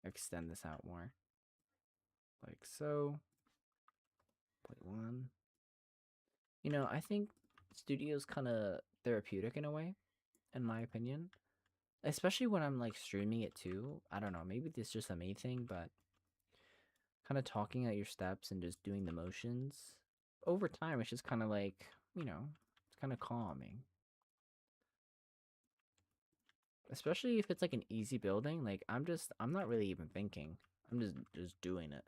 extend this out more. Like so. 0.1. I think studio's kind of therapeutic in a way, in my opinion. Especially when I'm like streaming it too. I don't know, maybe this is just a me thing, but kind of talking out your steps and just doing the motions over time, it's just kind of like, it's kind of calming. Especially if it's like an easy building, like I'm not really even thinking. I'm just doing it.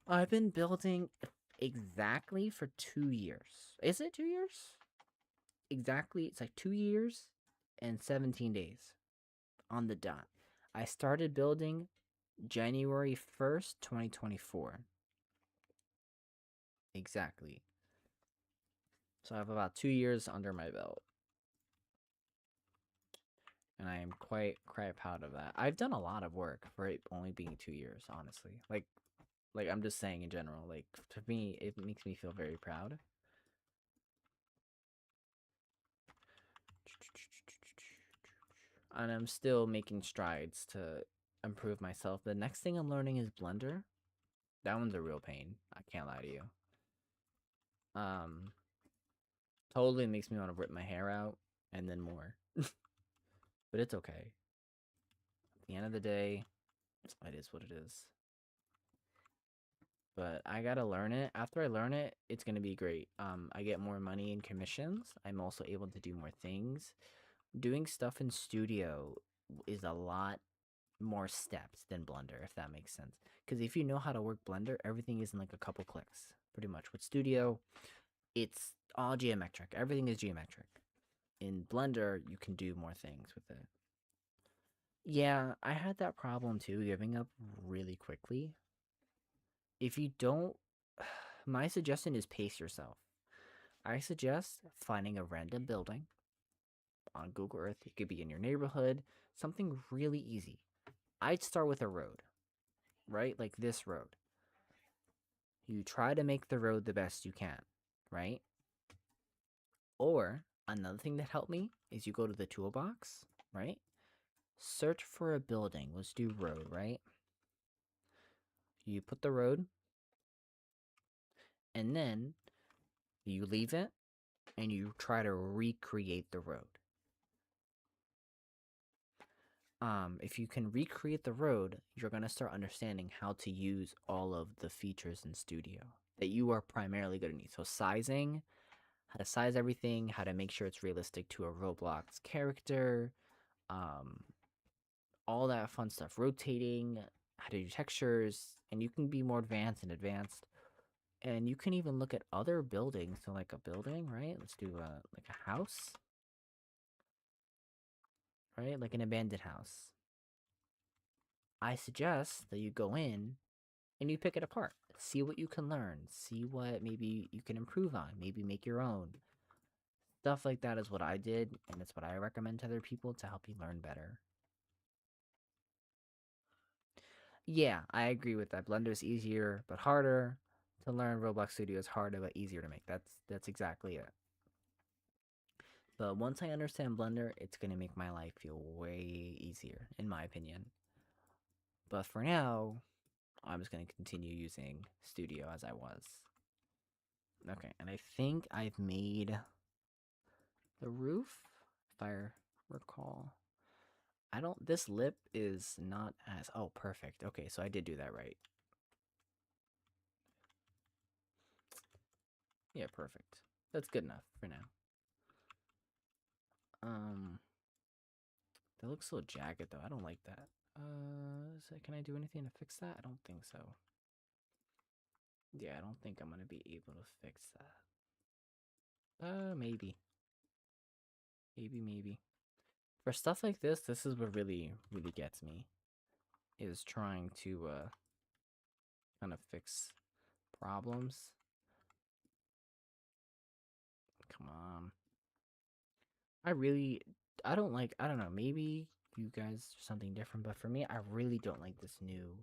I've been building exactly for 2 years. Is it 2 years? Exactly, it's like 2 years and 17 days on the dot. I started building January 1st, 2024. Exactly. So I have about 2 years under my belt. And I am quite proud of that. I've done a lot of work for it only being 2 years, honestly. Like I'm just saying in general, like to me it makes me feel very proud. And I'm still making strides to improve myself. The next thing I'm learning is Blender. That one's a real pain. I can't lie to you. Totally makes me want to rip my hair out and then more. But it's okay. At the end of the day, it is what it is. but I gotta learn it. After I learn it, it's gonna be great. I get more money in commissions. I'm also able to do more things. Doing stuff in studio is a lot more steps than Blender, if that makes sense. Because if you know how to work Blender, everything is in like a couple clicks, pretty much. With Studio, it's all geometric. Everything is geometric. In Blender, you can do more things with it. Yeah, I had that problem too, giving up really quickly. If you don't, my suggestion is pace yourself. I suggest finding a random building on Google Earth. It could be in your neighborhood, something really easy. I'd start with a road, right? Like this road. You try to make the road the best you can, right? Or another thing that helped me is you go to the toolbox, right? Search for a building. Let's do road, right? You put the road, and then you leave it, and you try to recreate the road. If you can recreate the road, you're gonna start understanding how to use all of the features in Studio that you are primarily gonna need. So sizing, how to size everything, how to make sure it's realistic to a Roblox character, um, all that fun stuff. Rotating, how to do textures, and you can be more advanced and advanced. And you can even look at other buildings. So like a building, right? Let's do like a house, right? Like an abandoned house. I suggest that you go in and you pick it apart. See what you can learn. See what maybe you can improve on. Maybe make your own. Stuff like that is what I did, and it's what I recommend to other people to help you learn better. Yeah, I agree with that. Blender is easier but harder to learn. Roblox Studio is harder but easier to make. That's exactly it. But once I understand Blender, it's gonna make my life feel way easier, in my opinion. But for now, I'm just gonna continue using Studio as I was. Okay, and I think I've made the roof, if I recall. I don't, this lip is not as, oh, perfect. Okay, so I did do that right. Yeah, perfect. That's good enough for now. Um, that looks so jagged though. I don't like that. Can I do anything to fix that? I don't think so. Yeah, I don't think I'm gonna be able to fix that. Maybe. Maybe. For stuff like this is what really gets me. Is trying to, kind of fix problems. Come on. I don't like, I don't know, maybe you guys something different, but for me, I really don't like this new,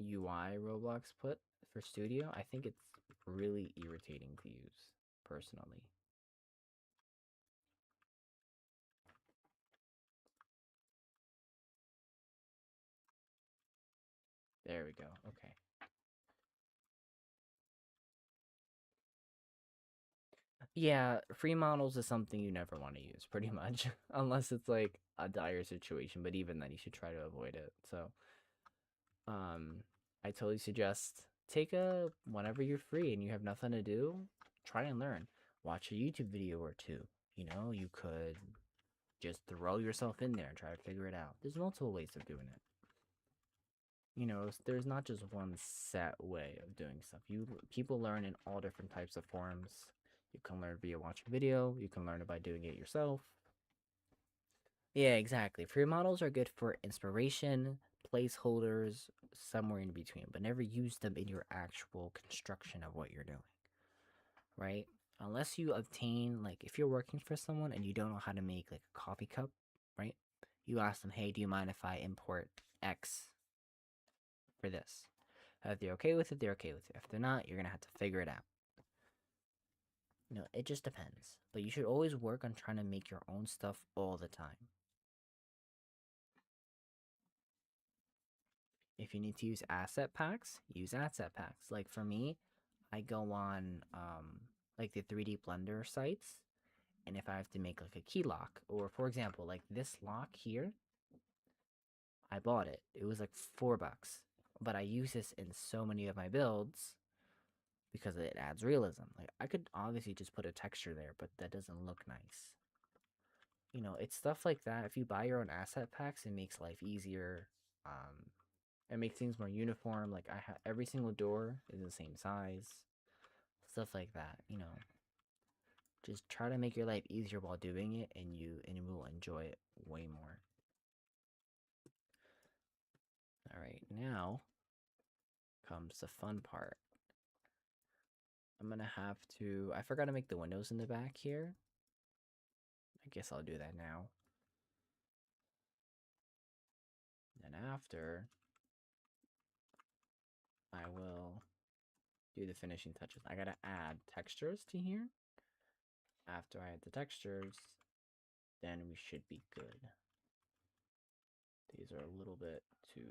UI Roblox put for Studio. I think it's really irritating to use, personally. There we go. Okay. Yeah, free models is something you never want to use, pretty much, unless it's like a dire situation. But even then, you should try to avoid it. So, um, I totally suggest take a whenever you're free and you have nothing to do, try and learn. Watch a YouTube video or two. You know, you could just throw yourself in there and try to figure it out. There's multiple ways of doing it. You know, there's not just one set way of doing stuff. People learn in all different types of forms. You can learn via watching video. You can learn it by doing it yourself. Yeah, exactly. Free models are good for inspiration, placeholders, somewhere in between, but never use them in your actual construction of what you're doing, right? Unless you obtain, like, if you're working for someone and you don't know how to make, like, a coffee cup, right? You ask them, hey, do you mind if I import X for this? If they're okay with it, they're okay with it. If they're not, you're gonna have to figure it out. No, it just depends. But you should always work on trying to make your own stuff all the time. If you need to use asset packs, use asset packs. Like for me, I go on like the 3D Blender sites, and if I have to make like a key lock, or for example, like this lock here, I bought it. It was like $4 but I use this in so many of my builds because it adds realism. Like I could obviously just put a texture there, but that doesn't look nice. It's stuff like that. If you buy your own asset packs, it makes life easier. Um, it makes things more uniform. Like I have every single door is the same size. Stuff like that. Just try to make your life easier while doing it, and you will enjoy it way more. All right, now comes the fun part. I'm gonna have to. I forgot to make the windows in the back here. I guess I'll do that now. Then after, I will do the finishing touches. I gotta add textures to here. After I add the textures, then we should be good. These are a little bit too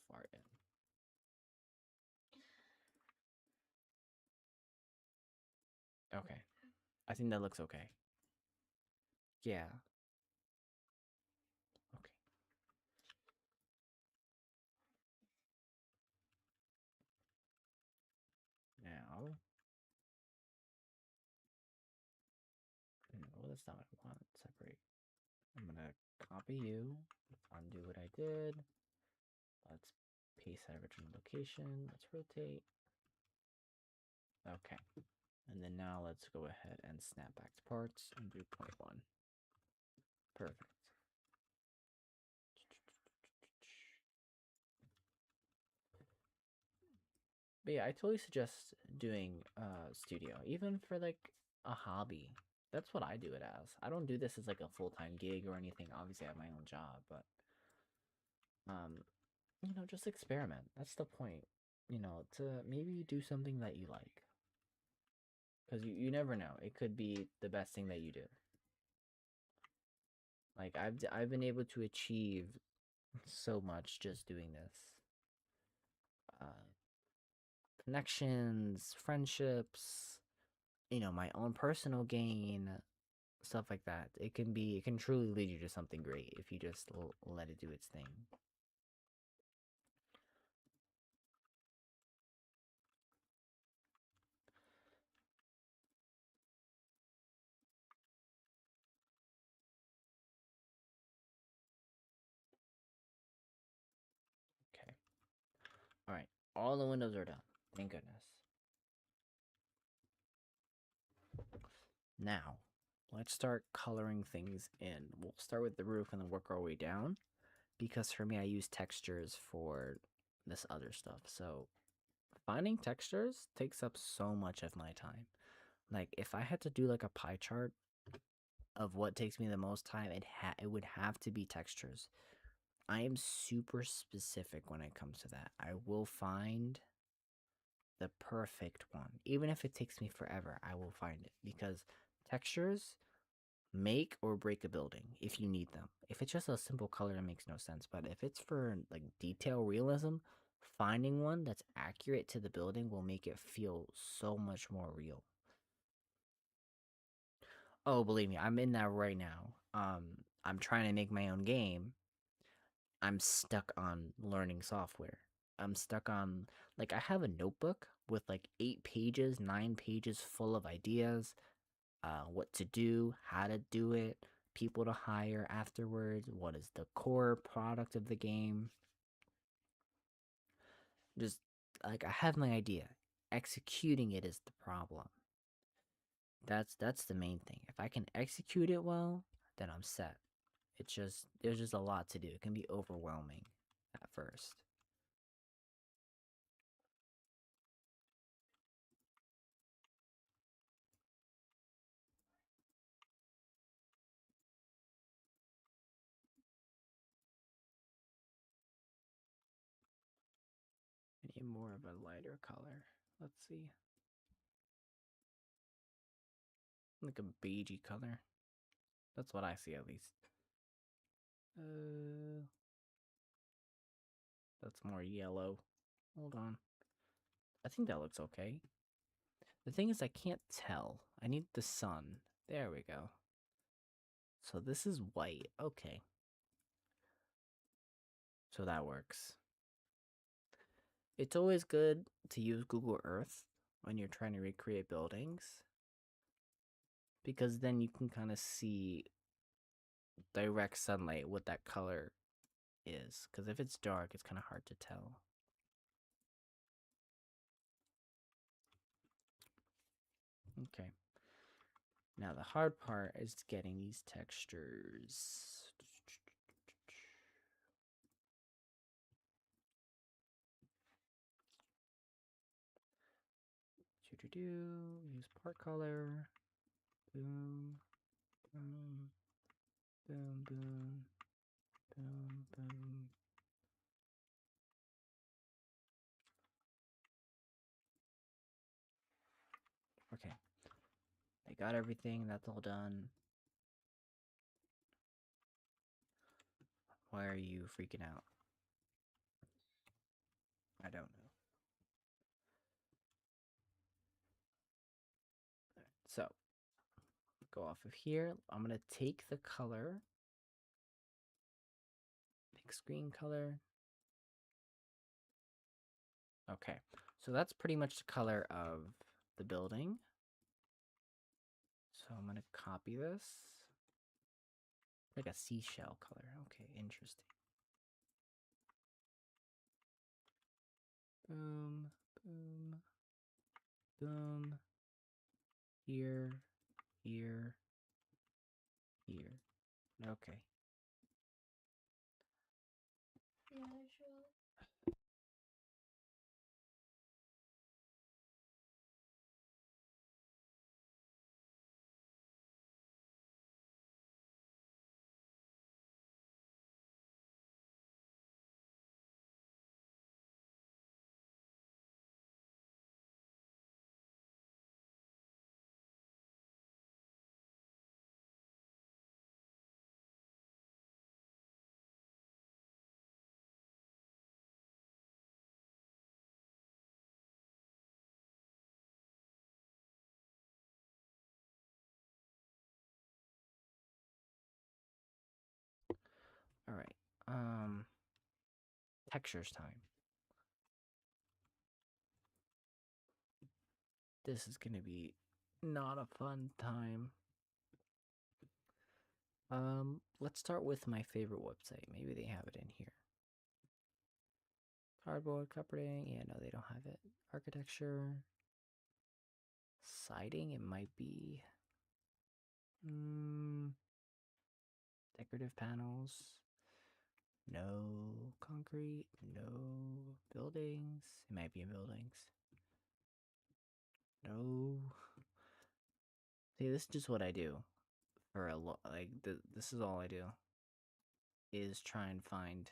far in. Okay. I think that looks okay. Yeah. Okay. Now, no, that's not what I want. Separate. I'm gonna copy you, undo what I did. Let's paste that original location. Let's rotate. Okay. And then now let's go ahead and snap back to parts and do 0.1. Perfect. But yeah, I totally suggest doing studio, even for like a hobby. That's what I do it as. I don't do this as like a full-time gig or anything. Obviously, I have my own job, but just experiment. That's the point. To maybe do something that you like. Because you never know. It could be the best thing that you do. Like I've been able to achieve so much just doing this. Connections, friendships, my own personal gain, stuff like that. It can truly lead you to something great if you just let it do its thing. Okay. All right. All the windows are done. Thank goodness. Now, let's start coloring things in. We'll start with the roof and then work our way down. Because for me, I use textures for this other stuff. So finding textures takes up so much of my time. Like if I had to do like a pie chart of what takes me the most time, it would have to be textures. I am super specific when it comes to that. I will find the perfect one. Even if it takes me forever, I will find it because textures make or break a building if you need them. If it's just a simple color, it makes no sense. But if it's for like detail realism, finding one that's accurate to the building will make it feel so much more real. Oh, believe me, I'm in that right now. I'm trying to make my own game. I'm stuck on learning software. I'm stuck on like I have a notebook with like 8 pages, 9 pages full of ideas, what to do, how to do it, people to hire afterwards, what is the core product of the game. Just like I have my idea. Executing it is the problem. That's the main thing. If I can execute it well, then I'm set. There's just a lot to do. It can be overwhelming at first. I need more of a lighter color. Let's see. Like a beigey color. That's what I see at least. That's more yellow. Hold on. I think that looks okay. The thing is I can't tell. I need the sun. There we go. So this is white. Okay. So that works. It's always good to use Google Earth when you're trying to recreate buildings, because then you can kind of see direct sunlight what that color is. Because if it's dark, it's kind of hard to tell. Okay. Now the hard part is getting these textures. Use part color. Boom. Boom. Boom. Boom. Boom. Boom. Okay. I got everything. That's all done. Why are you freaking out? I don't know. So, go off of here. I'm going to take the color. Big screen color. Okay. So that's pretty much the color of the building. So I'm going to copy this. Like a seashell color. Okay, interesting. Boom, boom, boom. Here, here, here. Okay. Yeah, sure. All right. Textures time. This is gonna be not a fun time. Let's start with my favorite website. Maybe they have it in here. Cardboard comforting. Yeah, no, they don't have it. Architecture. Siding, it might be. Decorative panels. No concrete. No buildings. It might be in buildings. No. See, this is just what I do for a lot. Like this is all I do. Is try and find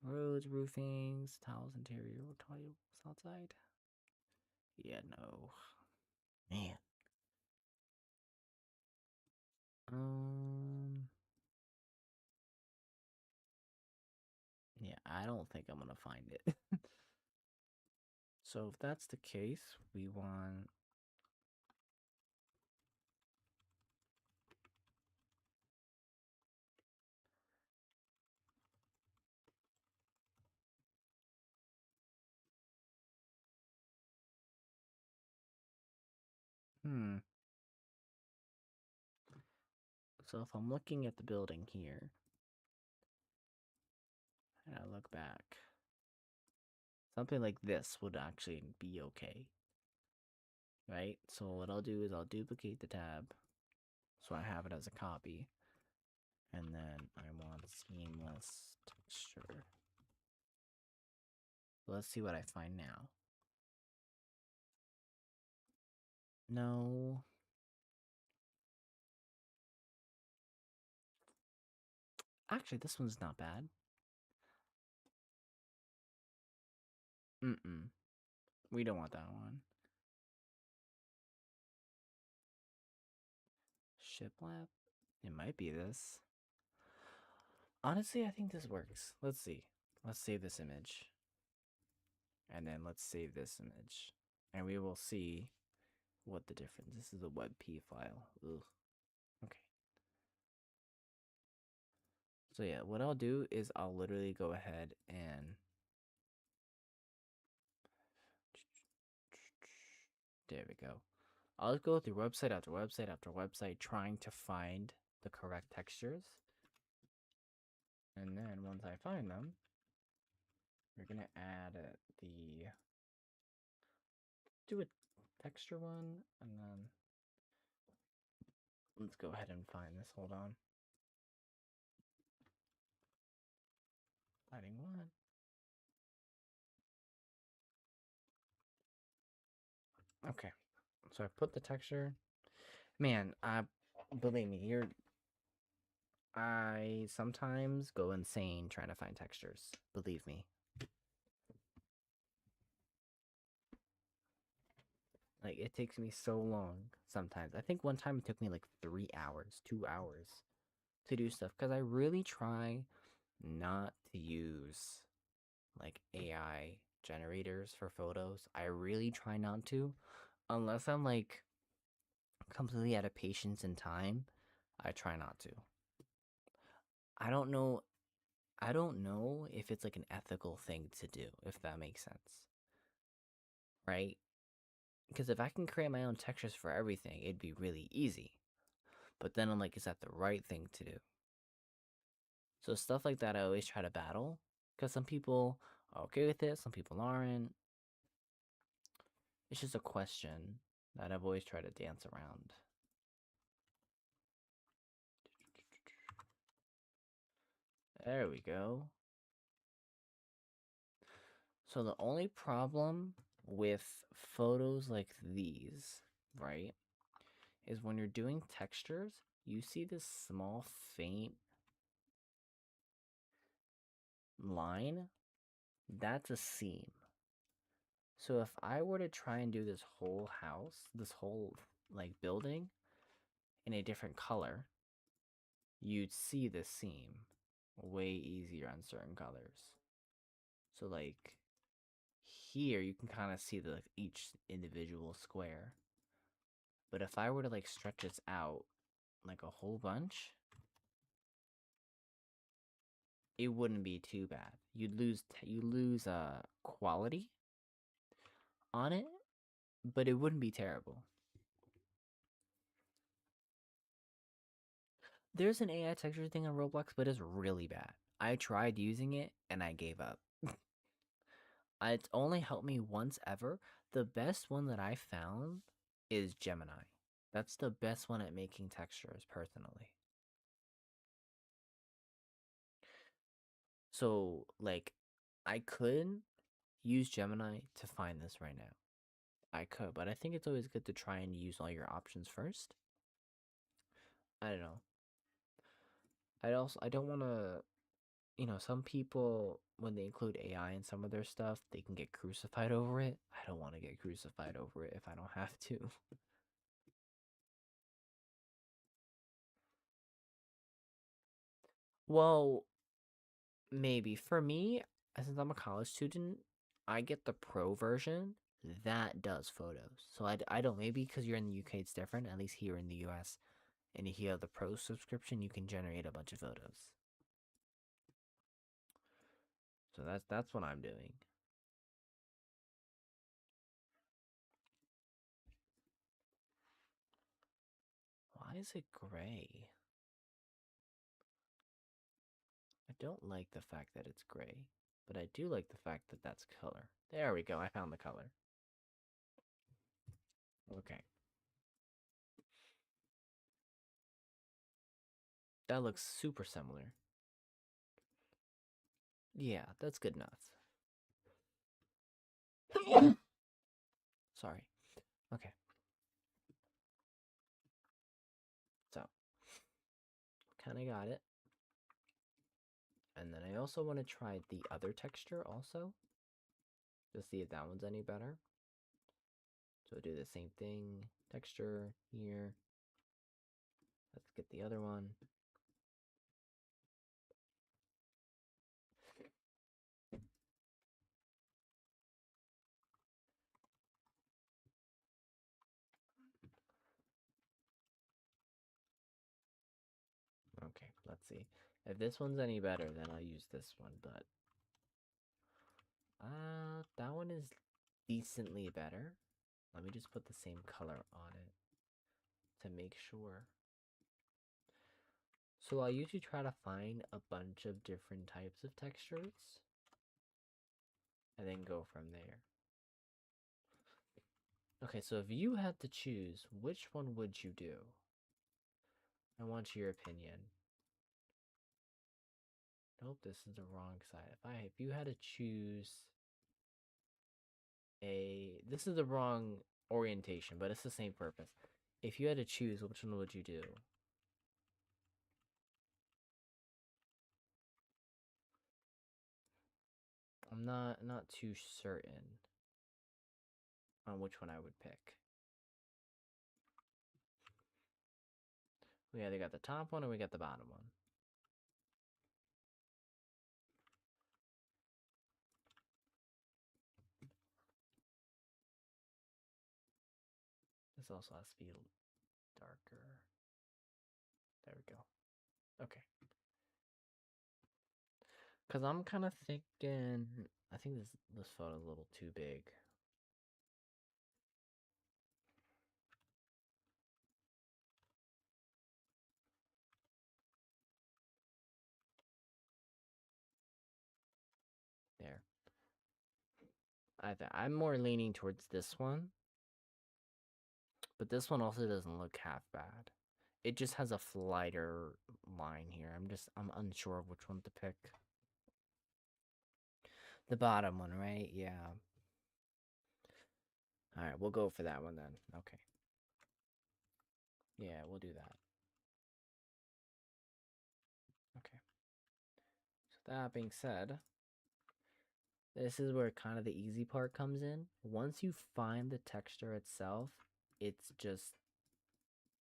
roads, roofings, tiles, interior, tiles outside. Yeah, no. Man. Yeah, I don't think I'm gonna find it. So if that's the case, we want. So if I'm looking at the building here, and I look back, something like this would actually be okay. Right? So what I'll do is I'll duplicate the tab so I have it as a copy. And then I want seamless texture. Let's see what I find now. No. Actually, this one's not bad. We don't want that one. Shiplap? It might be this. Honestly, I think this works. Let's see. Let's save this image. And then let's save this image. And we will see what the difference. This is a WebP file. Ugh. Okay. So yeah, what I'll do is I'll literally go ahead and There we go. I'll go through website after website after website trying to find the correct textures. And then once I find them, we're gonna add do a texture one, and then let's go ahead and find this. Hold on. Lighting one. Okay, so I put the texture. Man, believe me, I sometimes go insane trying to find textures. Believe me. Like, it takes me so long sometimes. I think one time it took me like 3 hours, 2 hours to do stuff because I really try not to use like AI generators for photos. I really try not to unless I'm like completely out of patience and time. I try not to. I don't know I don't know if it's like an ethical thing to do, if that makes sense. Right? Because if I can create my own textures for everything, it'd be really easy. But then I'm like, is that the right thing to do? So stuff like that I always try to battle. Because some people are okay with it, some people aren't. It's just a question that I've always tried to dance around. There we go. So the only problem with photos like these, right, is when you're doing textures, you see this small faint line. That's a seam. So if I were to try and do this whole house, this whole like building in a different color, you'd see the seam way easier on certain colors. So like here you can kind of see the like, each individual square. But if I were to like stretch this out like a whole bunch, it wouldn't be too bad. You'd lose quality on it, but it wouldn't be terrible. There's an AI texture thing on Roblox, but it's really bad. I tried using it and I gave up. It's only helped me once ever. The best one that I found is Gemini. That's the best one at making textures, personally. So, like, I could use Gemini to find this right now. I could, but I think it's always good to try and use all your options first. I don't know. I don't want to, some people when they include AI in some of their stuff, they can get crucified over it. I don't want to get crucified over it if I don't have to. Well, maybe for me, since I'm a college student, I get the pro version that does photos. So I don't, maybe because you're in the UK, it's different. At least here in the US, and if you have the pro subscription, you can generate a bunch of photos. So that's what I'm doing. Why is it gray? I don't like the fact that it's gray, but I do like the fact that that's color. There we go, I found the color. Okay. That looks super similar. Yeah, that's good enough. Sorry. Okay. So, kind of got it. And then I also want to try the other texture also. To see if that one's any better. So do the same thing. Texture here. Let's get the other one. Okay, let's see. If this one's any better, then I'll use this one, but that one is decently better. Let me just put the same color on it to make sure. So I usually try to find a bunch of different types of textures and then go from there. Okay, so if you had to choose, which one would you do? I want your opinion. Nope, this is the wrong side. If you had to choose this is the wrong orientation, but it's the same purpose. If you had to choose, which one would you do? I'm not too certain on which one I would pick. We either got the top one or we got the bottom one. This also has to be darker. There we go. Okay. Cause I'm kind of thinking, I think this photo is a little too big. There. I'm more leaning towards this one, but this one also doesn't look half bad. It just has a flighter line here. I'm unsure of which one to pick. The bottom one, right? Yeah. All right, we'll go for that one then. Okay. Yeah, we'll do that. Okay. So that being said, this is where kind of the easy part comes in. Once you find the texture itself, it's just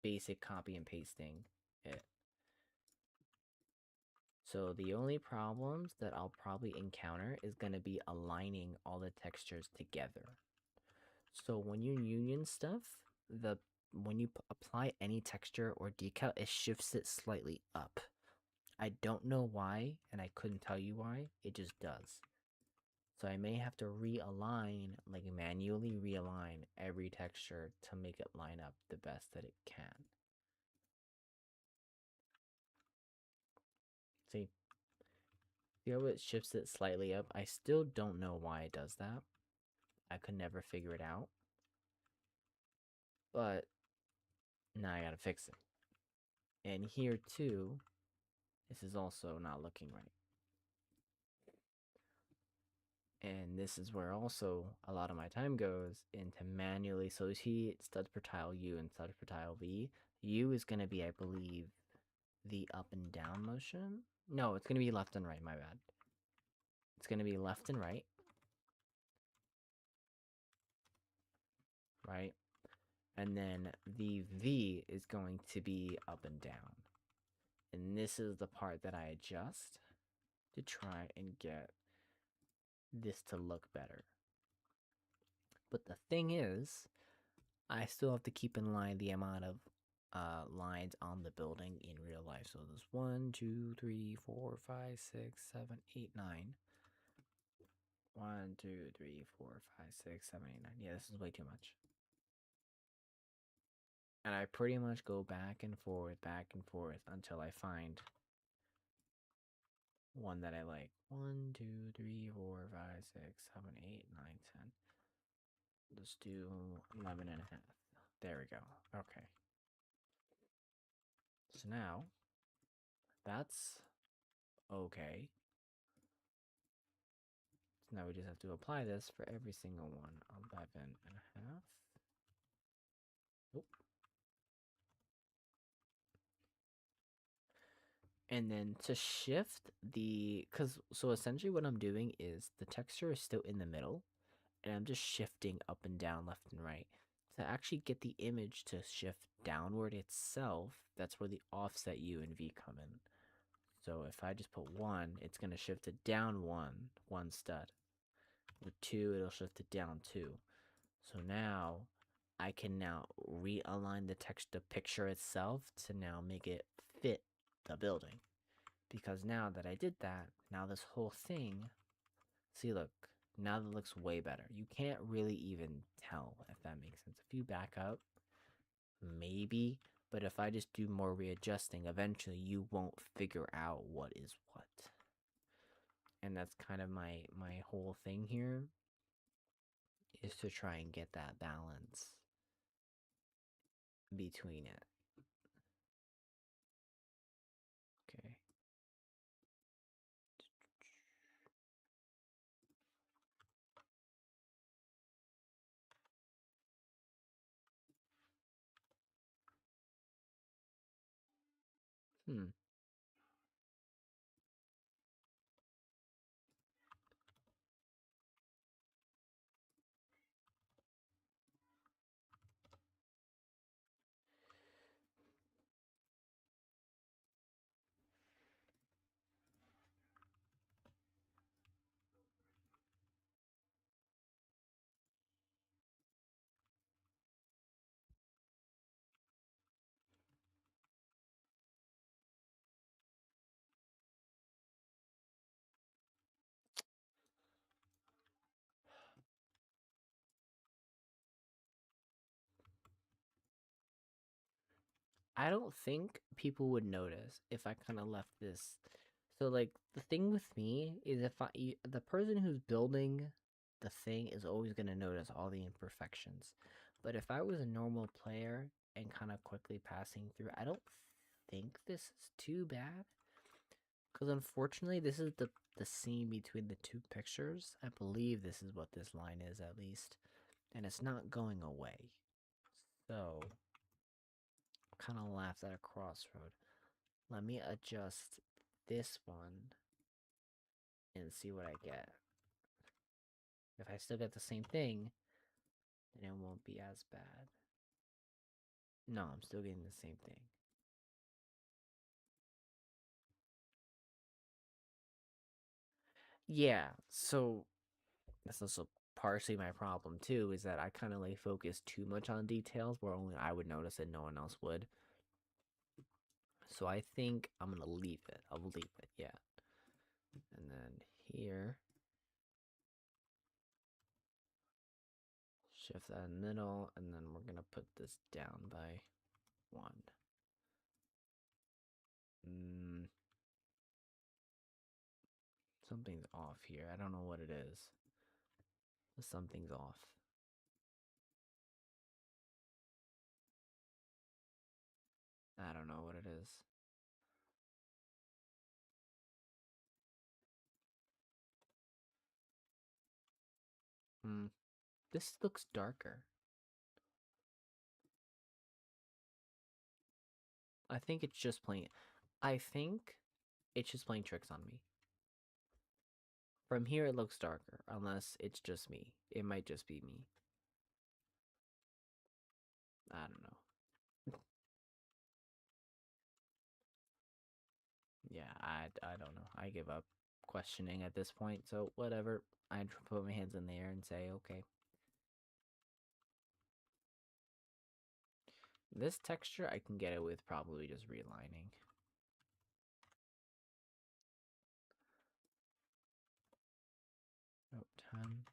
basic copy and pasting it. So the only problems that I'll probably encounter is going to be aligning all the textures together. So when you union stuff, when you apply any texture or decal, it shifts it slightly up. I don't know why, and I couldn't tell you why. It just does. So I may have to realign, like manually realign every texture to make it line up the best that it can. See how it shifts it slightly up? I still don't know why it does that. I could never figure it out. But now I gotta fix it. And here too, this is also not looking right. And this is where also a lot of my time goes into manually. So see studs per tile U and studs per tile V. U is going to be, I believe, the up and down motion. No, it's going to be left and right, my bad. It's going to be left and right. Right? And then the V is going to be up and down. And this is the part that I adjust to try and get this to look better. But the thing is, I still have to keep in line the amount of lines on the building in real life. So there's 1, 2, 3, 4, 5, 6, 7, 8, 9. 1, 2, 3, 4, 5, 6, 7, 8, 9. Yeah, this is way too much. And I pretty much go back and forth until I find one that I like. 1, 2, 3, 4, 5, 6, 7, 8, 9, 10. Let's do 11 and a half. There we go. Okay. So now, that's okay. So now we just have to apply this for every single one. 11 and a half. Nope. And then to shift so essentially what I'm doing is the texture is still in the middle, and I'm just shifting up and down, left and right. To actually get the image to shift downward itself, that's where the offset U and V come in. So if I just put 1, it's going to shift it down one stud. With 2, it'll shift it down 2. So now I can now realign the picture itself to now make it fit the building. Because now that I did that, now this whole thing, see look, Now that looks way better. You can't really even tell, if that makes sense. If you back up, maybe, but if I just do more readjusting, eventually you won't figure out what is what. And that's kind of my whole thing here, is to try and get that balance between it. Okay. Hmm. I don't think people would notice if I kind of left this. So like the thing with me is if the person who's building the thing is always going to notice all the imperfections. But if I was a normal player and kind of quickly passing through, I don't think this is too bad. Because unfortunately, this is the seam between the two pictures. I believe this is what this line is at least. And it's not going away. So kind of left at a crossroad. Let me adjust this one and see what I get. If I still get the same thing, then it won't be as bad. No, I'm still getting the same thing. Yeah, so that's also partially my problem too, is that I kind of like focus too much on details where only I would notice it, no one else would. So I think I'm gonna leave it. I'll leave it, yeah. And then here, shift that in the middle, and then we're gonna put this down by 1. Something's off here. I don't know what it is. But something's off. I don't know what it is. Hmm. This looks darker. I think it's just playing. I think it's just playing tricks on me. From here, it looks darker, unless it's just me. It might just be me. I don't know. Yeah, I don't know. I give up questioning at this point, so whatever. I put my hands in the air and say, okay. This texture, I can get it with probably just relining. Nope, 10.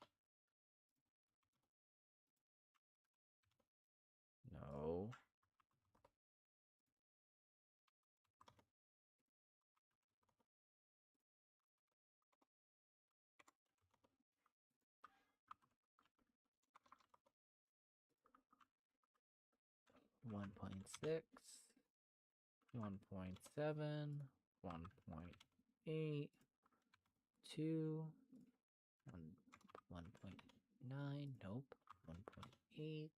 No. 1.6, 1.7, 1.8, 2, 1.9, nope, 1.8,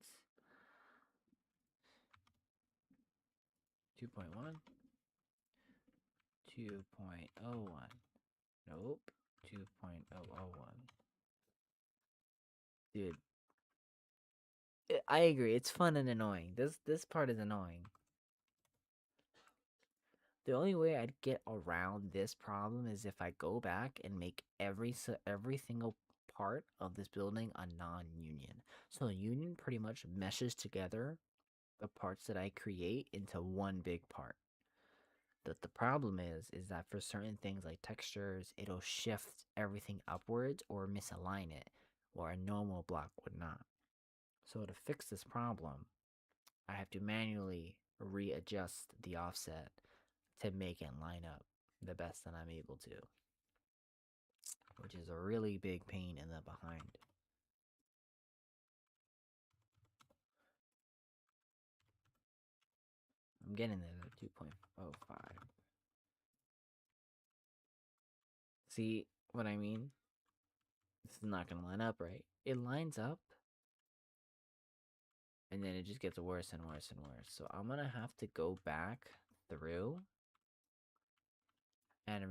2.1, 2.01, nope, 2.001. Dude, I agree, it's fun and annoying. This part is annoying. The only way I'd get around this problem is if I go back and make every single part of this building a non-union. So a union pretty much meshes together the parts that I create into one big part. the problem is that for certain things like textures, it'll shift everything upwards or misalign it, where a normal block would not. So to fix this problem, I have to manually readjust the offset to make it line up the best that I'm able to, which is a really big pain in the behind. I'm getting there at 2.05. See what I mean? This is not gonna line up right. It lines up, and then it just gets worse and worse and worse. So I'm gonna have to go back through and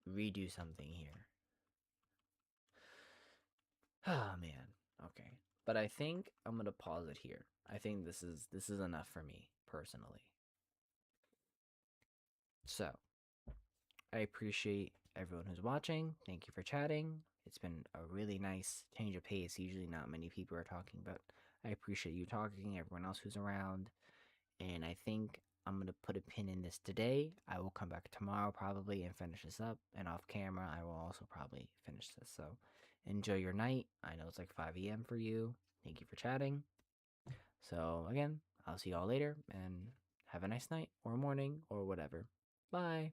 redo something here. Oh man. Okay. But I think I'm gonna pause it here. I think this is enough for me personally. So I appreciate everyone who's watching. Thank you for chatting. It's been a really nice change of pace. Usually not many people are talking, but I appreciate you talking, everyone else who's around. And I think I'm going to put a pin in this today. I will come back tomorrow probably and finish this up. And off camera, I will also probably finish this. So enjoy your night. I know it's like 5 a.m. for you. Thank you for chatting. So again, I'll see y'all later and have a nice night or morning or whatever. Bye.